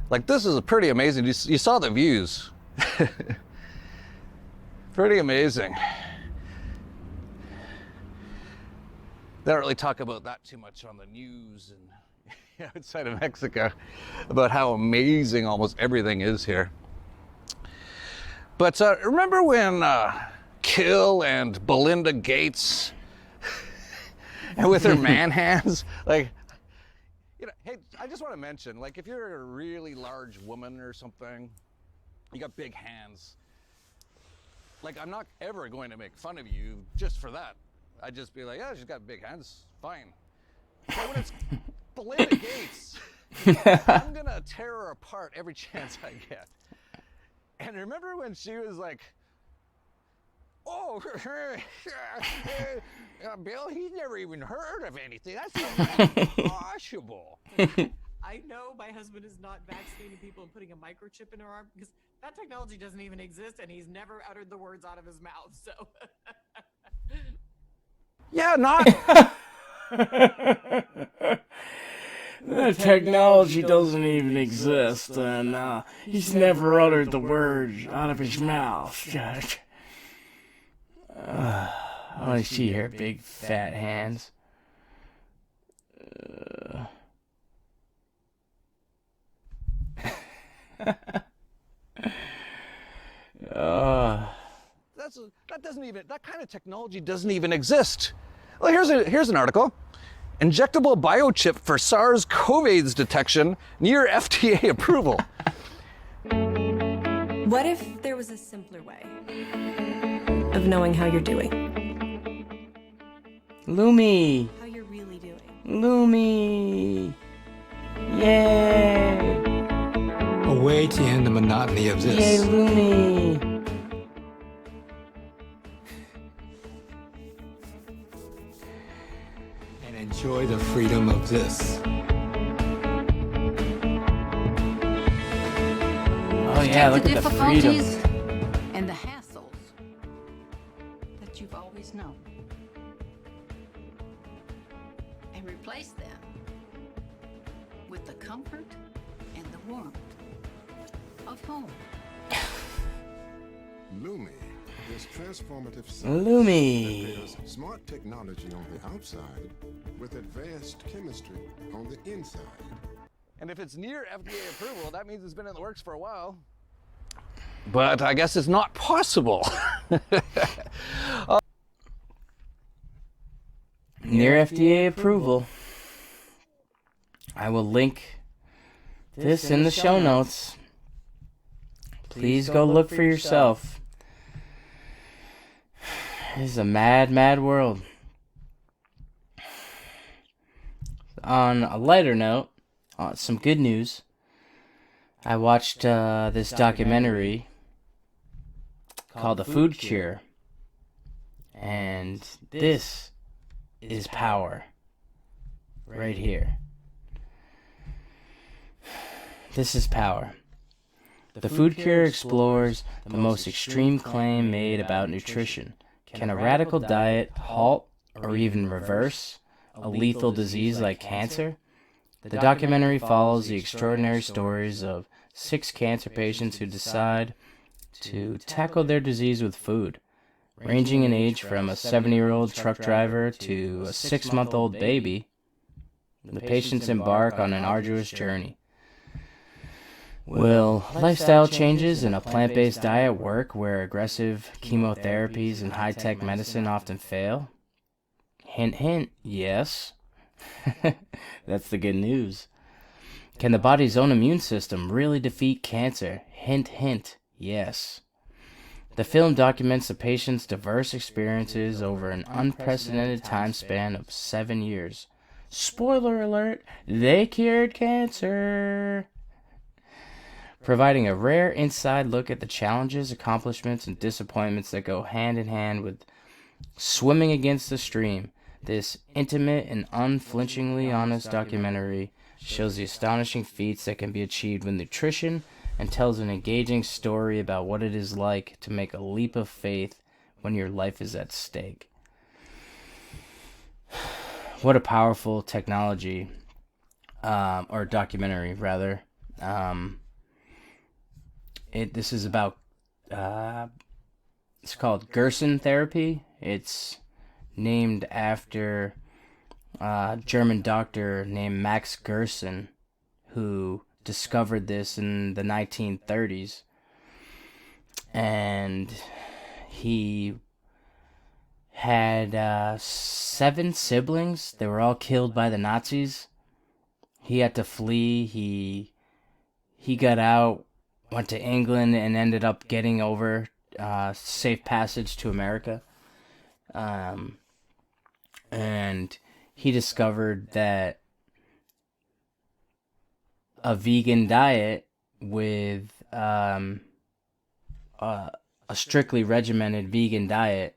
R: Like, this is pretty amazing. You saw the views. Pretty amazing. They don't really talk about that too much on the news and outside of Mexico about how amazing almost everything is here. But remember when Kill and Belinda Gates and with her man hands, like, you know, hey, I just want to mention, like, if you're a really large woman or something, you got big hands. Like, I'm not ever going to make fun of you just for that. I'd just be like, yeah, she's got big hands, fine. But when it's Belinda Gates, I'm gonna tear her apart every chance I get. And remember when she was like, oh, Bill, he's never even heard of anything. That's impossible.
J: I know my husband is not vaccinating people and putting a microchip in her arm because that technology doesn't even exist and he's never uttered the words out of his mouth, so.
R: Yeah, not.
C: The technology doesn't even exist, and he's never uttered the word out of his mouth. I want to see her big fat hands.
R: That kind of technology doesn't even exist. Well, here's an article. Injectable biochip for SARS-CoV-AIDS detection near FDA approval.
D: What if there was a simpler way of knowing how you're doing?
C: Lumi.
D: How you're really doing.
C: Lumi. Yay.
S: A way to end the monotony of this.
C: Yay, Lumi.
S: And enjoy the freedom of this.
C: Oh yeah, look at the freedom.
T: And the hassles that you've always known. And replace them with the comfort and the warmth of home.
U: Lumi is transformative science
C: Lumi.
U: that pairs smart technology on the outside with advanced chemistry on the inside.
R: And if it's near FDA approval, that means it's been in the works for a while. But I guess it's not possible.
C: Near FDA approval. I will link this in the show notes. Please go look for yourself. This is a mad, mad world. On a lighter note, some good news. I watched this documentary called The Food Cure. And this is power. Right here. This is power. The Food Cure explores the most extreme claim made about nutrition. Can a radical diet halt or even reverse a lethal disease like cancer? The documentary follows the extraordinary stories of 6 cancer patients who decide to tackle their disease with food, ranging in age from a 70-year-old truck driver to a 6-month-old baby. The patients embark on an arduous journey. Will lifestyle changes and a plant-based diet work where aggressive chemotherapies and high-tech medicine often fail? Hint, hint, yes. That's the good news. Can the body's own immune system really defeat cancer? Hint, hint, yes. The film documents the patient's diverse experiences over an unprecedented time span of 7 years. Spoiler alert, they cured cancer. Providing a rare inside look at the challenges, accomplishments, and disappointments that go hand in hand with swimming against the stream. This intimate and unflinchingly honest documentary shows the astonishing feats that can be achieved with nutrition and tells an engaging story about what it is like to make a leap of faith when your life is at stake. What a powerful technology, or documentary rather. This is about, it's called Gerson therapy. It's named after a German doctor named Max Gerson, who discovered this in the 1930s. And he had 7 siblings. They were all killed by the Nazis. He had to flee. He got out, went to England, and ended up getting over safe passage to America. And he discovered that a vegan diet with a strictly regimented vegan diet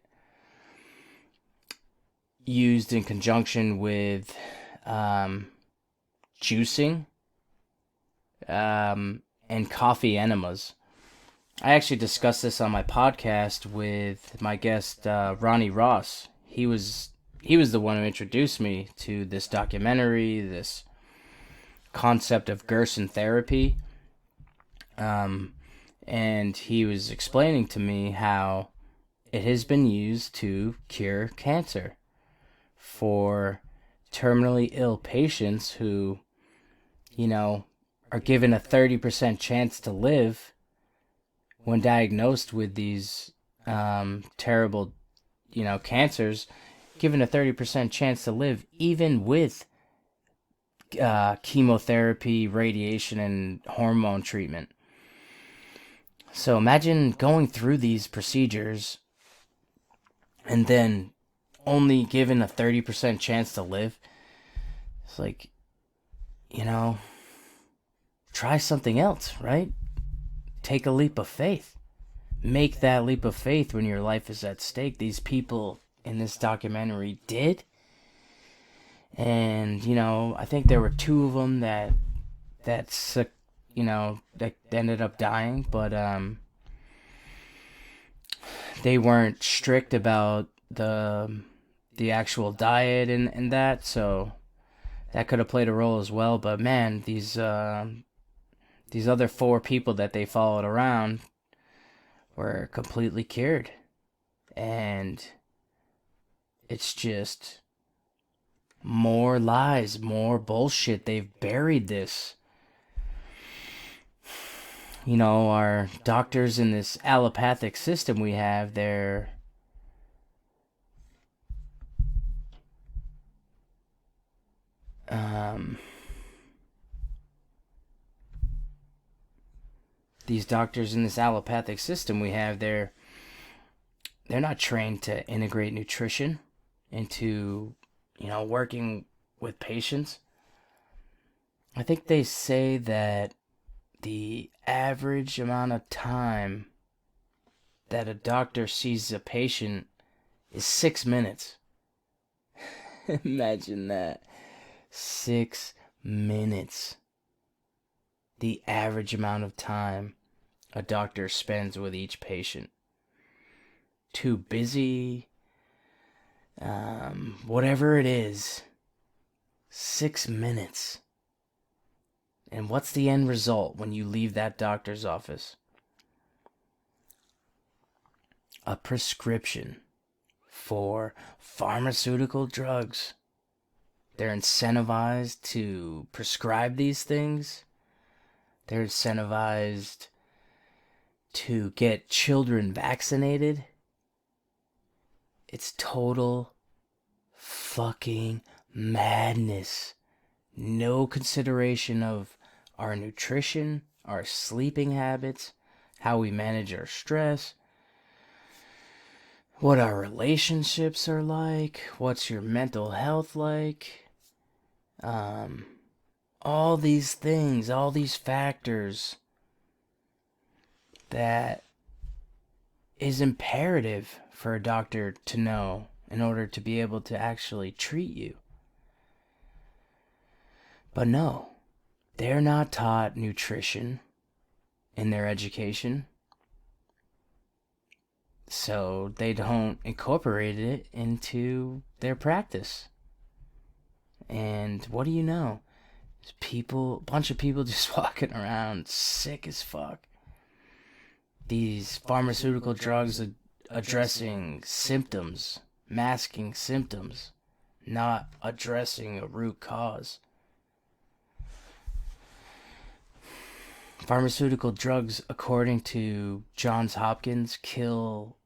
C: used in conjunction with juicing and coffee enemas. I actually discussed this on my podcast with my guest Ronnie Ross. He was the one who introduced me to this documentary, this concept of Gerson therapy. And he was explaining to me how it has been used to cure cancer for terminally ill patients who, are given a 30% chance to live when diagnosed with these terrible, cancers, given a 30% chance to live even with chemotherapy, radiation, and hormone treatment. So imagine going through these procedures and then only given a 30% chance to live. It's like, try something else, right? Take a leap of faith. Make that leap of faith when your life is at stake. These people in this documentary did. And, I think there were 2 of them that ended up dying, but they weren't strict about the actual diet and that, so that could have played a role as well. But man, these other 4 people that they followed around were completely cured. And it's just more lies, more bullshit. They've buried this. Our doctors in this allopathic system we have, these doctors in this allopathic system we have, they're not trained to integrate nutrition into, working with patients. I think they say that the average amount of time that a doctor sees a patient is 6 minutes. Imagine that. 6 minutes. The average amount of time a doctor spends with each patient. Too busy, whatever it is. 6 minutes. And what's the end result when you leave that doctor's office? A prescription for pharmaceutical drugs. They're incentivized to prescribe these things. They're incentivized to get children vaccinated. It's total fucking madness. No consideration of our nutrition, our sleeping habits, how we manage our stress, what our relationships are like, what's your mental health like. All these things, all these factors that is imperative for a doctor to know in order to be able to actually treat you. But no, they're not taught nutrition in their education. So they don't incorporate it into their practice. And what do you know? There's a bunch of people just walking around sick as fuck. These pharmaceutical drugs are addressing symptoms, masking symptoms, not addressing a root cause. Pharmaceutical drugs, according to Johns Hopkins, kill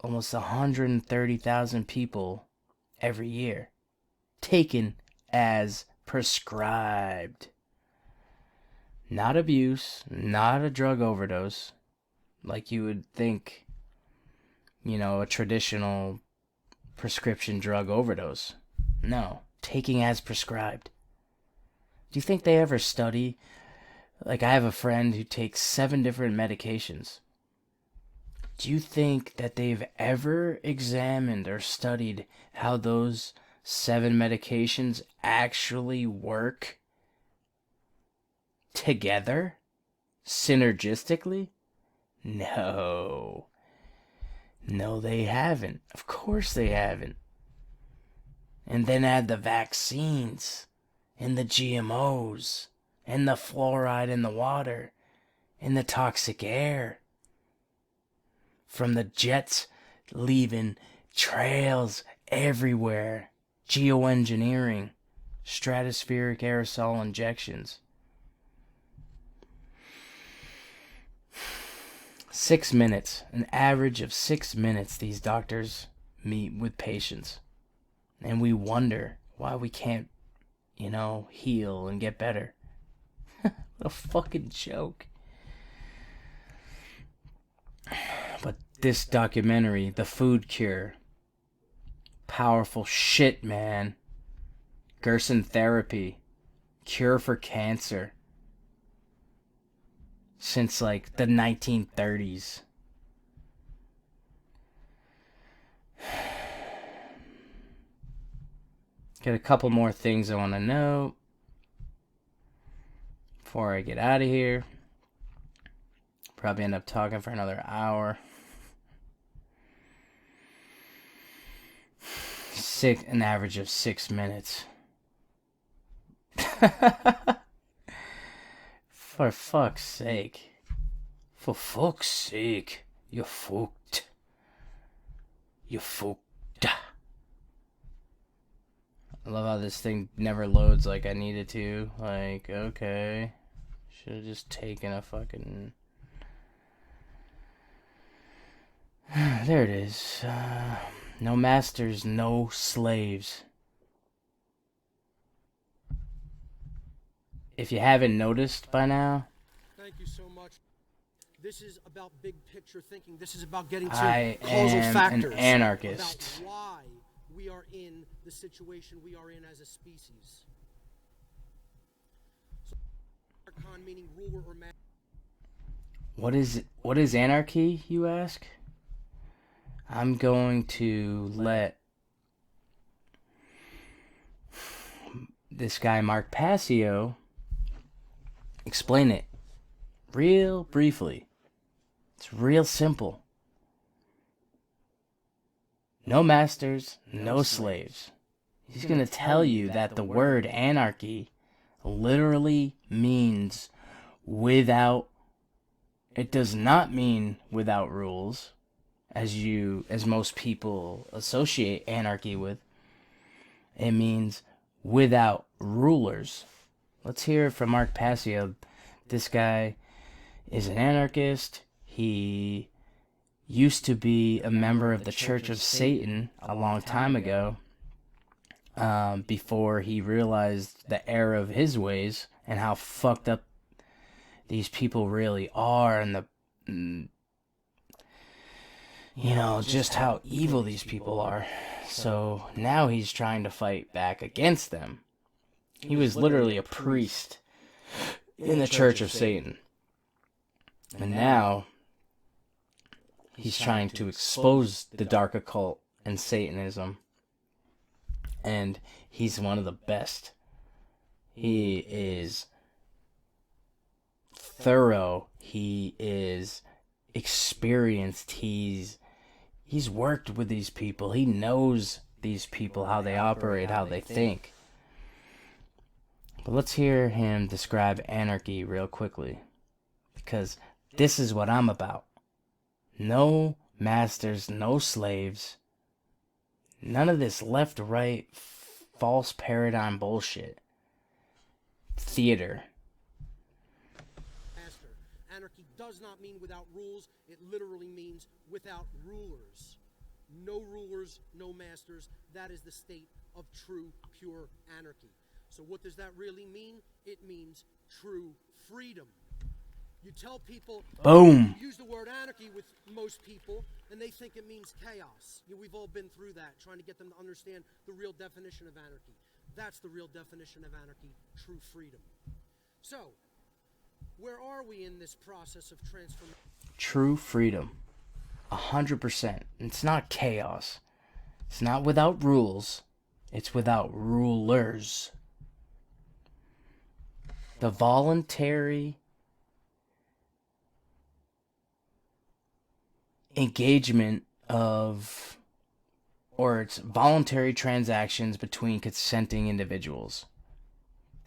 C: almost 130,000 people every year, taken as prescribed. Not abuse, not a drug overdose, like you would think, a traditional prescription drug overdose. No, taking as prescribed. Do you think they ever study? Like, I have a friend who takes 7 different medications. Do you think that they've ever examined or studied how those 7 medications actually work together? Synergistically? No. No, they haven't. Of course they haven't. And then add the vaccines, and the GMOs, and the fluoride in the water, and the toxic air from the jets leaving trails everywhere, geoengineering, stratospheric aerosol injections. 6 minutes, an average of 6 minutes these doctors meet with patients. And we wonder why we can't, heal and get better. What a fucking joke. But this documentary, The Food Cure, powerful shit, man. Gerson therapy, cure for cancer. Since like the 1930s. Got a couple more things I want to know before I get out of here. Probably end up talking for another hour. An average of 6 minutes. For fuck's sake. For fuck's sake. You're fucked. You're fucked. I love how this thing never loads like I needed to. Like, okay. Should have just taken a fucking... There it is. No masters, no slaves. If you haven't noticed by now,
B: thank you so much. This is about big picture thinking. This is about getting to
C: I
B: causal
C: am
B: factors.
C: an anarchist.
B: About why we are in the situation we are in as a species. So, meaning ruler or man.
C: What is anarchy, you ask? I'm going to let this guy Mark Passio explain it real briefly. It's real simple. No masters, no slaves. He's going to tell you that the word anarchy literally means without. It does not mean without rules, as most people associate anarchy with. It means without rulers. Let's hear it from Mark Passio. This guy is an anarchist. He used to be a member of the Church of Satan a long time ago, before he realized the error of his ways and how fucked up these people really are, and just how evil these people are. So now he's trying to fight back against them. He was literally a priest in the Church of Satan. And now he's trying to expose the dark occult and Satanism. And he's one of the best. He is thorough. He is experienced. He's worked with these people. He knows these people, how they operate, how they think. But let's hear him describe anarchy real quickly, because this is what I'm about. No masters, no slaves. None of this left-right false paradigm bullshit. Theater.
B: Anarchy does not mean without rules. It literally means without rulers. No rulers, no masters. That is the state of true, pure anarchy. So what does that really mean? It means true freedom. You tell people,
C: boom,
B: use the word anarchy with most people, and they think it means chaos. We've all been through that, trying to get them to understand the real definition of anarchy. That's the real definition of anarchy, true freedom. So, where are we in this process of transformation?
C: True freedom. 100%. It's not chaos. It's not without rules. It's without rulers. The voluntary engagement of, or it's voluntary transactions between consenting individuals.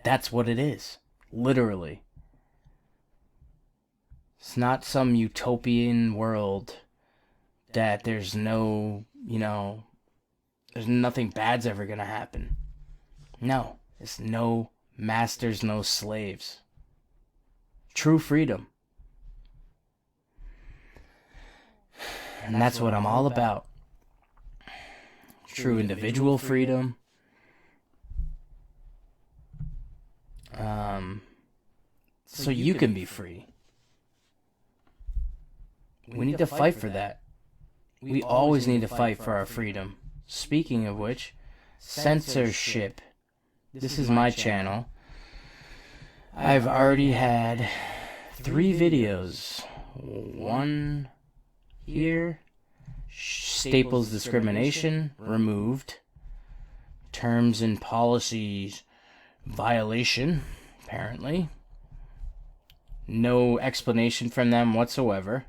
C: That's what it is. Literally. It's not some utopian world that there's no, there's nothing bad's ever gonna happen. No. It's no masters, no slaves. True freedom. And that's what I'm all about. True individual freedom. So you can be free. We need to fight for that. We always need to fight for our freedom. Speaking of which, censorship. This is my channel. I've already had 3 videos. One here. Staples discrimination removed. Terms and policies violation, apparently. No explanation from them whatsoever.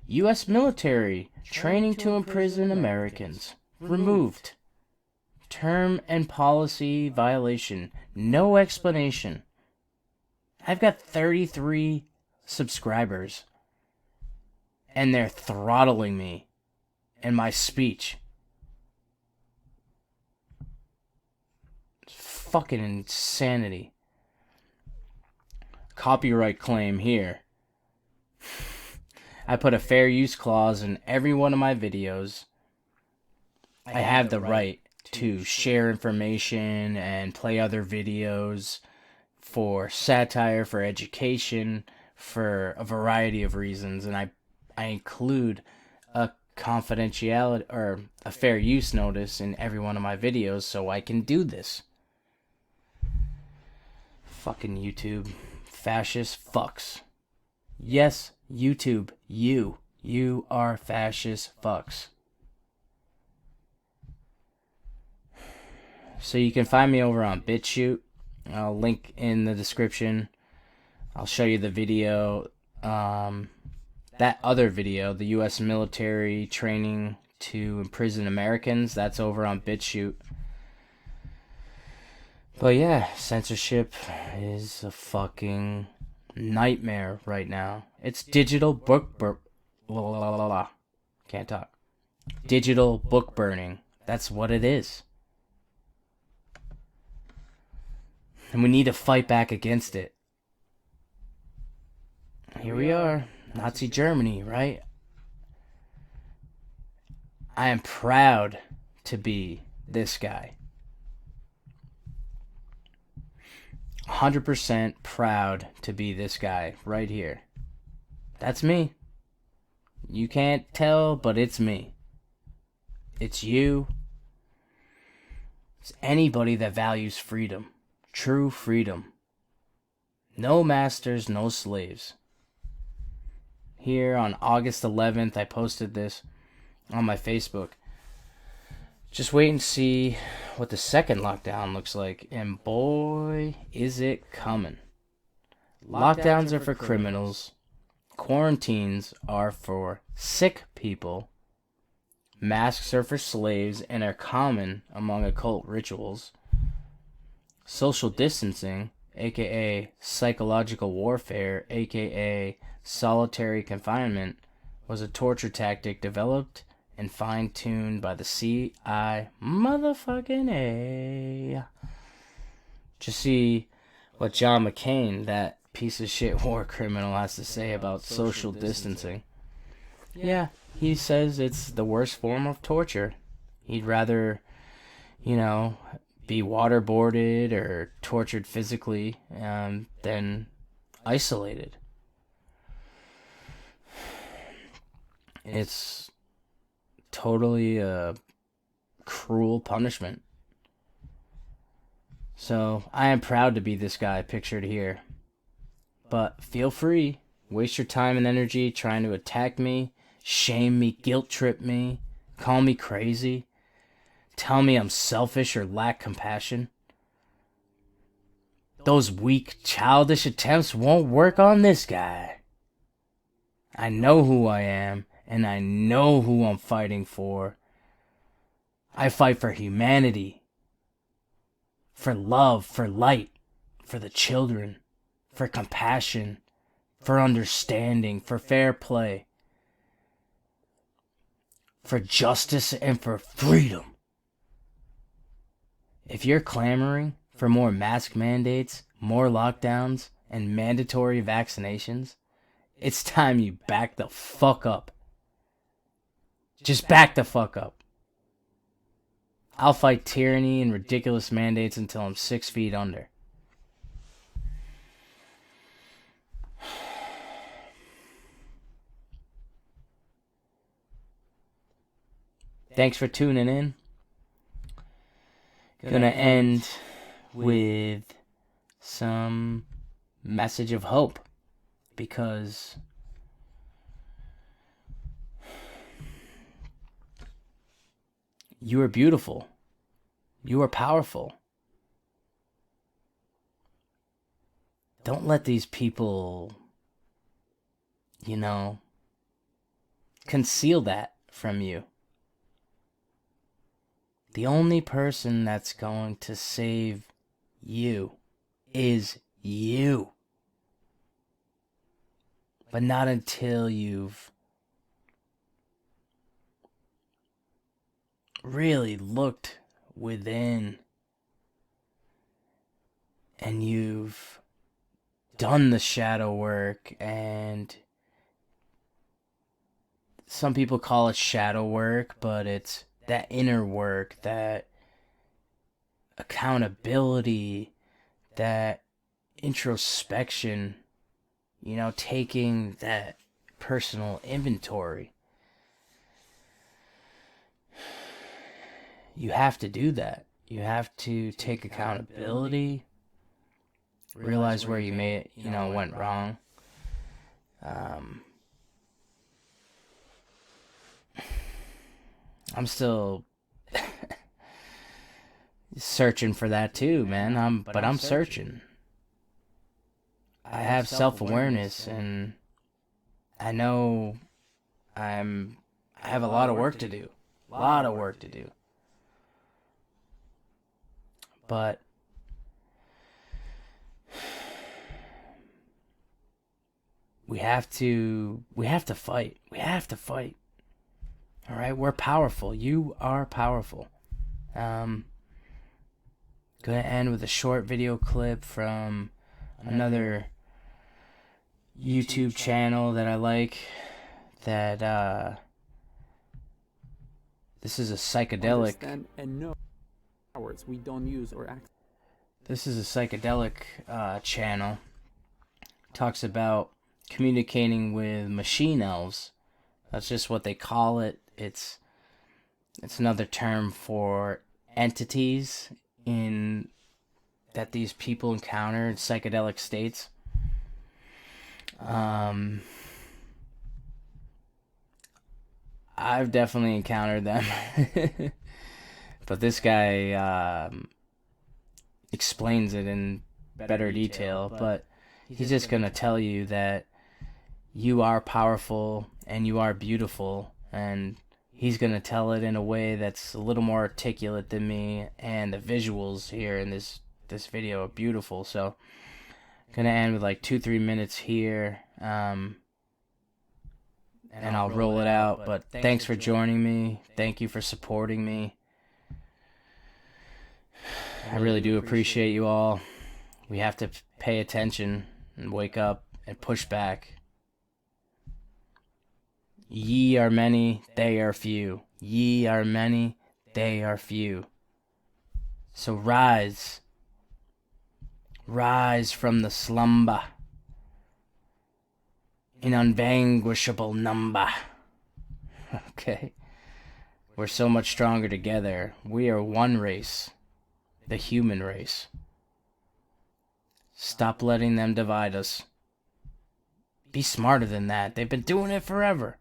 C: U.S. military training to imprison Americans removed. Term and policy violation. No explanation. I've got 33 subscribers. And they're throttling me and my speech. It's fucking insanity. Copyright claim here. I put a fair use clause in every one of my videos. I have the right to share information and play other videos for satire, for education, for a variety of reasons, and I include a confidentiality or a fair use notice in every one of my videos so I can do this. Fucking YouTube. Fascist fucks. Yes, YouTube. You are fascist fucks. So you can find me over on BitChute. I'll link in the description. I'll show you the video. That other video, the U.S. military training to imprison Americans, that's over on BitChute. But yeah, censorship is a fucking nightmare right now. It's digital can't talk. Digital book burning. That's what it is. And we need to fight back against it. Here we are. Nazi Germany, right? I am proud to be this guy. 100% proud to be this guy right here. That's me. You can't tell, but it's me. It's you. It's anybody that values freedom. True freedom. No masters, no slaves. Here on August 11th, I posted this on my Facebook. Just wait and see what the second lockdown looks like. And boy, is it coming. Lockdowns are for criminals. Quarantines are for sick people. Masks are for slaves and are common among occult rituals. Social distancing, aka psychological warfare, aka solitary confinement, was a torture tactic developed and fine-tuned by the CIA motherfucking A. Just see what John McCain, that piece of shit war criminal, has to say about social distancing. Yeah, he says it's the worst form of torture. He'd rather, be waterboarded or tortured physically than isolated. It's totally a cruel punishment. So, I am proud to be this guy pictured here. But feel free, waste your time and energy trying to attack me, shame me, guilt trip me, call me crazy, tell me I'm selfish or lack compassion. Those weak, childish attempts won't work on this guy. I know who I am, and I know who I'm fighting for. I fight for humanity. For love, for light, for the children, for compassion, for understanding, for fair play, for justice and for freedom. If you're clamoring for more mask mandates, more lockdowns, and mandatory vaccinations, it's time you back the fuck up. Just back the fuck up. I'll fight tyranny and ridiculous mandates until I'm 6 feet under. Thanks for tuning in. Gonna end with some message of hope, because you are beautiful. You are powerful. Don't let these people, conceal that from you. The only person that's going to save you is you. But not until you've really looked within and you've done the shadow work, and some people call it shadow work, but it's that inner work, that accountability, that introspection, taking that personal inventory. You have to do that. You have to take accountability, realize where you went wrong. I'm still searching for that too, man. I'm searching. I have self-awareness, and I know I have a lot of work to do. But we have to fight. We have to fight. All right, we're powerful. You are powerful. Gonna end with a short video clip from another YouTube channel that I like. That this is a psychedelic.
A: And no words we don't use or act.
C: This is a psychedelic channel. Talks about communicating with machine elves. That's just what they call it. It's another term for entities that these people encounter in psychedelic states. I've definitely encountered them. But this guy explains it in better detail. But He's just going to tell you that you are powerful and you are beautiful, and he's going to tell it in a way that's a little more articulate than me, and the visuals here in this video are beautiful. So I'm going to end with like 2-3 minutes here, and I'll roll it out. But thanks for joining me. Thank you for supporting me. I really do appreciate you all. We have to pay attention and wake up and push back. Ye are many, they are few. Ye are many, they are few. So rise. Rise from the slumber in unvanquishable number. Okay? We're so much stronger together. We are one race. The human race. Stop letting them divide us. Be smarter than that. They've been doing it forever.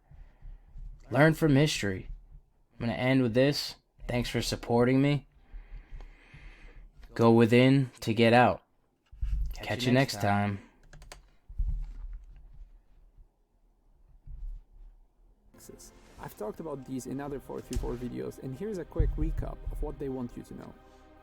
C: Learn from history. I'm going to end with this. Thanks for supporting me. Go within to get out. Catch you next time.
A: I've talked about these in other 434 videos, and here's a quick recap of what they want you to know.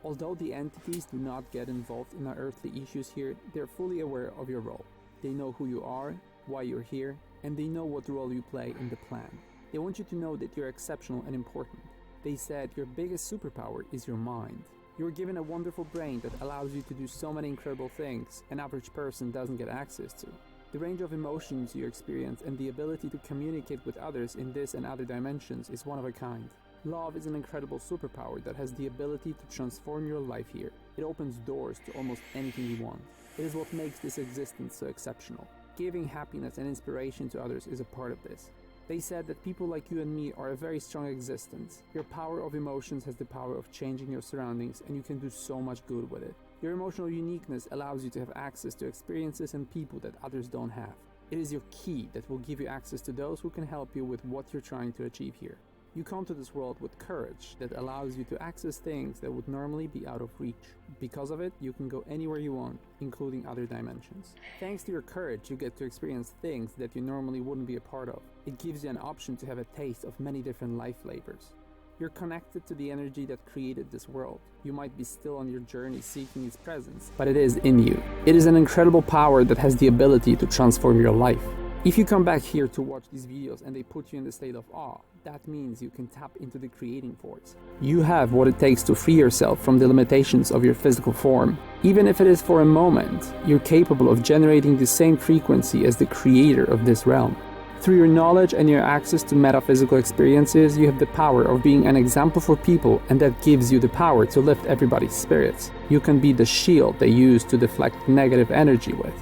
A: Although the entities do not get involved in our earthly issues here, they're fully aware of your role. They know who you are, why you're here, and they know what role you play in the plan. They want you to know that you're exceptional and important. They said your biggest superpower is your mind. You're given a wonderful brain that allows you to do so many incredible things an average person doesn't get access to. The range of emotions you experience and the ability to communicate with others in this and other dimensions is one of a kind. Love is an incredible superpower that has the ability to transform your life here. It opens doors to almost anything you want. It is what makes this existence so exceptional. Giving happiness and inspiration to others is a part of this. They said that people like you and me are a very strong existence. Your power of emotions has the power of changing your surroundings, and you can do so much good with it. Your emotional uniqueness allows you to have access to experiences and people that others don't have. It is your key that will give you access to those who can help you with what you're trying to achieve here. You come to this world with courage that allows you to access things that would normally be out of reach. Because of it, you can go anywhere you want, including other dimensions. Thanks to your courage, you get to experience things that you normally wouldn't be a part of. It gives you an option to have a taste of many different life flavors. You're connected to the energy that created this world. You might be still on your journey seeking its presence, but it is in you. It is an incredible power that has the ability to transform your life. If you come back here to watch these videos and they put you in the state of awe, that means you can tap into the creating force. You have what it takes to free yourself from the limitations of your physical form. Even if it is for a moment, you're capable of generating the same frequency as the creator of this realm. Through your knowledge and your access to metaphysical experiences, you have the power of being an example for people, and that gives you the power to lift everybody's spirits. You can be the shield they use to deflect negative energy with.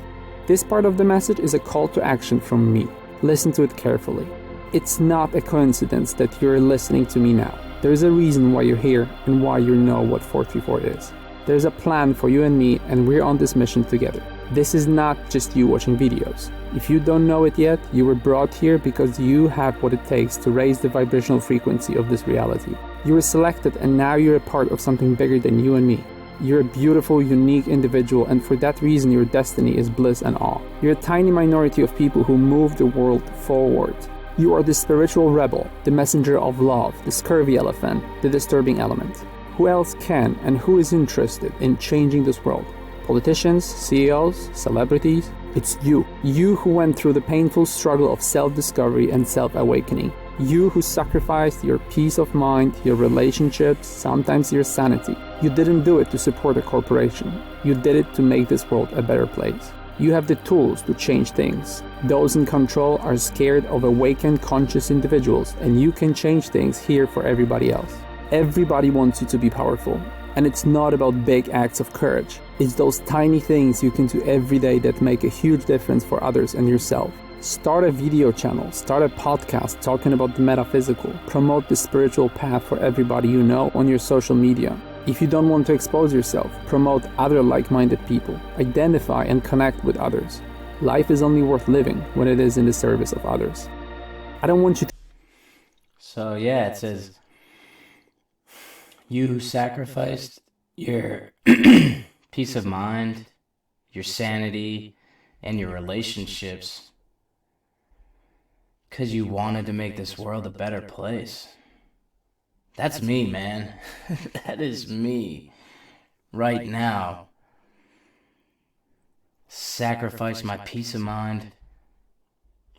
A: This part of the message is a call to action from me. Listen to it carefully. It's not a coincidence that you're listening to me now. There's a reason why you're here and why you know what 434 is. There's a plan for you and me, and we're on this mission together. This is not just you watching videos. If you don't know it yet, you were brought here because you have what it takes to raise the vibrational frequency of this reality. You were selected, and now you're a part of something bigger than you and me. You're a beautiful, unique individual, and for that reason your destiny is bliss and awe. You're a tiny minority of people who move the world forward. You are the spiritual rebel, the messenger of love, the scurvy elephant, the disturbing element. Who else can and who is interested in changing this world? Politicians, CEOs, celebrities? It's you. You who went through the painful struggle of self-discovery and self-awakening. You who sacrificed your peace of mind, your relationships, sometimes your sanity. You didn't do it to support a corporation. You did it to make this world a better place. You have the tools to change things. Those in control are scared of awakened, conscious individuals, and you can change things here for everybody else. Everybody wants you to be powerful, and it's not about big acts of courage. It's those tiny things you can do every day that make a huge difference for others and yourself. Start a video channel, start a podcast talking about the metaphysical, promote the spiritual path for everybody you know on your social media. If you don't want to expose yourself, promote other like-minded people, identify and connect with others. Life is only worth living when it is in the service of others. I don't want you to...
C: So yeah, it says, you who sacrificed your peace of mind, your sanity, and your relationships because you wanted to make this world a better place. That's me, man. That is me. Right now. Sacrifice my peace of mind.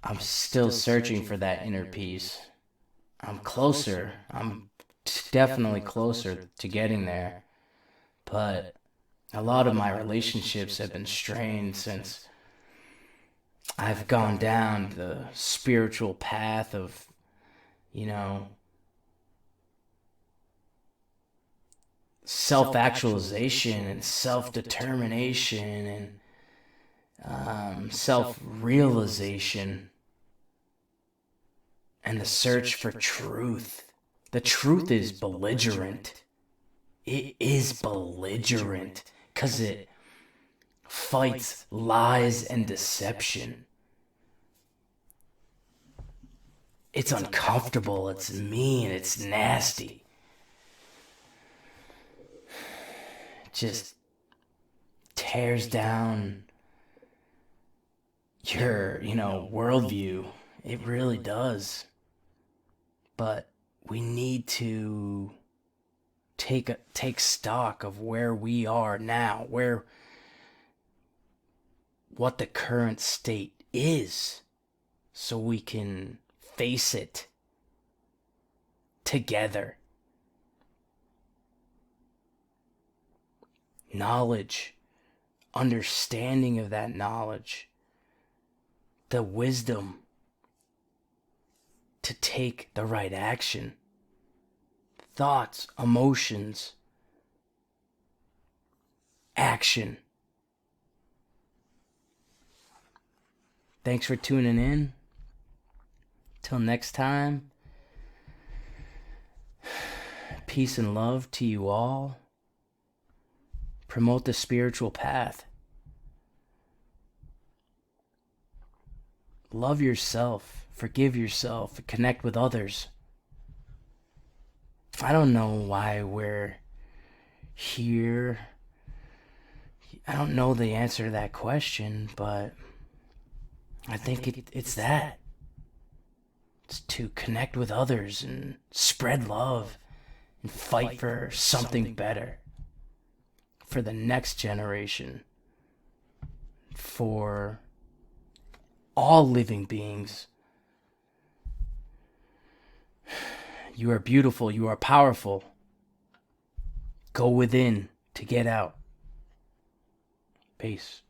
C: I'm still searching for that inner peace. I'm closer. I'm definitely closer to getting there. But a lot of my relationships have been strained since I've gone down the spiritual path of, self-actualization and self-determination and self-realization and the search for truth. The truth is belligerent. It is belligerent because it fights lies and deception. It's uncomfortable, it's mean, it's nasty. It just tears down your, worldview. It really does. But we need to take stock of where we are now, what the current state is, so we can face it together. Knowledge, understanding of that knowledge, the wisdom to take the right action, thoughts, emotions, action. Thanks for tuning in. Till next time, peace and love to you all. Promote the spiritual path. Love yourself, forgive yourself, connect with others. I don't know why we're here. I don't know the answer to that question, but I think it's that. It's to connect with others and spread love and fight for something better. For the next generation. For all living beings. You are beautiful. You are powerful. Go within to get out. Peace.